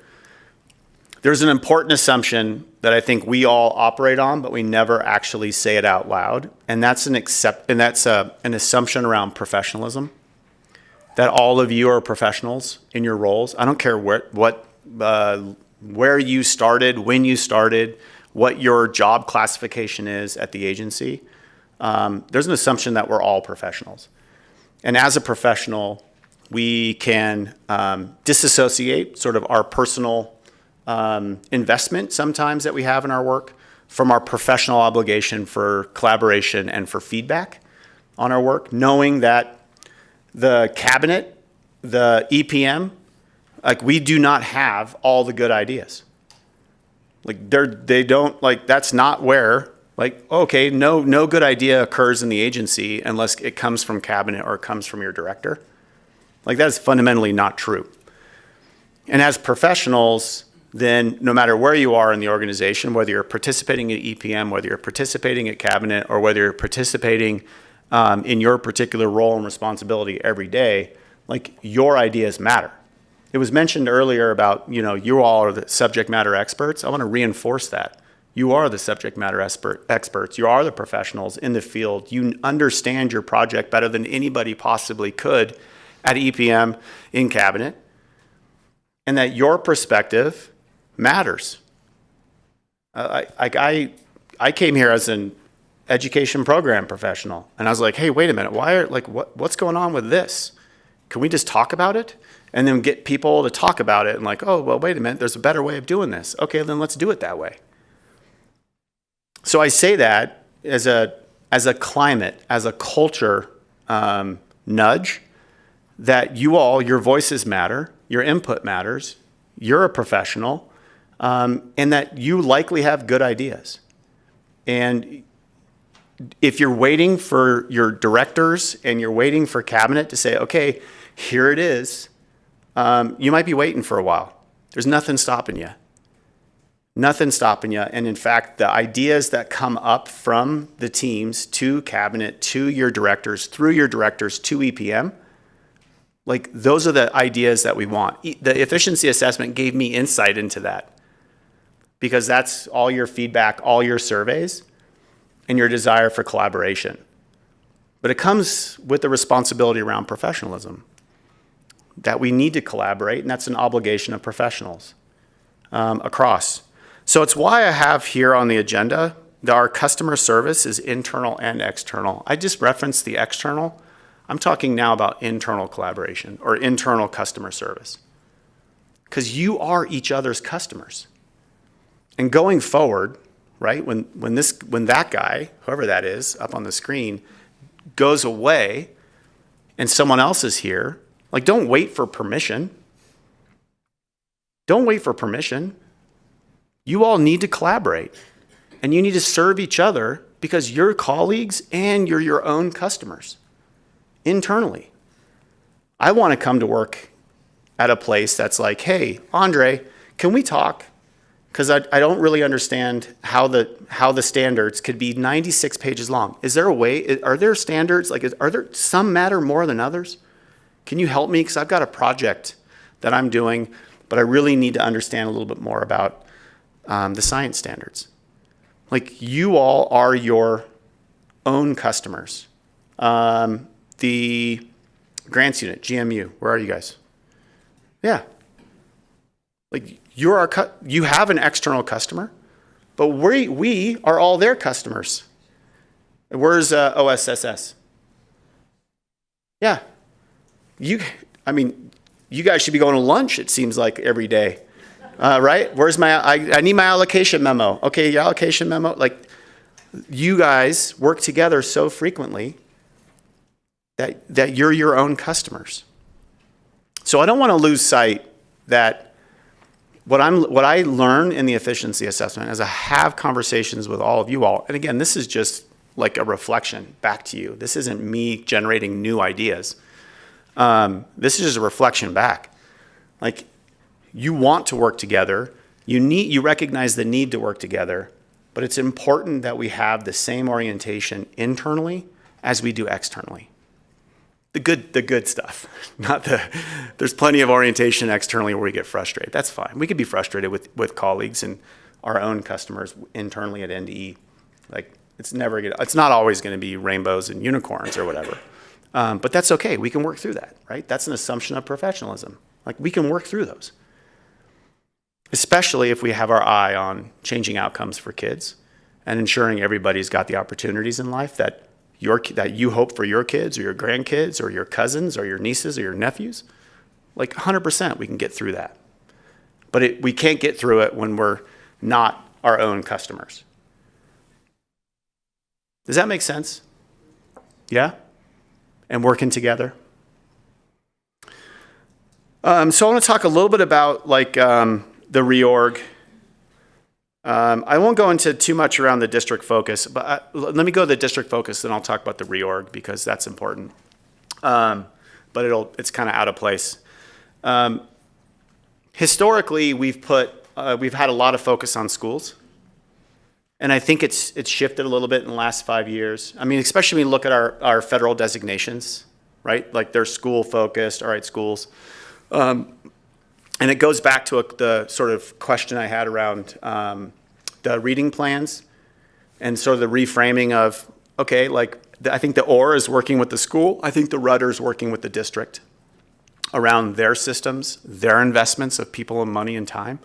There's an important assumption that I think we all operate on, but we never actually say it out loud, and that's an assumption around professionalism. That all of you are professionals in your roles. I don't care where you started, when you started, what your job classification is at the agency. There's an assumption that we're all professionals, and as a professional, we can disassociate sort of our personal investment sometimes that we have in our work from our professional obligation for collaboration and for feedback on our work, knowing that the cabinet, the EPM, like we do not have all the good ideas. Like they don't, like that's not where, like, okay, no good idea occurs in the agency unless it comes from cabinet or it comes from your director. Like that is fundamentally not true. And as professionals, then no matter where you are in the organization, whether you're participating at EPM, whether you're participating at cabinet, or whether you're participating in your particular role and responsibility every day, like your ideas matter. It was mentioned earlier about, you all are the subject matter experts. I want to reinforce that. You are the subject matter experts. You are the professionals in the field. You understand your project better than anybody possibly could at EPM, in cabinet, and that your perspective matters. I came here as an education program professional, and I was like, hey, wait a minute, what's going on with this? Can we just talk about it? And then get people to talk about it and like, oh, well, wait a minute, there's a better way of doing this. Okay, then let's do it that way. So I say that as a climate, as a culture nudge, that your voices matter, your input matters, you're a professional, and that you likely have good ideas. And if you're waiting for your directors and you're waiting for cabinet to say, okay, here it is, you might be waiting for a while. There's nothing stopping you. Nothing stopping you. And in fact, the ideas that come up from the teams to cabinet, to your directors, through your directors to EPM, like those are the ideas that we want. The efficiency assessment gave me insight into that, because that's all your feedback, all your surveys, and your desire for collaboration. But it comes with the responsibility around professionalism, that we need to collaborate, and that's an obligation of professionals across. So it's why I have here on the agenda that our customer service is internal and external. I just referenced the external. I'm talking now about internal collaboration or internal customer service, because you are each other's customers. And going forward, right, when that guy, whoever that is, up on the screen, goes away and someone else is here, like don't wait for permission. Don't wait for permission. You all need to collaborate, and you need to serve each other because you're colleagues and you're your own customers internally. I want to come to work at a place that's like, hey, Andre, can we talk? Because I don't really understand how the standards could be 96 pages long. Is there a way? Are there standards? Like, are there some matter more than others? Can you help me? Because I've got a project that I'm doing, but I really need to understand a little bit more about the science standards. Like, you all are your own customers. The grants unit, GMU, where are you guys? Yeah. Like, you have an external customer, but we are all their customers. Where's OSSS? Yeah. You guys should be going to lunch, it seems like, every day. Right? Where's I need my allocation memo. Okay, your allocation memo. Like, you guys work together so frequently that you're your own customers. So I don't want to lose sight that what I learn in the efficiency assessment as I have conversations with all of you all, and again, this is just like a reflection back to you. This isn't me generating new ideas. This is just a reflection back. Like, you want to work together. You recognize the need to work together, but it's important that we have the same orientation internally as we do externally. The good stuff, there's plenty of orientation externally where we get frustrated. That's fine. We could be frustrated with colleagues and our own customers internally at NDE. Like, it's not always gonna be rainbows and unicorns or whatever. But that's okay, we can work through that, right? That's an assumption of professionalism. Like, we can work through those. Especially if we have our eye on changing outcomes for kids and ensuring everybody's got the opportunities in life that you hope for your kids or your grandkids or your cousins or your nieces or your nephews. Like, 100% we can get through that. But we can't get through it when we're not our own customers. Does that make sense? Yeah? And working together? So I want to talk a little bit about the reorg. I won't go into too much around the district focus, but let me go to the district focus, then I'll talk about the reorg because that's important. But it's kind of out of place. Historically, we've had a lot of focus on schools, and I think it's shifted a little bit in the last 5 years. I mean, especially when you look at our federal designations, right? Like, they're school focused, all right, schools. And it goes back to the sort of question I had around the reading plans and sort of the reframing of, okay, I think the OR is working with the school. I think the rudder is working with the district around their systems, their investments of people and money and time,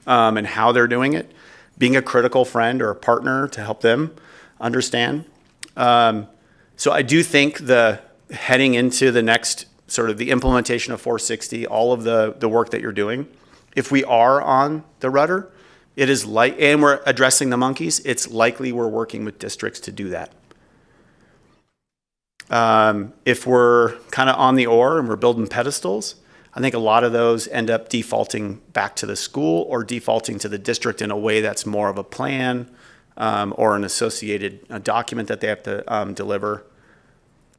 and how they're doing it, being a critical friend or a partner to help them understand. So I do think heading into the next sort of the implementation of 460, all of the work that you're doing, if we are on the rudder, and we're addressing the monkeys, it's likely we're working with districts to do that. If we're kind of on the oar and we're building pedestals, I think a lot of those end up defaulting back to the school or defaulting to the district in a way that's more of a plan or an associated document that they have to deliver.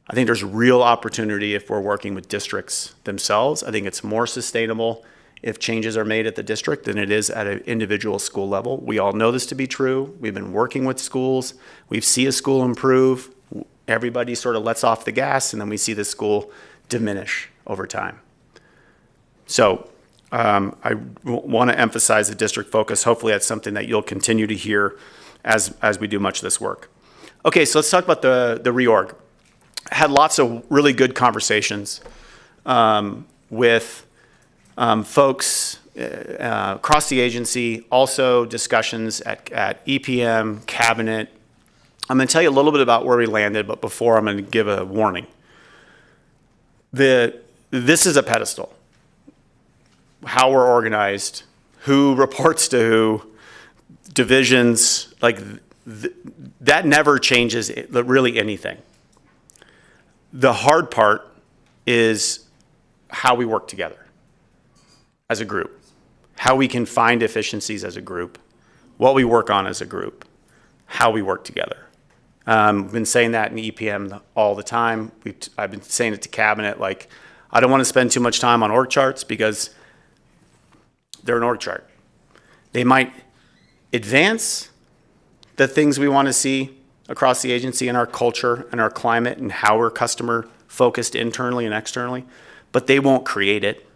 I think there's real opportunity if we're working with districts themselves. I think it's more sustainable if changes are made at the district than it is at an individual school level. We all know this to be true. We've been working with schools. We see a school improve. Everybody sort of lets off the gas, and then we see the school diminish over time. So I want to emphasize the district focus. Hopefully that's something that you'll continue to hear as we do much of this work. Okay, so let's talk about the reorg. Had lots of really good conversations with folks across the agency, also discussions at EPM, cabinet. I'm going to tell you a little bit about where we landed, but before I'm going to give a warning. This is a pedestal. How we're organized, who reports to who, divisions, that never changes really anything. The hard part is how we work together as a group, how we can find efficiencies as a group, what we work on as a group, how we work together. I've been saying that in EPM all the time. I've been saying it to cabinet, I don't want to spend too much time on org charts because they're an org chart. They might advance the things we want to see across the agency and our culture and our climate and how we're customer focused internally and externally, but they won't create it.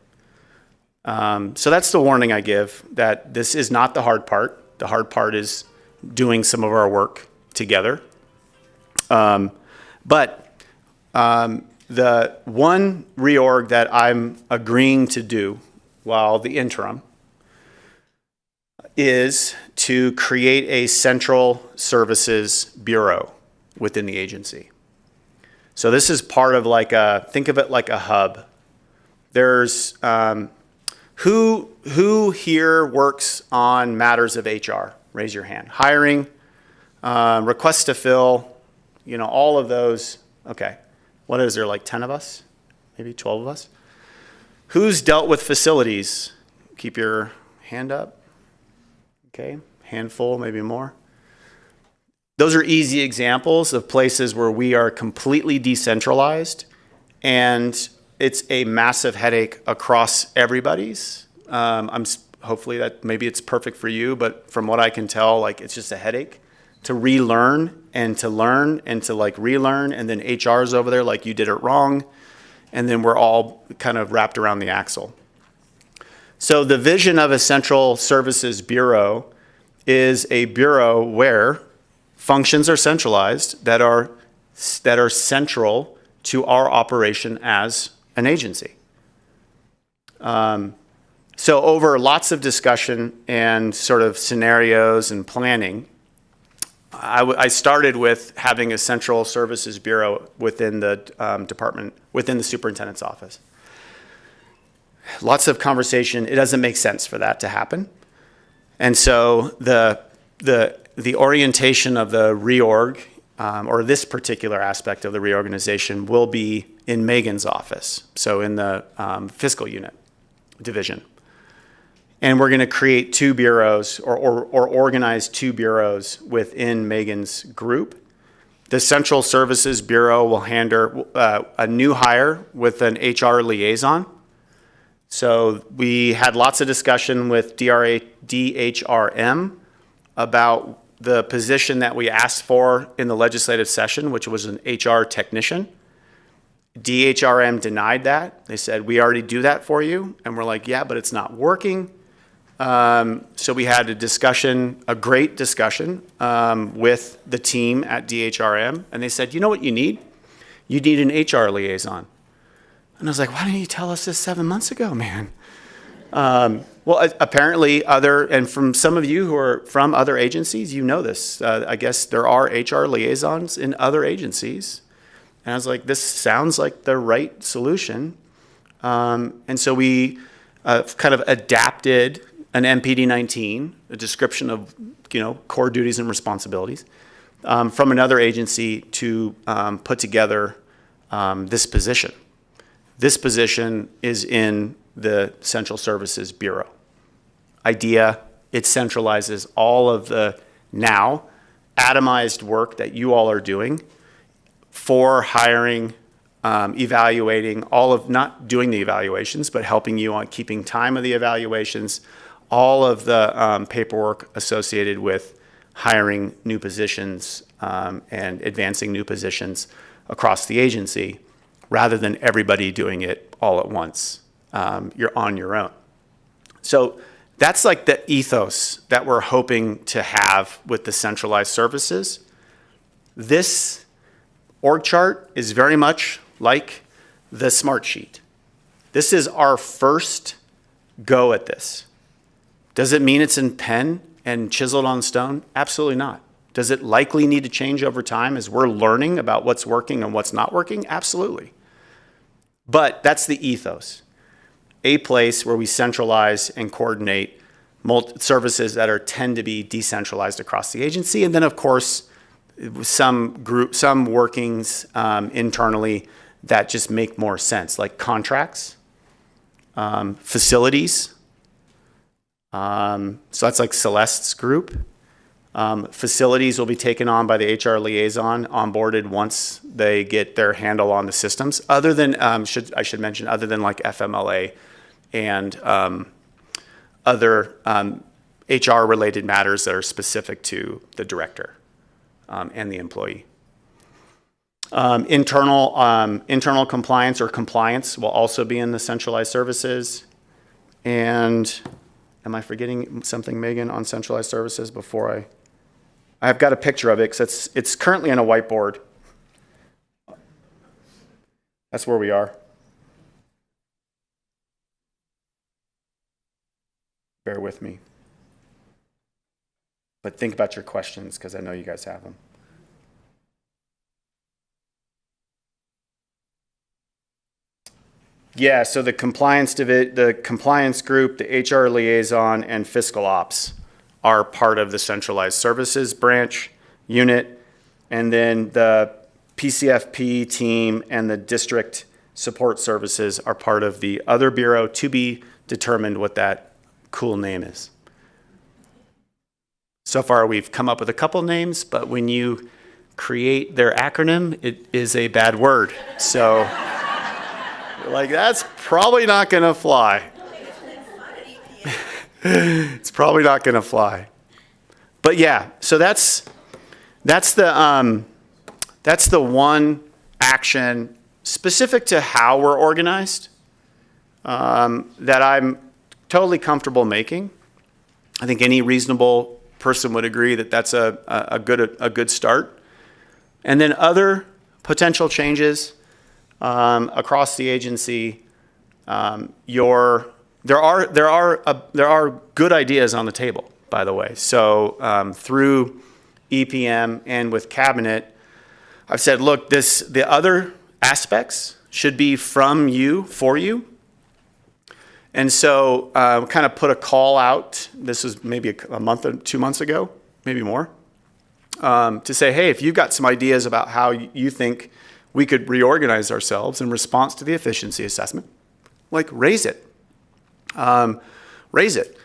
So that's the warning I give, that this is not the hard part. The hard part is doing some of our work together. But the one reorg that I'm agreeing to do while the interim is to create a central services bureau within the agency. So this is part of think of it like a hub. There's, who here works on matters of HR? Raise your hand. Hiring, request to fill, all of those. Okay. What is there, like 10 of us? Maybe 12 of us? Who's dealt with facilities? Keep your hand up. Okay. Handful, maybe more. Those are easy examples of places where we are completely decentralized and it's a massive headache across everybody's. Hopefully that maybe it's perfect for you, but from what I can tell, like it's just a headache to relearn and to learn and to like relearn, and then HR's over there like you did it wrong, and then we're all kind of wrapped around the axle. So the vision of a central services bureau is a bureau where functions are centralized that are central to our operation as an agency. So over lots of discussion and sort of scenarios and planning, I started with having a central services bureau within the department, within the superintendent's office. Lots of conversation. It doesn't make sense for that to happen. And so the orientation of the reorg, or this particular aspect of the reorganization, will be in Megan's office, so in the fiscal unit division. And we're going to create two bureaus or organize two bureaus within Megan's group. The Central Services Bureau will handle a new hire with an HR liaison. So we had lots of discussion with DHRM about the position that we asked for in the legislative session, which was an HR technician. DHRM denied that. They said, we already do that for you. And we're like, yeah, but it's not working. So we had a discussion, a great discussion with the team at DHRM. And they said, you know what you need? You need an HR liaison. And I was like, why didn't you tell us this 7 months ago, man? Well, apparently and from some of you who are from other agencies, you know this. I guess there are HR liaisons in other agencies. And I was like, this sounds like the right solution. And so we kind of adapted an MPD-19, a description of core duties and responsibilities, from another agency to put together this position. This position is in the Central Services Bureau. Idea, it centralizes all of the now atomized work that you all are doing for hiring, evaluating, not doing the evaluations, but helping you on keeping time of the evaluations, all of the paperwork associated with hiring new positions and advancing new positions across the agency, rather than everybody doing it all at once. You're on your own. So that's like the ethos that we're hoping to have with the centralized services. This org chart is very much like the smart sheet. This is our first go at this. Does it mean it's in pen and chiseled on stone? Absolutely not. Does it likely need to change over time as we're learning about what's working and what's not working? Absolutely. But that's the ethos. A place where we centralize and coordinate services that tend to be decentralized across the agency. And then, of course, some workings internally that just make more sense, like contracts, facilities. So that's like Celeste's group. Facilities will be taken on by the HR liaison, onboarded once they get their handle on the systems. Other than, I should mention, other than like FMLA and other HR-related matters that are specific to the director and the employee. Internal compliance or compliance will also be in the centralized services. And am I forgetting something, Megan, on centralized services before I've got a picture of it because it's currently on a whiteboard. That's where we are. Bear with me. But think about your questions because I know you guys have them. Yeah, so the compliance group, the HR liaison, and fiscal ops are part of the centralized services branch. unit, and then the PCFP team and the district support services are part of the other bureau, to be determined what that cool name is. So far, we've come up with a couple names, but when you create their acronym, it is a bad word. So, like, that's probably not going to fly. It's probably not going to fly. But yeah, so that's the one action specific to how we're organized that I'm totally comfortable making. I think any reasonable person would agree that that's a good start. And then other potential changes across the agency. There are good ideas on the table, by the way. So through EPM and with cabinet, I've said, look, the other aspects should be from you, for you. And so kind of put a call out. This was maybe a month or 2 months ago, maybe more, to say, hey, if you've got some ideas about how you think we could reorganize ourselves in response to the efficiency assessment, like raise it. Raise it.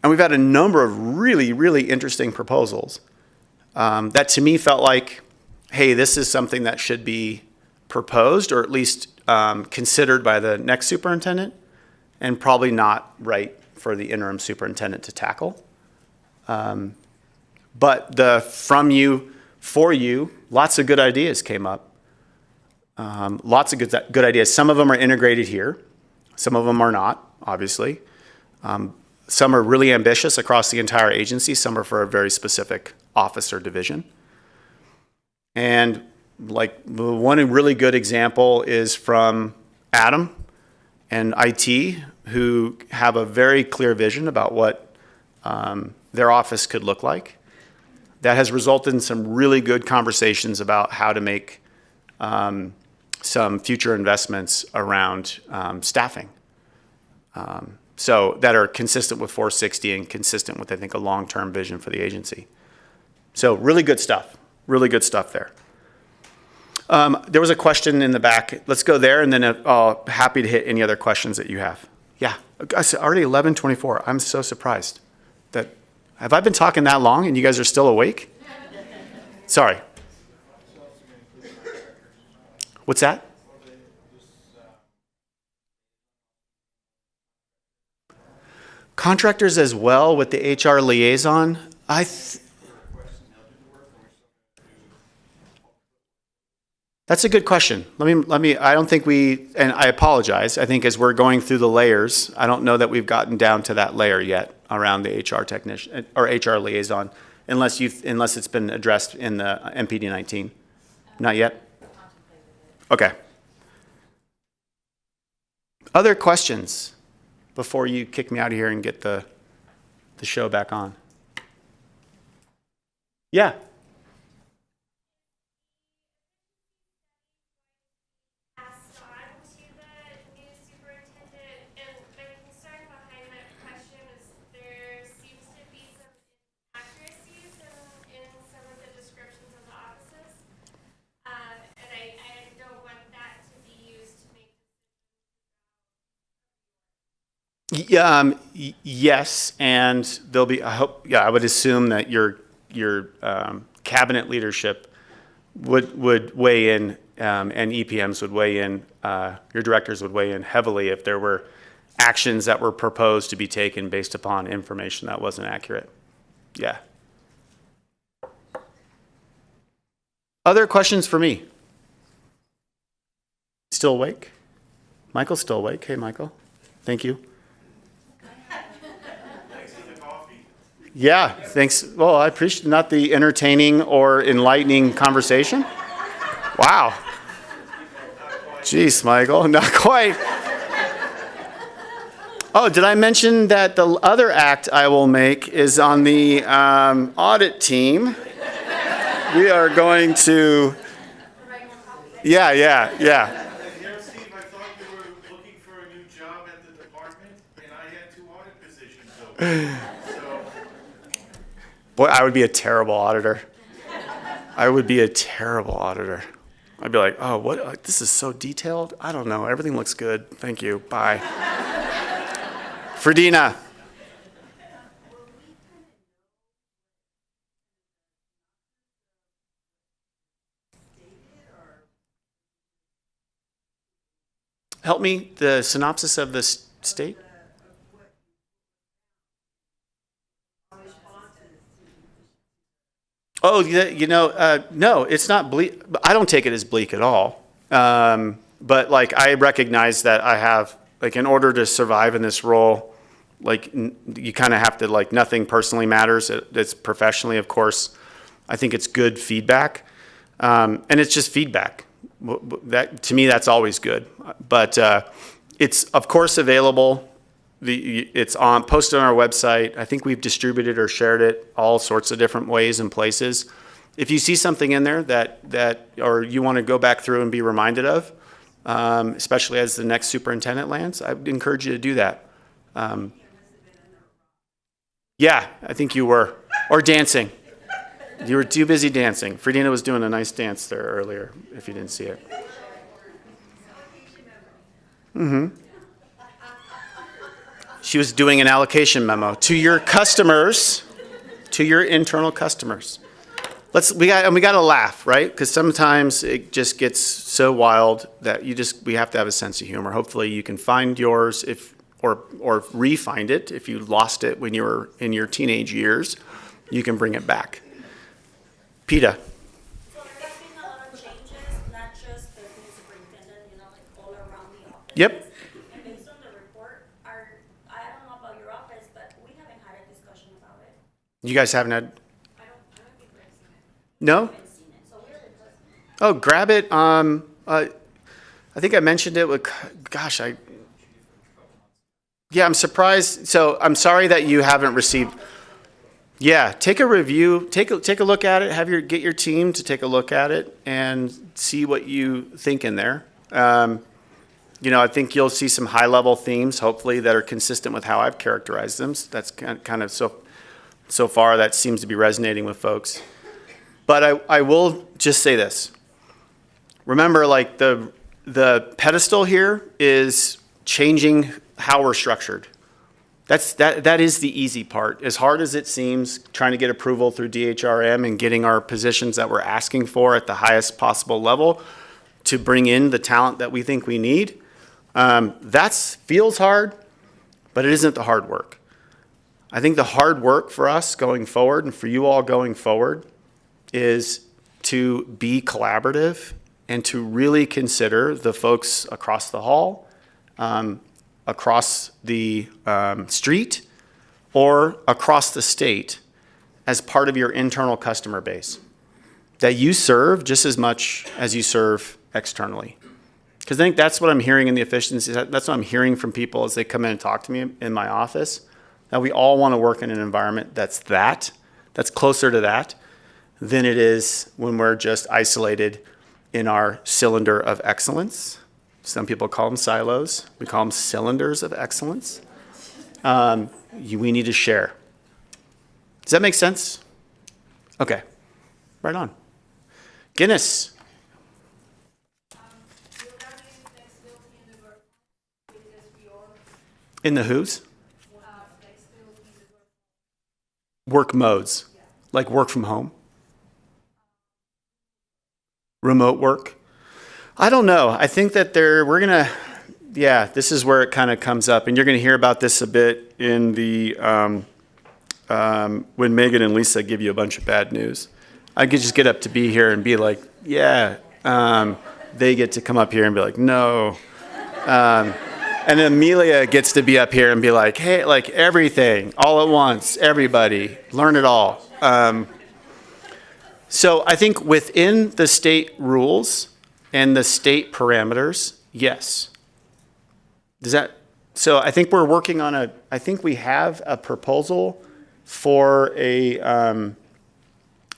And we've had a number of really, really interesting proposals that to me felt like, hey, this is something that should be proposed or at least considered by the next superintendent, and probably not right for the interim superintendent to tackle. But the from you, for you, lots of good ideas came up. Lots of good ideas. Some of them are integrated here. Some of them are not, obviously. Some are really ambitious across the entire agency. Some are for a very specific office or division. And like one really good example is from Adam and IT, who have a very clear vision about what their office could look like. That has resulted in some really good conversations about how to make some future investments around staffing. So that are consistent with 460 and consistent with, I think, a long-term vision for the agency. So really good stuff there. There was a question in the back. Let's go there, and then happy to hit any other questions that you have. Yeah, it's already 11:24. I'm so surprised. Have I been talking that long and you guys are still awake? Sorry. What's that? Contractors as well with the HR liaison. That's a good question. Let me, I don't think and I apologize. I think as we're going through the layers, I don't know that we've gotten down to that layer yet around the HR technician or HR liaison, unless it's been addressed in the MPD 19. Not yet? Okay. Other questions before you kick me out of here and get the show back on? Yeah. Yes, and there'll be. I would assume that your cabinet leadership would weigh in, and EPMs would weigh in. Your directors would weigh in heavily if there were actions that were proposed to be taken based upon information that wasn't accurate. Yeah. Other questions for me? Still awake? Michael's still awake. Hey, Michael. Thank you. Yeah, thanks. Well, I appreciate not the entertaining or enlightening conversation. Wow. Jeez, Michael, not quite. Oh, did I mention that the other act I will make is on the audit team? We are going to. Yeah. Steve, I thought you were looking for a new job at the department, and I had 2 audit positions open. Boy, I would be a terrible auditor. I would be a terrible auditor. I'd be like, oh, what? This is so detailed. I don't know. Everything looks good. Thank you. Bye. Ferdina. Help me, the synopsis of the state? Oh, no, it's not bleak. I don't take it as bleak at all. But like, I recognize that I have, like, in order to survive in this role, like, you kind of have to, like, nothing personally matters. It's professionally, of course. I think it's good feedback. And it's just feedback. That, to me, that's always good. But it's, of course, available. It's posted on our website. I think we've distributed or shared it all sorts of different ways and places. If you see something in there that or you want to go back through and be reminded of, especially as the next superintendent lands, I would encourage you to do that. Yeah, I think you were. Or dancing. You were too busy dancing. Fredina was doing a nice dance there earlier, if you didn't see it. Mm-hmm. She was doing an allocation memo to your customers, to your internal customers. We got to laugh, right? Because sometimes it just gets so wild that we have to have a sense of humor. Hopefully you can find yours or re-find it if you lost it when you were in your teenage years. You can bring it back. PETA. So there have been a lot of changes, not just the new superintendent, like all around the office. Yep. And based on the report, I don't know about your office, but we haven't had a discussion about it. You guys haven't had? I don't think we've seen it. No? We haven't seen it, so we're the first. Oh, grab it. I think I mentioned it with, gosh, yeah, I'm surprised. So I'm sorry that you haven't received. Yeah, take a review, take a look at it, get your team to take a look at it and see what you think in there. I think you'll see some high level themes, hopefully, that are consistent with how I've characterized them. That's kind of so far that seems to be resonating with folks. But I will just say this. Remember, like, the pedestal here is changing how we're structured. That is the easy part. As hard as it seems, trying to get approval through DHRM and getting our positions that we're asking for at the highest possible level to bring in the talent that we think we need, that feels hard, but it isn't the hard work. I think the hard work for us going forward and for you all going forward is to be collaborative and to really consider the folks across the hall, across the street, or across the state as part of your internal customer base that you serve just as much as you serve externally. Because I think that's what I'm hearing in the efficiency. That's what I'm hearing from people as they come in and talk to me in my office, that we all want to work in an environment that's closer to that than it is when we're just isolated in our cylinder of excellence. Some people call them silos. We call them cylinders of excellence. We need to share. Does that make sense? Okay, right on. Guinness. In the whose? Work modes, like work from home. Remote work. I don't know. I think that this is where it kind of comes up. And you're going to hear about this a bit in the, when Megan and Lisa give you a bunch of bad news. I could just get up to be here and be like, yeah. They get to come up here and be like, no. And Amelia gets to be up here and be like, hey, like everything, all at once, everybody, learn it all. So I think within the state rules and the state parameters, yes. So I think we're working on I think we have a proposal for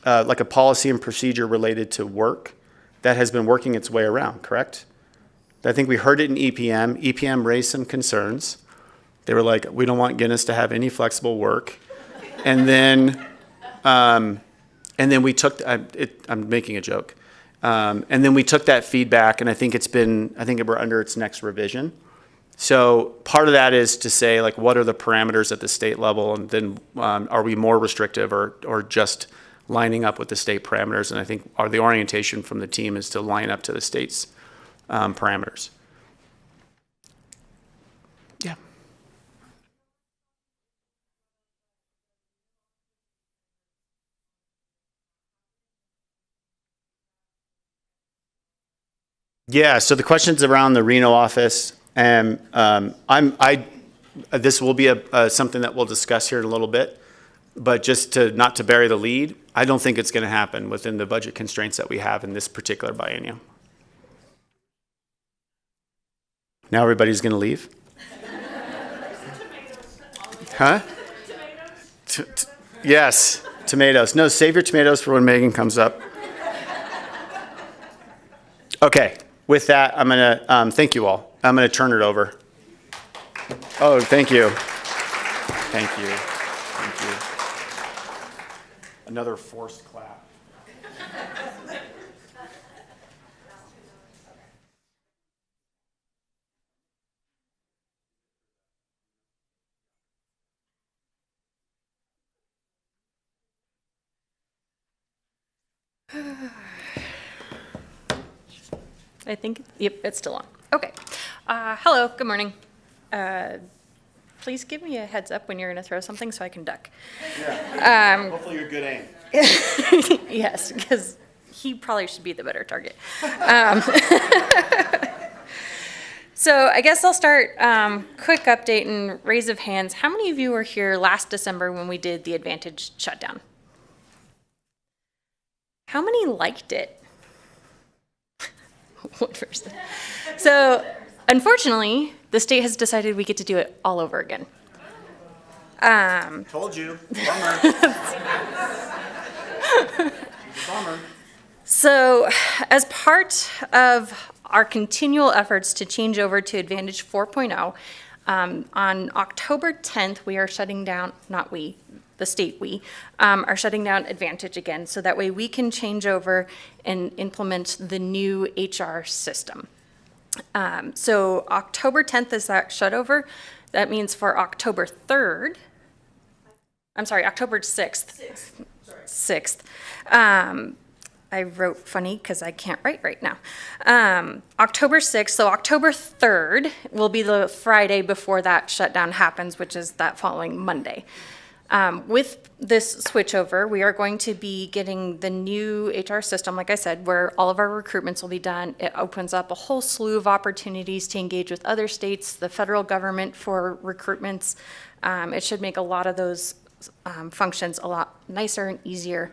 like a policy and procedure related to work that has been working its way around, correct? I think we heard it in EPM. EPM raised some concerns. They were like, we don't want Guinness to have any flexible work. And then And then we took, I'm making a joke. And then we took that feedback, and I think we're under its next revision. So part of that is to say, like, what are the parameters at the state level, and then are we more restrictive or just lining up with the state parameters? And I think the orientation from the team is to line up to the state's parameters. Yeah. Yeah, so the question's around the Reno office, and this will be something that we'll discuss here in a little bit, but just not to bury the lead, I don't think it's going to happen within the budget constraints that we have in this particular biennium. Now everybody's going to leave? Huh? Yes, tomatoes. No, save your tomatoes for when Megan comes up. Okay. With that, I'm going to thank you all. I'm going to turn it over. Oh, thank you. Thank you. Thank you. Another forced clap. I think, yep, it's still on. Okay. Hello, good morning. Please give me a heads up when you're going to throw something so I can duck. Yeah. Hopefully you're good aim. Yes, because he probably should be the better target. So I guess I'll start, quick update and raise of hands. How many of you were here last December when we did the Advantage shutdown? How many liked it? One person. So, unfortunately, the state has decided we get to do it all over again. Told you. Bummer. Bummer. So, as part of our continual efforts to change over to Advantage 4.0, on October 10th, we are shutting down, not we, the state are shutting down Advantage again, so that way we can change over and implement the new HR system. So October 10th is that shut over. That means for October 3rd, I'm sorry, October 6th. 6th. I wrote funny because I can't write right now. October 6th, so October 3rd will be the Friday before that shutdown happens, which is that following Monday. With this switchover, we are going to be getting the new HR system, like I said, where all of our recruitments will be done. It opens up a whole slew of opportunities to engage with other states, the federal government for recruitments. It should make a lot of those functions a lot nicer and easier.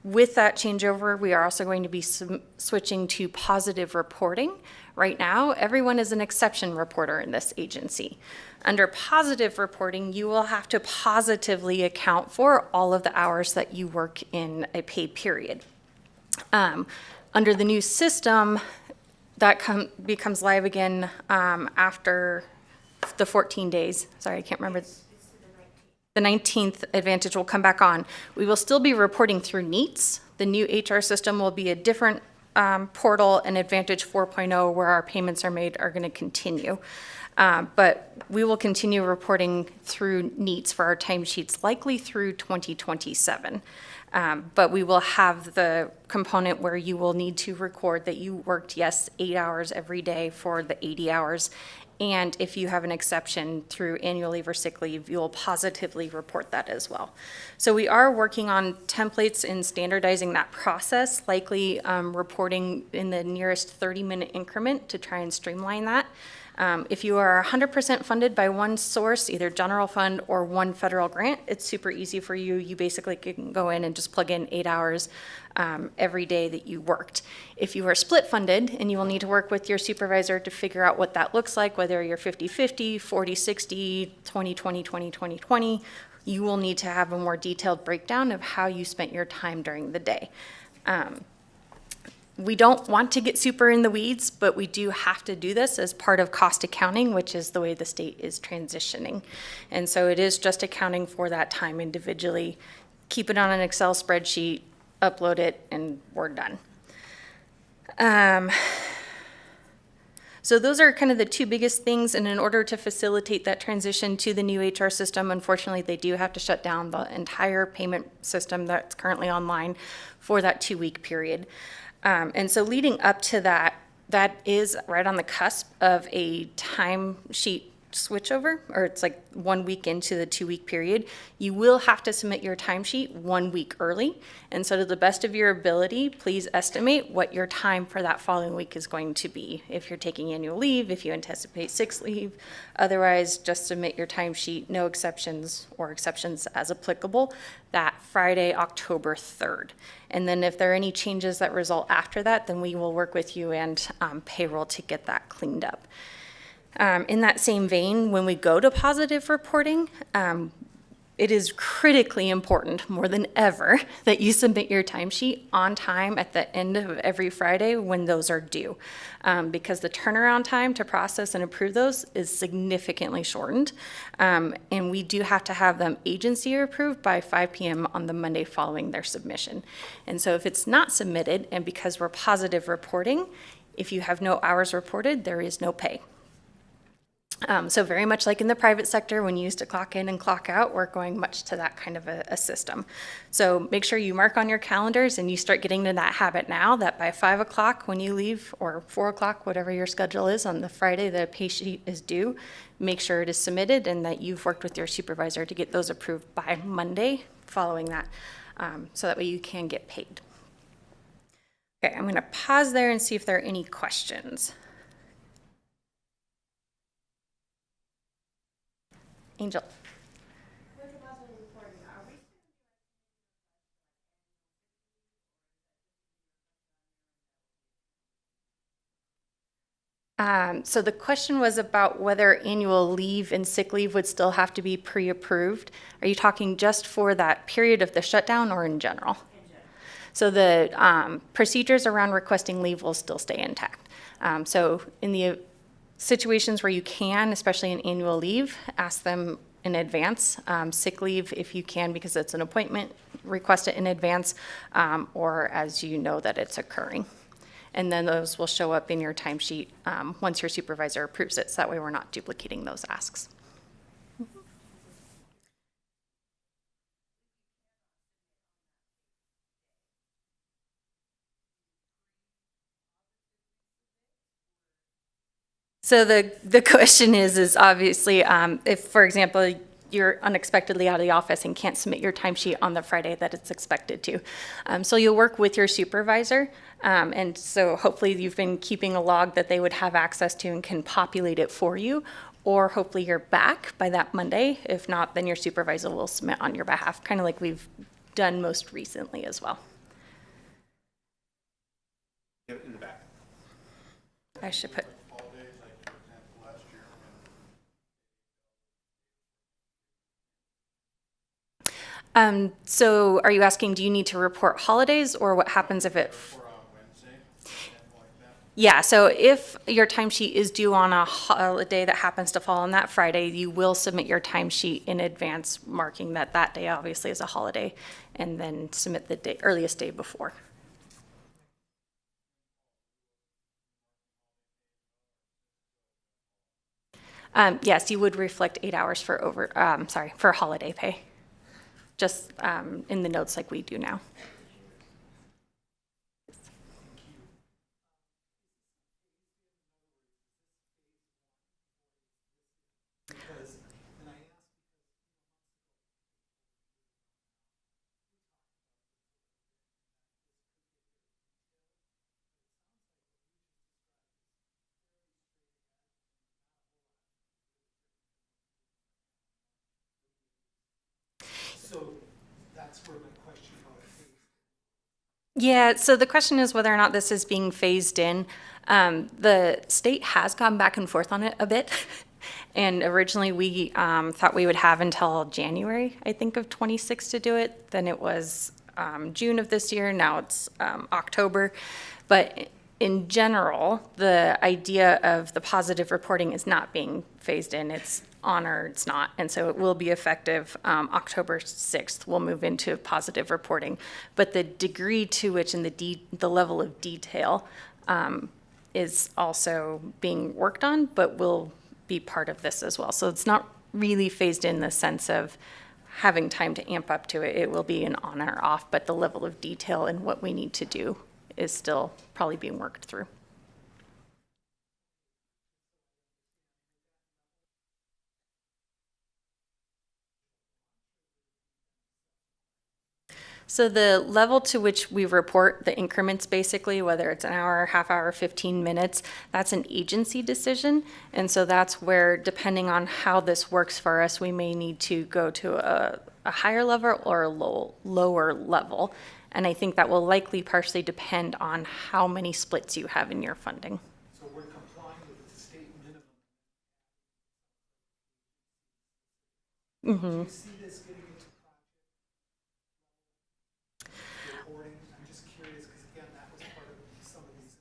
With that changeover, we are also going to be switching to positive reporting. Right now, everyone is an exception reporter in this agency. Under positive reporting, you will have to positively account for all of the hours that you work in a pay period. Under the new system, that becomes live again after the 14 days. Sorry, I can't remember. The 19th Advantage will come back on. We will still be reporting through NEATS. The new HR system will be a different portal, and Advantage 4.0, where our payments are made, are going to continue. But we will continue reporting through NEATS for our timesheets, likely through 2027. But we will have the component where you will need to record that you worked, yes, 8 hours every day for the 80 hours. And if you have an exception through annual leave or sick leave, you'll positively report that as well. So we are working on templates and standardizing that process, likely reporting in the nearest 30-minute increment to try and streamline that. If you are 100% funded by one source, either general fund or one federal grant, it's super easy for you. You basically can go in and just plug in 8 hours every day that you worked. If you are split funded, and you will need to work with your supervisor to figure out what that looks like, whether you're 50-50, 40-60, 20-20, 20-20, 20, you will need to have a more detailed breakdown of how you spent your time during the day. We don't want to get super in the weeds, but we do have to do this as part of cost accounting, which is the way the state is transitioning. And so it is just accounting for that time individually. keep it on an Excel spreadsheet, upload it, and we're done. So those are kind of the two biggest things, and in order to facilitate that transition to the new HR system, unfortunately, they do have to shut down the entire payment system that's currently online for that 2-week period. And so leading up to that, that is right on the cusp of a timesheet switchover, or it's like 1 week into the 2-week period. You will have to submit your timesheet 1 week early. And so to the best of your ability, please estimate what your time for that following week is going to be. If you're taking annual leave, if you anticipate sick leave, otherwise just submit your timesheet, no exceptions or exceptions as applicable, that Friday, October 3rd. And then if there are any changes that result after that, then we will work with you and payroll to get that cleaned up. In that same vein, when we go to positive reporting, it is critically important, more than ever, that you submit your timesheet on time at the end of every Friday when those are due, because the turnaround time to process and approve those is significantly shortened, and we do have to have them agency approved by 5 p.m. on the Monday following their submission. And so if it's not submitted, and because we're positive reporting, if you have no hours reported, there is no pay. So very much like in the private sector, when you used to clock in and clock out, we're going much to that kind of a system. So make sure you mark on your calendars and you start getting to that habit now that by 5 o'clock when you leave, or 4 o'clock, whatever your schedule is on the Friday that a pay sheet is due, make sure it is submitted and that you've worked with your supervisor to get those approved by Monday following that, so that way you can get paid. Okay, I'm going to pause there and see if there are any questions. Angel. So the question was about whether annual leave and sick leave would still have to be pre-approved. Are you talking just for that period of the shutdown or in general? So the procedures around requesting leave will still stay intact. So in the situations where you can, especially in annual leave, ask them in advance. Sick leave, if you can, because it's an appointment, request it in advance, or as you know that it's occurring. And then those will show up in your timesheet once your supervisor approves it, so that way we're not duplicating those asks. So the question is obviously, if, for example, you're unexpectedly out of the office and can't submit your timesheet on the Friday that it's expected to. So you'll work with your supervisor, and so hopefully you've been keeping a log that they would have access to and can populate it for you, or hopefully you're back by that Monday. If not, then your supervisor will submit on your behalf, kind of like we've done most recently as well. In the back. I should put. So are you asking, do you need to report holidays, or what happens if it? Yeah, so if your timesheet is due on a holiday that happens to fall on that Friday, you will submit your timesheet in advance, marking that that day obviously is a holiday, and then submit the day, earliest day before. Yes, you would reflect 8 hours for for holiday pay. Just in the notes like we do now. So that's where my question about phase. Yeah, so the question is whether or not this is being phased in. The state has gone back and forth on it a bit. And originally we thought we would have until January, I think, of 26 to do it. Then it was June of this year. Now it's October. But in general, the idea of the positive reporting is not being phased in. It's on or it's not. And so it will be effective October 6th. We'll move into positive reporting. But the degree to which and the level of detail is also being worked on, but will be part of this as well. So it's not really phased in the sense of having time to amp up to it. It will be an on or off, but the level of detail and what we need to do is still probably being worked through. So the level to which we report the increments, basically, whether it's an hour, half hour, 15 minutes, that's an agency decision. And so that's where, depending on how this works for us, we may need to go to a higher level or a lower level. And I think that will likely partially depend on how many splits you have in your funding. So we're complying with the state minimum. Mm-hmm. Do you see this getting into project reporting? I'm just curious, because again, that was part of some of these.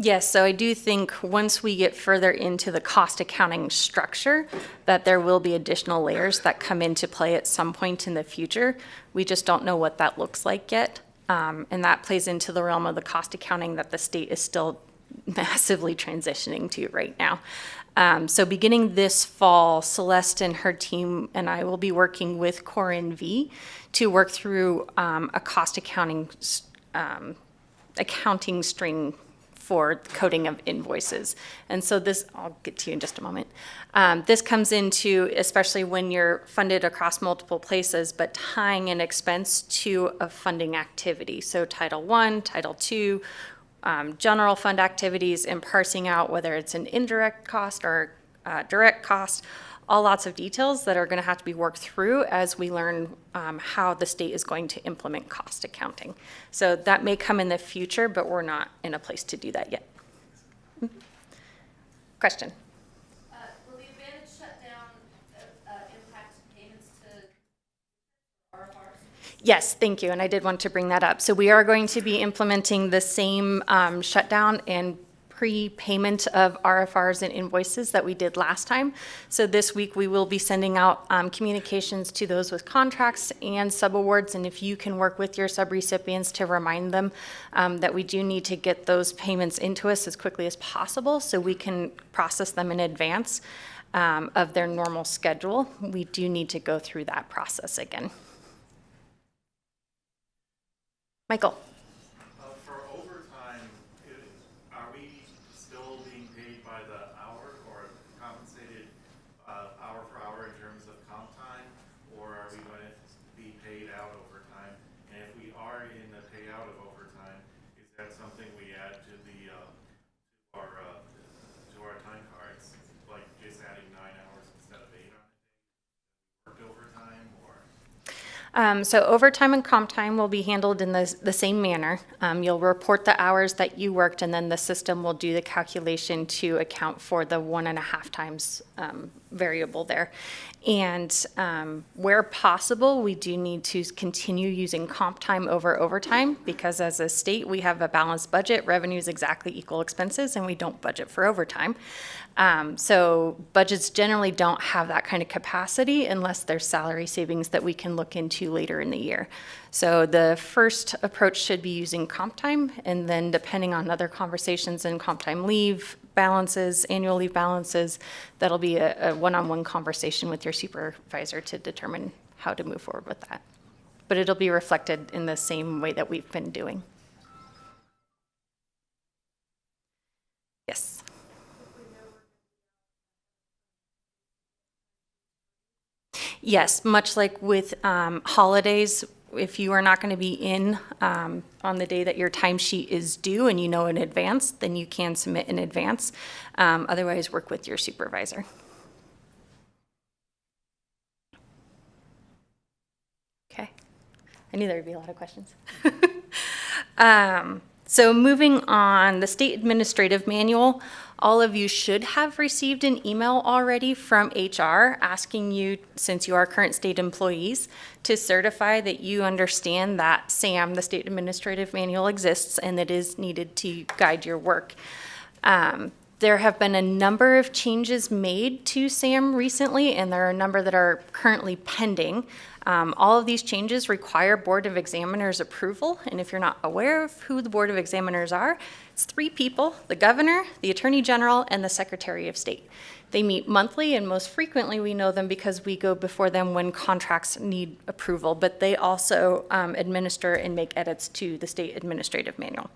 Yes, so I do think once we get further into the cost accounting structure, that there will be additional layers that come into play at some point in the future. We just don't know what that looks like yet. And that plays into the realm of the cost accounting that the state is still massively transitioning to right now. So beginning this fall, Celeste and her team and I will be working with Corin V to work through a cost accounting string for coding of invoices. And so this, I'll get to you in just a moment. This comes into, especially when you're funded across multiple places, but tying an expense to a funding activity. So Title I, Title II, general fund activities, and parsing out whether it's an indirect cost or direct cost, all lots of details that are going to have to be worked through as we learn how the state is going to implement cost accounting. So that may come in the future, but we're not in a place to do that yet. Question? Will the Advantage shutdown impact payments to RFRs? Yes, thank you, and I did want to bring that up. So we are going to be implementing the same shutdown and prepayment of RFRs and invoices that we did last time. So this week we will be sending out communications to those with contracts and subawards, and if you can work with your subrecipients to remind them that we do need to get those payments into us as quickly as possible so we can process them in advance of their normal schedule. We do need to go through that process again. Michael. For overtime, are we still being paid by the hour or compensated hour for hour in terms of comp time, or are we going to be paid out overtime? And if we are in the payout of overtime, is that something we add to the to our time cards, like just adding 9 hours instead of 8 on a day? Worked overtime, or? So overtime and comp time will be handled in the same manner. You'll report the hours that you worked, and then the system will do the calculation to account for the 1.5 times variable there. And where possible, we do need to continue using comp time over overtime, because as a state, we have a balanced budget. Revenues exactly equal expenses, and we don't budget for overtime. So budgets generally don't have that kind of capacity unless there's salary savings that we can look into later in the year. So the first approach should be using comp time, and then depending on other conversations and comp time leave balances, annual leave balances, that'll be a one-on-one conversation with your supervisor to determine how to move forward with that. But it'll be reflected in the same way that we've been doing. Yes. Yes, much like with holidays, if you are not going to be in on the day that your timesheet is due and you know in advance, then you can submit in advance. Otherwise, work with your supervisor. Okay. I knew there would be a lot of questions. So moving on, the state administrative manual, all of you should have received an email already from HR asking you, since you are current state employees, to certify that you understand that SAM, the state administrative manual, exists and that is needed to guide your work. There have been a number of changes made to SAM recently, and there are a number that are currently pending. All of these changes require Board of Examiners approval, and if you're not aware of who the Board of Examiners are, it's 3 people: the Governor, the Attorney General, and the Secretary of State. They meet monthly, and most frequently we know them because we go before them when contracts need approval, but they also administer and make edits to the state administrative manual.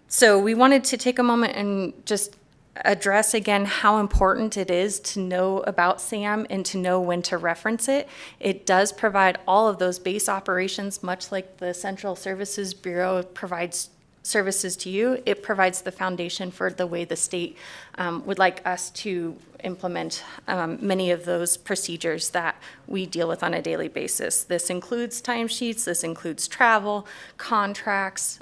So we wanted to take a moment and just address again how important it is to know about SAM and to know when to reference it. It does provide all of those base operations, much like the Central Services Bureau provides services to you. It provides the foundation for the way the state would like us to implement many of those procedures that we deal with on a daily basis. This includes timesheets, this includes travel, contracts,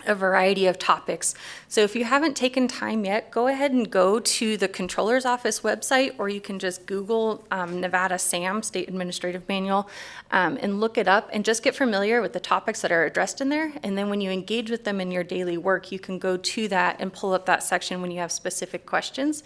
a variety of topics. So if you haven't taken time yet, go ahead and go to the Controller's Office website, or you can just Google Nevada SAM, State Administrative Manual, and look it up and just get familiar with the topics that are addressed in there. And then when you engage with them in your daily work, you can go to that and pull up that section when you have specific questions.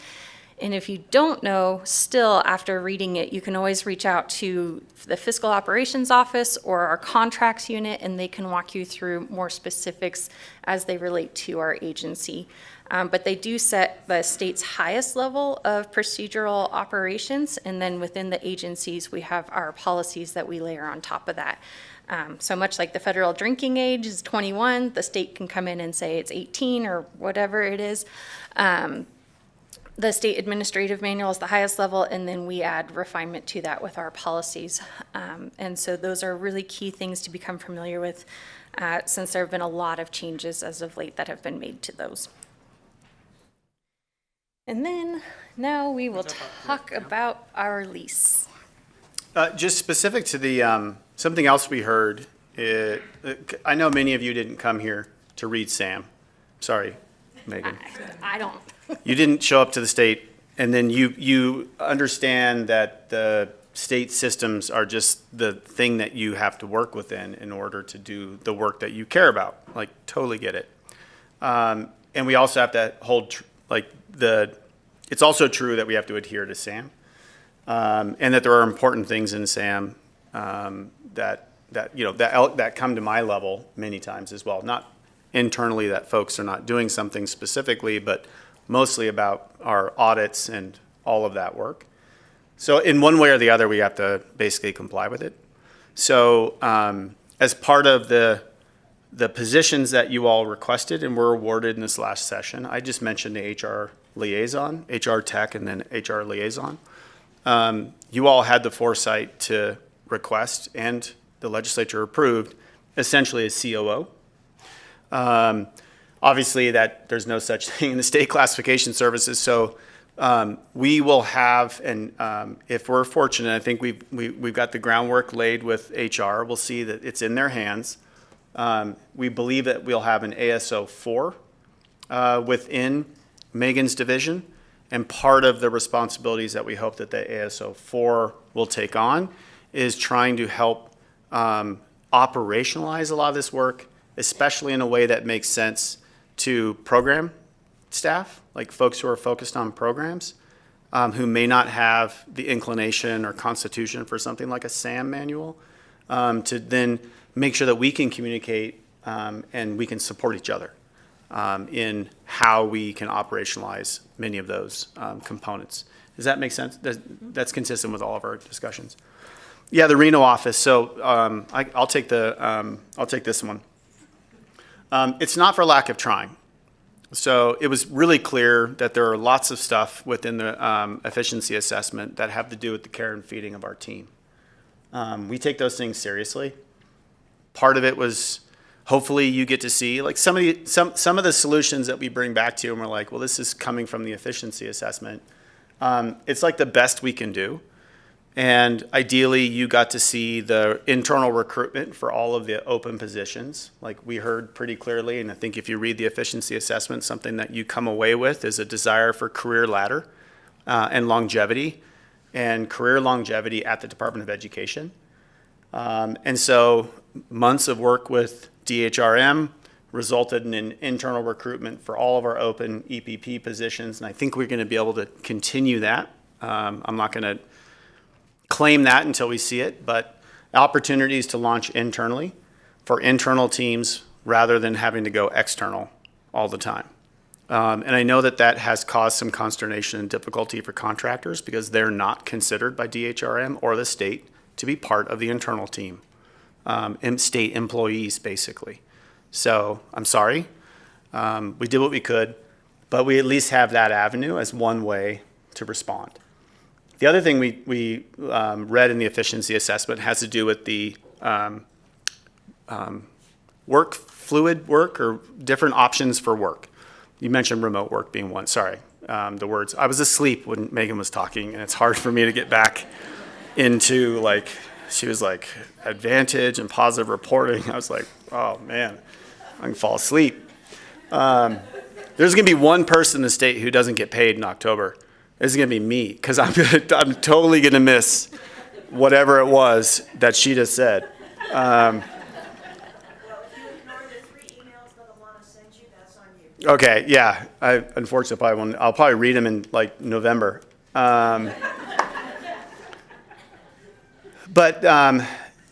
And if you don't know, still after reading it, you can always reach out to the Fiscal Operations Office or our Contracts Unit, and they can walk you through more specifics as they relate to our agency. But they do set the state's highest level of procedural operations, and then within the agencies, we have our policies that we layer on top of that. So much like the federal drinking age is 21, the state can come in and say it's 18 or whatever it is. The state administrative manual is the highest level, and then we add refinement to that with our policies. And so those are really key things to become familiar with, since there have been a lot of changes as of late that have been made to those. And then now we will talk about our lease. Just specific to the, something else we heard, I know many of you didn't come here to read SAM. Sorry, Megan. I don't. You didn't show up to the state, and then you understand that the state systems are just the thing that you have to work within in order to do the work that you care about. Like, totally get it. And we also have to hold, it's also true that we have to adhere to SAM, and that there are important things in SAM that come to my level many times as well. Not internally that folks are not doing something specifically, but mostly about our audits and all of that work. So in one way or the other, we have to basically comply with it. So as part of the positions that you all requested and were awarded in this last session, I just mentioned the HR liaison, HR tech, and then HR liaison. You all had the foresight to request, and the legislature approved, essentially a COO. Obviously, that there's no such thing in the state classification services, so we will have, and if we're fortunate, I think we've got the groundwork laid with HR. We'll see that it's in their hands. We believe that we'll have an ASO 4 within Megan's division, and part of the responsibilities that we hope that the ASO 4 will take on is trying to help operationalize a lot of this work, especially in a way that makes sense to program staff, like folks who are focused on programs, who may not have the inclination or constitution for something like a SAM manual, to then make sure that we can communicate and we can support each other in how we can operationalize many of those components. Does that make sense? That's consistent with all of our discussions. Yeah, the Reno office. So I'll take this one. It's not for lack of trying. So it was really clear that there are lots of stuff within the efficiency assessment that have to do with the care and feeding of our team. We take those things seriously. Part of it was hopefully you get to see like some of the solutions that we bring back to you, and we're like, well, this is coming from the efficiency assessment. It's like the best we can do. And ideally, you got to see the internal recruitment for all of the open positions, like we heard pretty clearly. And I think if you read the efficiency assessment, something that you come away with is a desire for career ladder and longevity, and career longevity at the Department of Education. And so months of work with DHRM, resulted in an internal recruitment for all of our open EPP positions, and I think we're going to be able to continue that. I'm not going to claim that until we see it, but opportunities to launch internally for internal teams rather than having to go external all the time. And I know that that has caused some consternation and difficulty for contractors because they're not considered by DHRM or the state to be part of the internal team, and state employees, basically. So I'm sorry. We did what we could, but we at least have that avenue as one way to respond. The other thing we read in the efficiency assessment has to do with the fluid work or different options for work. You mentioned remote work being one. Sorry, the words. I was asleep when Megan was talking, and it's hard for me to get back into, like, she was like, advantage and positive reporting. I was like, oh, man, I can fall asleep. There's going to be one person in the state who doesn't get paid in October. It's going to be me, because I'm totally going to miss whatever it was that she just said. Well, if you ignore the 3 emails that Alana sent you, that's on you. Okay, yeah. I unfortunately probably won't. I'll probably read them in like November.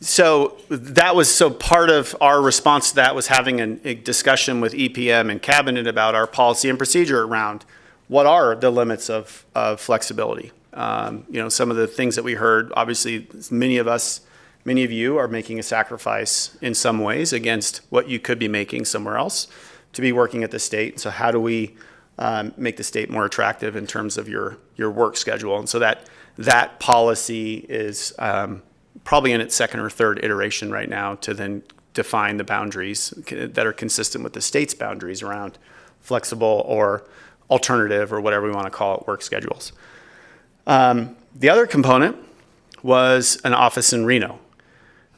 So that was, so part of our response to that was having a discussion with EPM and cabinet about our policy and procedure around what are the limits of flexibility. Some of the things that we heard, obviously many of you are making a sacrifice in some ways against what you could be making somewhere else to be working at the state. So how do we make the state more attractive in terms of your work schedule? And so that policy is probably in its second or third iteration right now to then define the boundaries that are consistent with the state's boundaries around flexible or alternative or whatever we want to call it work schedules. The other component was an office in Reno.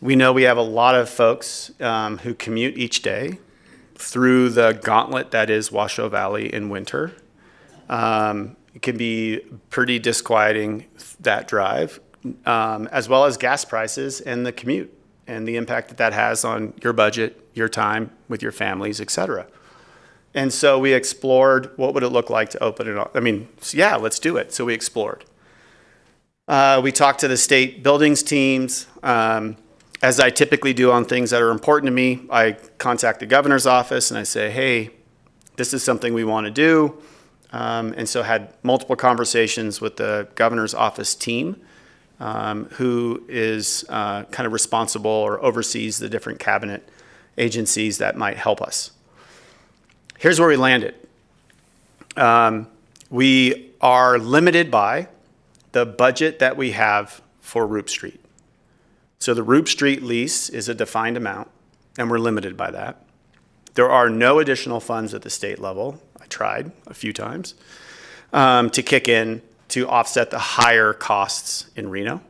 We know we have a lot of folks who commute each day through the gauntlet that is Washoe Valley in winter. It can be pretty disquieting, that drive, as well as gas prices and the commute and the impact that that has on your budget, your time with your families, et cetera. And so we explored what would it look like to open it up. Yeah, let's do it. So we explored. We talked to the state buildings teams. As I typically do on things that are important to me, I contact the governor's office and I say, hey, this is something we want to do. And so had multiple conversations with the governor's office team, who is kind of responsible or oversees the different cabinet agencies that might help us. Here's where we landed. We are limited by the budget that we have for Roop Street. So the Roop Street lease is a defined amount, and we're limited by that. There are no additional funds at the state level. I tried a few times to kick in to offset the higher costs in Reno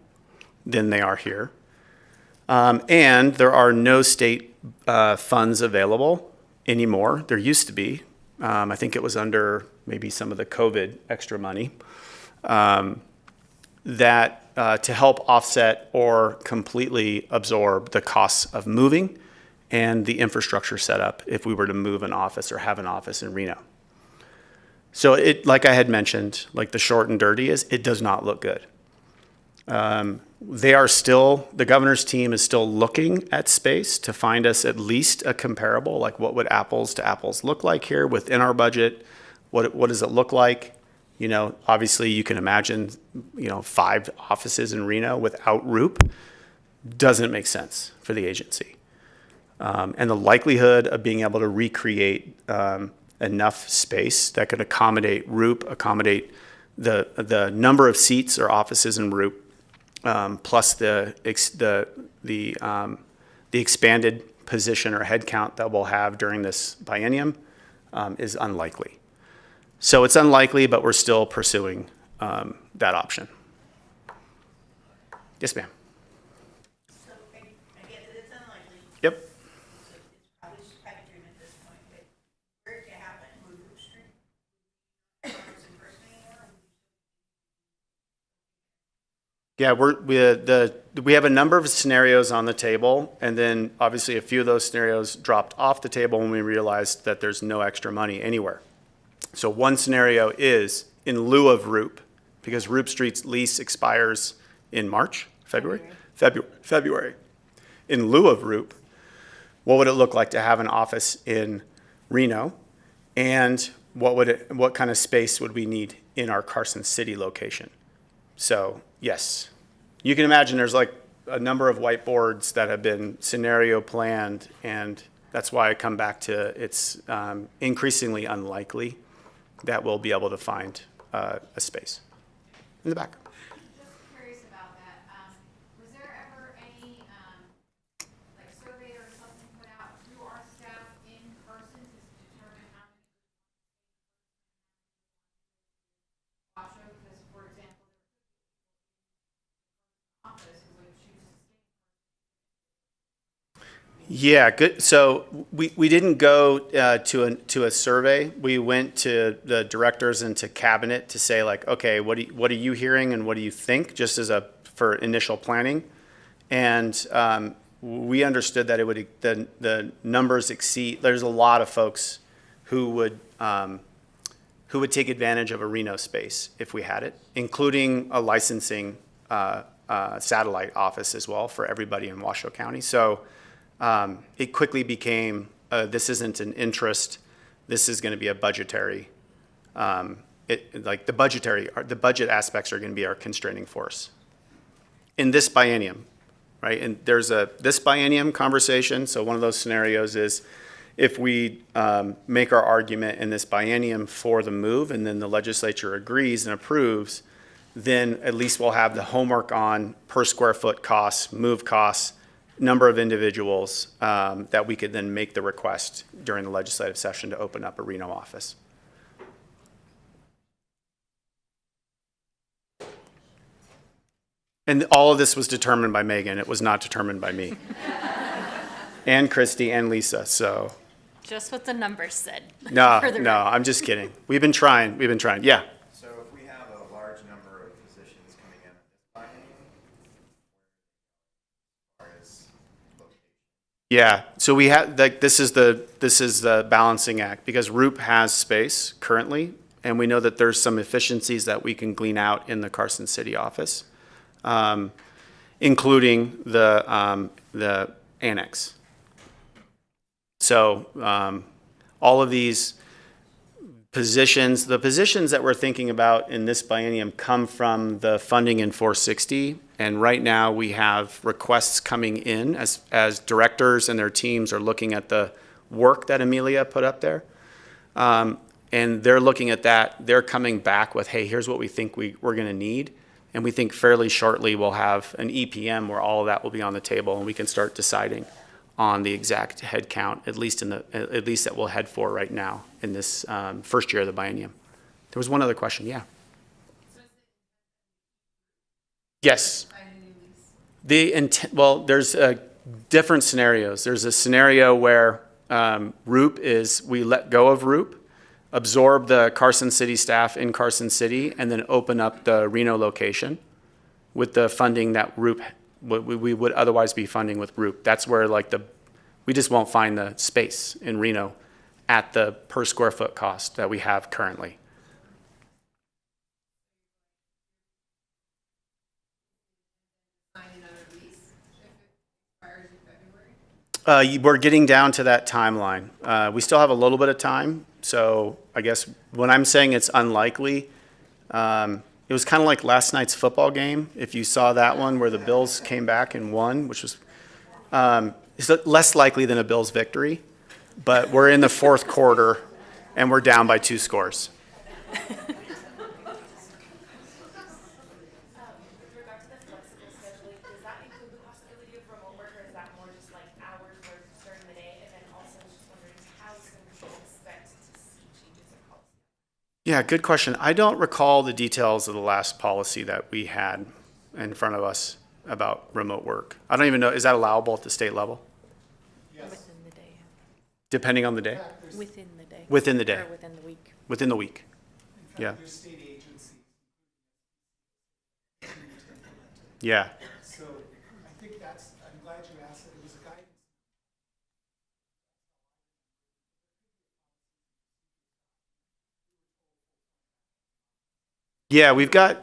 than they are here. And there are no state funds available anymore. There used to be. I think it was under maybe some of the COVID extra money that to help offset or completely absorb the costs of moving and the infrastructure setup if we were to move an office or have an office in Reno. So it, like I had mentioned, like the short and dirty is, it does not look good. They are still, the governor's team is still looking at space to find us at least a comparable, like what would apples to apples look like here within our budget? What does it look like? Obviously you can imagine, 5 offices in Reno without Roop doesn't make sense for the agency. And the likelihood of being able to recreate enough space that could accommodate Roop, accommodate the number of seats or offices in Roop, plus the expanded position or headcount that we'll have during this biennium is unlikely. So it's unlikely, but we're still pursuing that option. Yes, ma'am. So I get that it's unlikely. Yep. So it's probably just pipe dream at this point, but where it could happen, would Roop Street? In person anymore? Yeah, the we have a number of scenarios on the table, and then obviously a few of those scenarios dropped off the table when we realized that there's no extra money anywhere. So one scenario is in lieu of ROOP, because ROOP Street's lease expires in March, February. In lieu of ROOP, what would it look like to have an office in Reno? And what kind of space would we need in our Carson City location? So yes, you can imagine there's like a number of whiteboards that have been scenario planned, and that's why I come back to it's increasingly unlikely that we'll be able to find a space. In the back. Just curious about that. Was there ever any, like survey or something put out through our staff in Carson to determine how many Washoe, because for example, office who would choose to stay. Yeah, good. So we didn't go to a survey. We went to the directors and to cabinet to say like, okay, what are you hearing and what do you think, just as for initial planning, and we understood that it would the numbers exceed. There's a lot of folks who would take advantage of a Reno space if we had it, including a licensing satellite office as well for everybody in Washoe County. So. It quickly became, this isn't an interest, this is going to be a budgetary, the budget aspects are going to be our constraining force. In this biennium, right? And there's this biennium conversation, so one of those scenarios is if we make our argument in this biennium for the move and then the legislature agrees and approves, then at least we'll have the homework on per square foot costs, move costs, number of individuals that we could then make the request during the legislative session to open up a Reno office. And all of this was determined by Megan. It was not determined by me. And Christy and Lisa, so. Just what the numbers said. No, I'm just kidding. We've been trying, yeah. So if we have a large number of positions coming in at this biennium, Yeah, so we have, like, this is the balancing act, because ROOP has space currently, and we know that there's some efficiencies that we can glean out in the Carson City office, including the annex. So all of these positions, the positions that we're thinking about in this biennium come from the funding in 460. And right now we have requests coming in as directors and their teams are looking at the work that Amelia put up there. And they're looking at that. They're coming back with, hey, here's what we think we're going to need. And we think fairly shortly we'll have an EPM where all of that will be on the table and we can start deciding on the exact head count, at least that we'll head for right now in this first year of the biennium. There was one other question, yeah. Yes. Well, there's different scenarios. There's a scenario where ROOP is, we let go of ROOP, absorb the Carson City staff in Carson City, and then open up the Reno location with the funding that ROOP, we would otherwise be funding with ROOP. That's where we just won't find the space in Reno at the per square foot cost that we have currently. We're getting down to that timeline. We still have a little bit of time, so I guess when I'm saying it's unlikely, it was kind of like last night's football game. If you saw that one where the Bills came back and won, which was it's less likely than a Bills victory, but we're in the fourth quarter and we're down by 2 scores. Yeah, good question. I don't recall the details of the last policy that we had in front of us about remote work. I don't even know, is that allowable at the state level? Yes. Within the day. Depending on the day? Within the day. Within the day. Or within the week. Within the week. In Yeah. fact, there's state agencies. Yeah. So think that's, I'm glad you asked it, it was a guidance. Yeah, we've got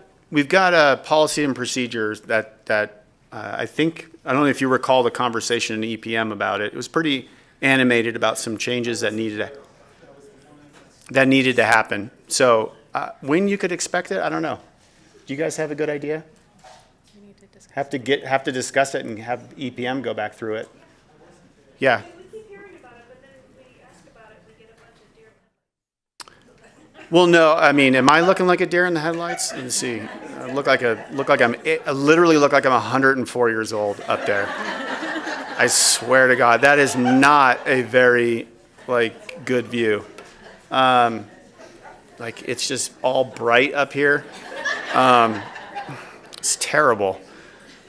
policy and procedures that I think, I don't know if you recall the conversation in EPM about it. It was pretty animated about some changes that needed to happen. So when you could expect it, I don't know. Do you guys have a good idea? Have to discuss it and have EPM go back through it. Yeah. We keep hearing about it, but then we ask about it, we get a bunch of deer. Well, no, I mean, am I looking like a deer in the headlights? Let me see. I literally look like I'm 104 years old up there. I swear to God, that is not a very, good view. It's just all bright up here. It's terrible.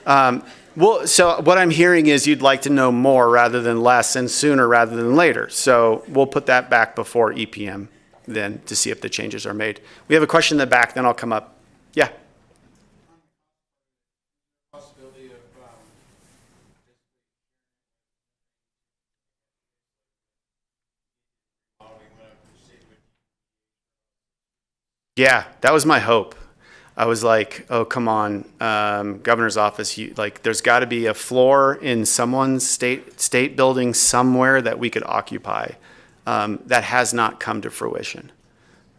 Well, so what I'm hearing is you'd like to know more rather than less and sooner rather than later. So we'll put that back before EPM then to see if the changes are made. We have a question in the back, then I'll come up. Yeah. Yeah, that was my hope. I was like, oh, come on, governor's office, there's got to be a floor in someone's state building somewhere that we could occupy. That has not come to fruition.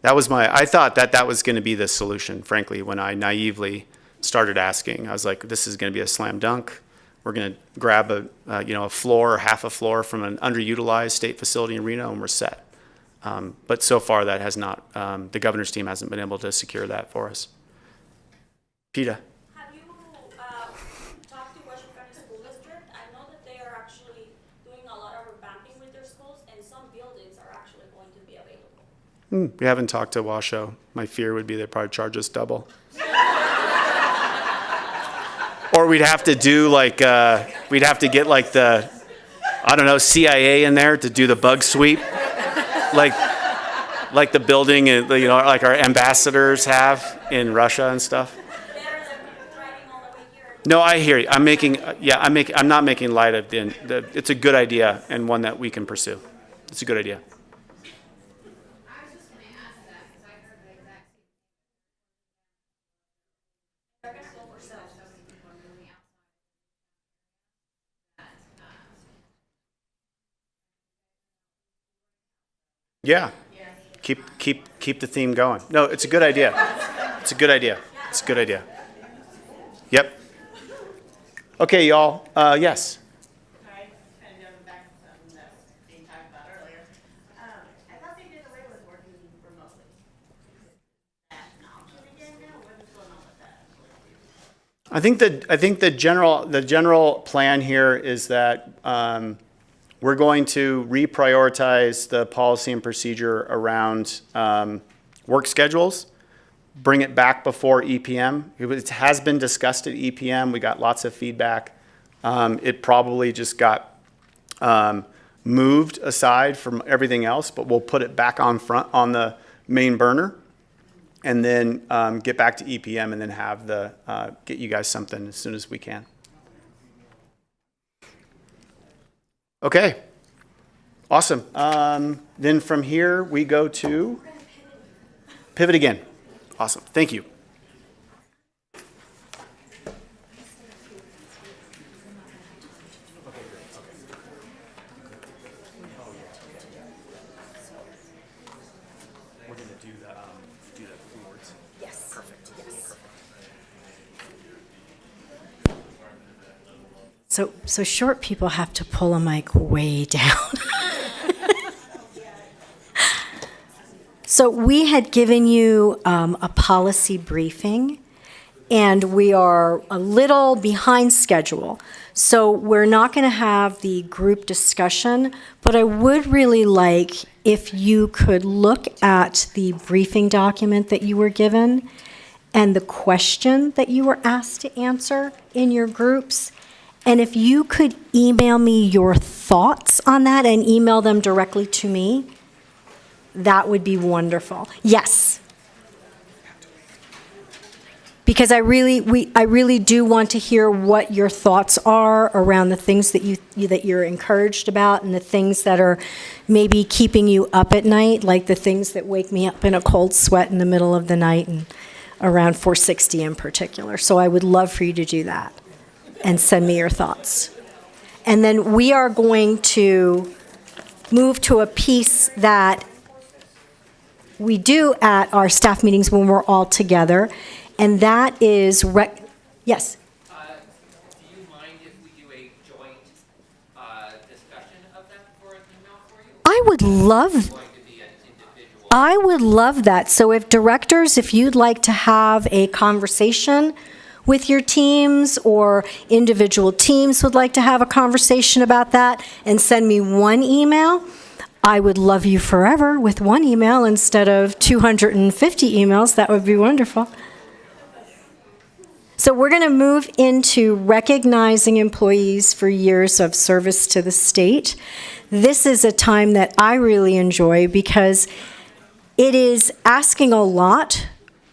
I thought that was going to be the solution, frankly, when I naively started asking. I was like, this is going to be a slam dunk. We're going to grab a floor or half a floor from an underutilized state facility in Reno and we're set. But so far that has not, the governor's team hasn't been able to secure that for us. Peta. Have you talked to Washington County School District? I know that they are actually doing a lot of revamping with their schools, and some buildings are actually going to be available. We haven't talked to Washoe. My fear would be they'd probably charge us double. Or we'd have to do we'd have to get the, I don't know, CIA in there to do the bug sweep. Like the building, like our ambassadors have in Russia and stuff. No, I hear you. I'm not making light of it's a good idea and one that we can pursue. It's a good idea. I was just gonna ask that, because I heard the exact same. So many people are moving outside. Yeah. Keep the theme going. No, it's a good idea. It's a good idea. It's a good idea. Yep. Okay, y'all. Yes. Hi, kind of going back to something that was being talked about earlier. I thought they did away with working remotely. Is that an option again now? What is going on with that? I think the general plan here is that we're going to reprioritize the policy and procedure around work schedules, bring it back before EPM. It has been discussed at EPM. We got lots of feedback. It probably just got moved aside from everything else, but we'll put it back on the main burner and then get back to EPM and then have get you guys something as soon as we can. Okay, awesome. Then from here, we go to pivot again. Awesome, thank you. We're going to do the words. Yes. Perfect. Yes. So short people have to pull a mic way down. So we had given you a policy briefing, and we are a little behind schedule. So we're not going to have the group discussion, but I would really like if you could look at the briefing document that you were given and the question that you were asked to answer in your groups. And if you could email me your thoughts on that and email them directly to me, that would be wonderful. Yes. because I really do want to hear what your thoughts are around the things that you're encouraged about and the things that are maybe keeping you up at night, like the things that wake me up in a cold sweat in the middle of the night and around 460 in particular. So I would love for you to do that and send me your thoughts. And then we are going to move to a piece that we do at our staff meetings when we're all together, and that is, yes? Do you mind if we do a joint discussion of that for an email for you? I would love that. So if directors, if you'd like to have a conversation with your teams, or individual teams would like to have a conversation about that and send me one email, I would love you forever with one email instead of 250 emails. That would be wonderful. So we're going to move into recognizing employees for years of service to the state. This is a time that I really enjoy because it is asking a lot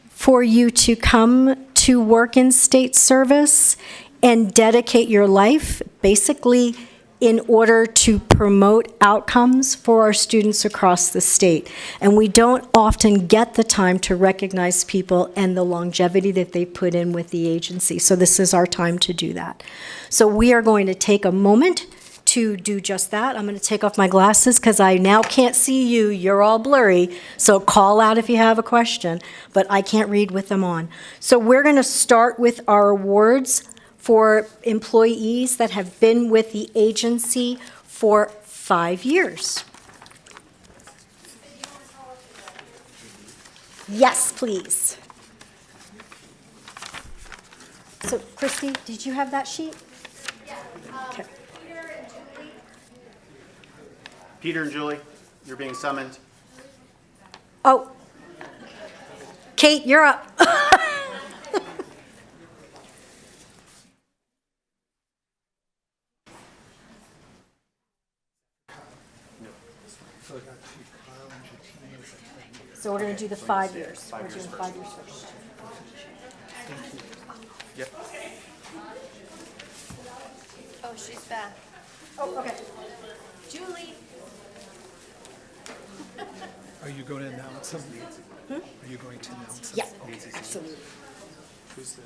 for you to come to work in state service and dedicate your life, basically, in order to promote outcomes for our students across the state. And we don't often get the time to recognize people and the longevity that they put in with the agency. So this is our time to do that. So we are going to take a moment to do just that. I'm going to take off my glasses because I now can't see you. You're all blurry. So call out if you have a question, but I can't read with them on. So we're going to start with our awards for employees that have been with the agency for 5 years. Yes, please. So, Christy, did you have that sheet? Yeah, Okay. Peter and Julie. Peter and Julie, you're being summoned. Oh, Kate, you're up. So we're going to do the 5 years. We're doing 5 years first. Yep. Oh, she's back. Oh, okay. Julie. Are you going to announce them? Are you going to announce them? Yeah, absolutely. Who's the?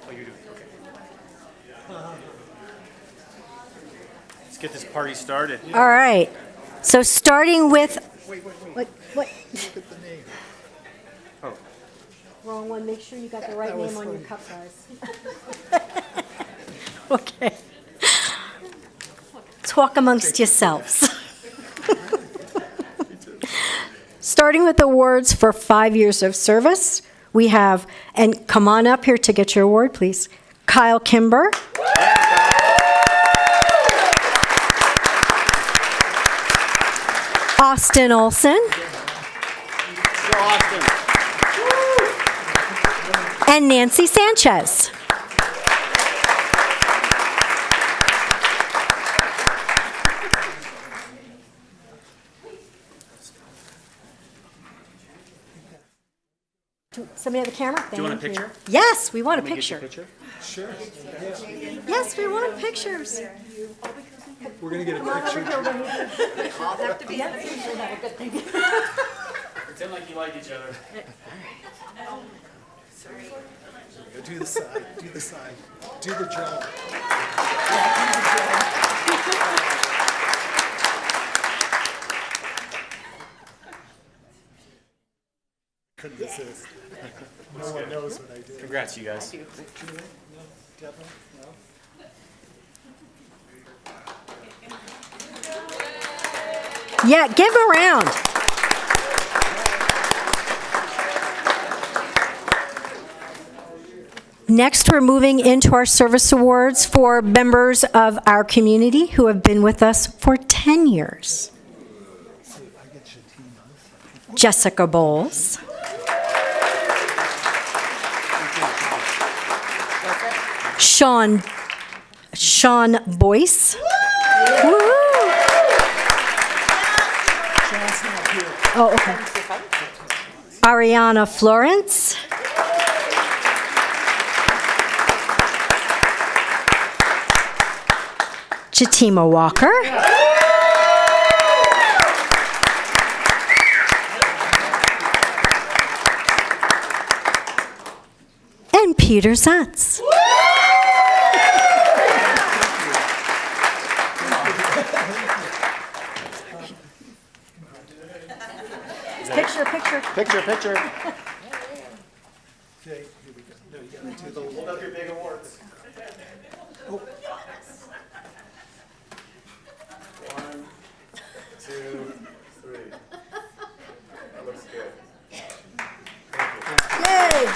Oh, you're doing, okay. Let's get this party started. All right. So starting with, what? Look at the name. Oh. Wrong one. Make sure you got the right That was name on your funny. cup, guys. Okay. Talk amongst yourselves. Starting with awards for 5 years of service, we have, and come on up here to get your award, please. Kyle Kimber. Austin Olson. Go Austin. And Nancy Sanchez. Somebody have the camera? Do you want a Thank picture? Yes, we want a Let me get you picture. Sure. Yes, we want pictures. We're going to get a picture. All have to be in Pretend like you like each other. Do the side. Do the side. Do the job. Couldn't resist. No one knows what I did. Congrats, you guys. Julie? No? Devin? No? Yeah, give a round. Next, we're moving into our service awards for members of our community who have been with us for 10 years. Jessica Bowles. Sean Boyce. Woo. Oh, okay. Ariana Florence. Chatima Walker. And Peter Zatz. Picture. Picture. Okay, here we go. No, you gotta do the. Hold up your big awards. Oh. 1, 2, 3. That looks good. Yay!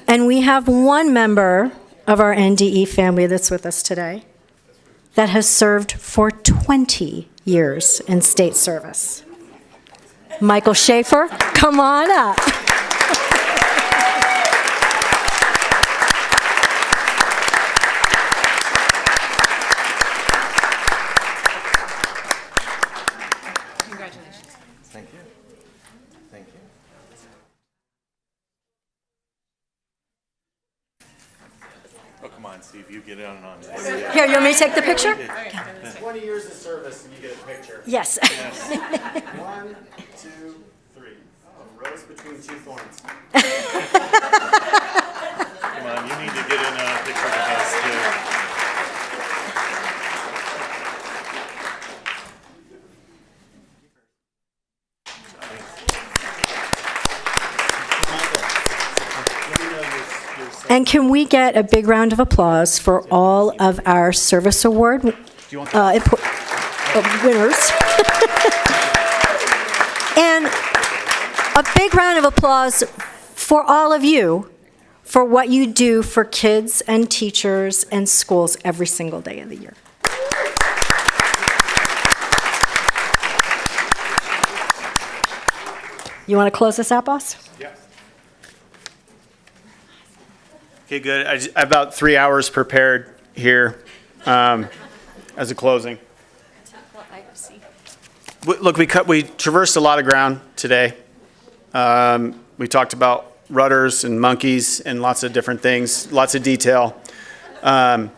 And we have one member of our NDE family that's with us today that has served for 20 years in state service. Michael Schaefer, come on up. Congratulations. Thank you. Thank you. Oh, come on, Steve, you get in on this. Here, you want me to take the picture? 20 years of service and you get a picture. Yes. 1, 2, 3. A rose between two thorns. Come on, you need to get in a picture with us too. And can we get a big round of applause for all of our service award winners? And a big round of applause for all of you for what you do for kids and teachers and schools every single day of the year. You want to close this out, boss? Yeah. Okay, good. I have about 3 hours prepared here as a closing. Look, we traversed a lot of ground today. We talked about rudders and monkeys and lots of different things, lots of detail. But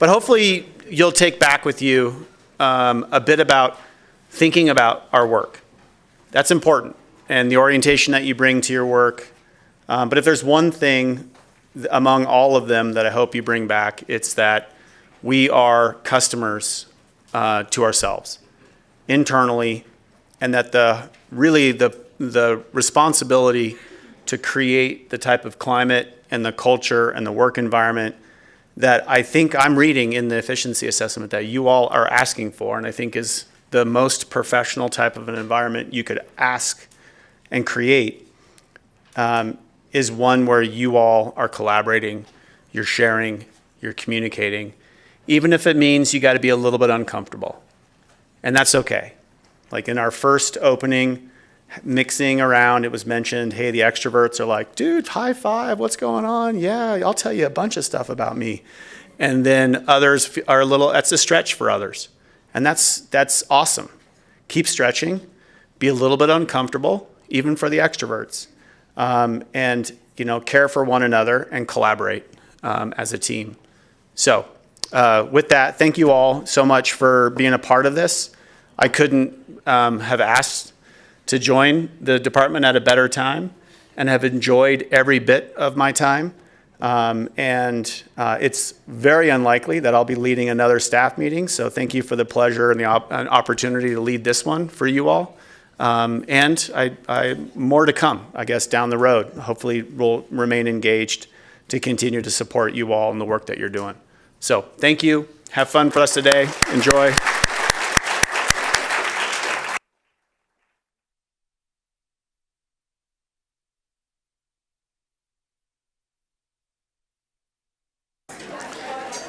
hopefully you'll take back with you a bit about thinking about our work. That's important, and the orientation that you bring to your work. But if there's one thing among all of them that I hope you bring back, it's that we are customers to ourselves internally, and that the responsibility to create the type of climate and the culture and the work environment that I think I'm reading in the efficiency assessment that you all are asking for, and I think is the most professional type of an environment you could ask and create, is one where you all are collaborating, you're sharing, you're communicating, even if it means you got to be a little bit uncomfortable. And that's okay. Like in our first opening, mixing around, it was mentioned, hey, the extroverts are like, dude, high five, what's going on? Yeah, I'll tell you a bunch of stuff about me. And then others are a little, that's a stretch for others. And that's awesome. Keep stretching, be a little bit uncomfortable, even for the extroverts. And care for one another and collaborate as a team. So with that, thank you all so much for being a part of this. I couldn't have asked to join the department at a better time and have enjoyed every bit of my time. It's very unlikely that I'll be leading another staff meeting. So thank you for the pleasure and the opportunity to lead this one for you all. And I more to come, I guess, down the road. Hopefully we'll remain engaged to continue to support you all in the work that you're doing. So thank you. Have fun for us today. Enjoy.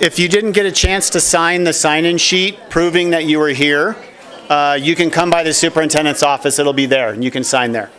If you didn't get a chance to sign the sign-in sheet proving that you were here, you can come by the superintendent's office. It'll be there, and you can sign there.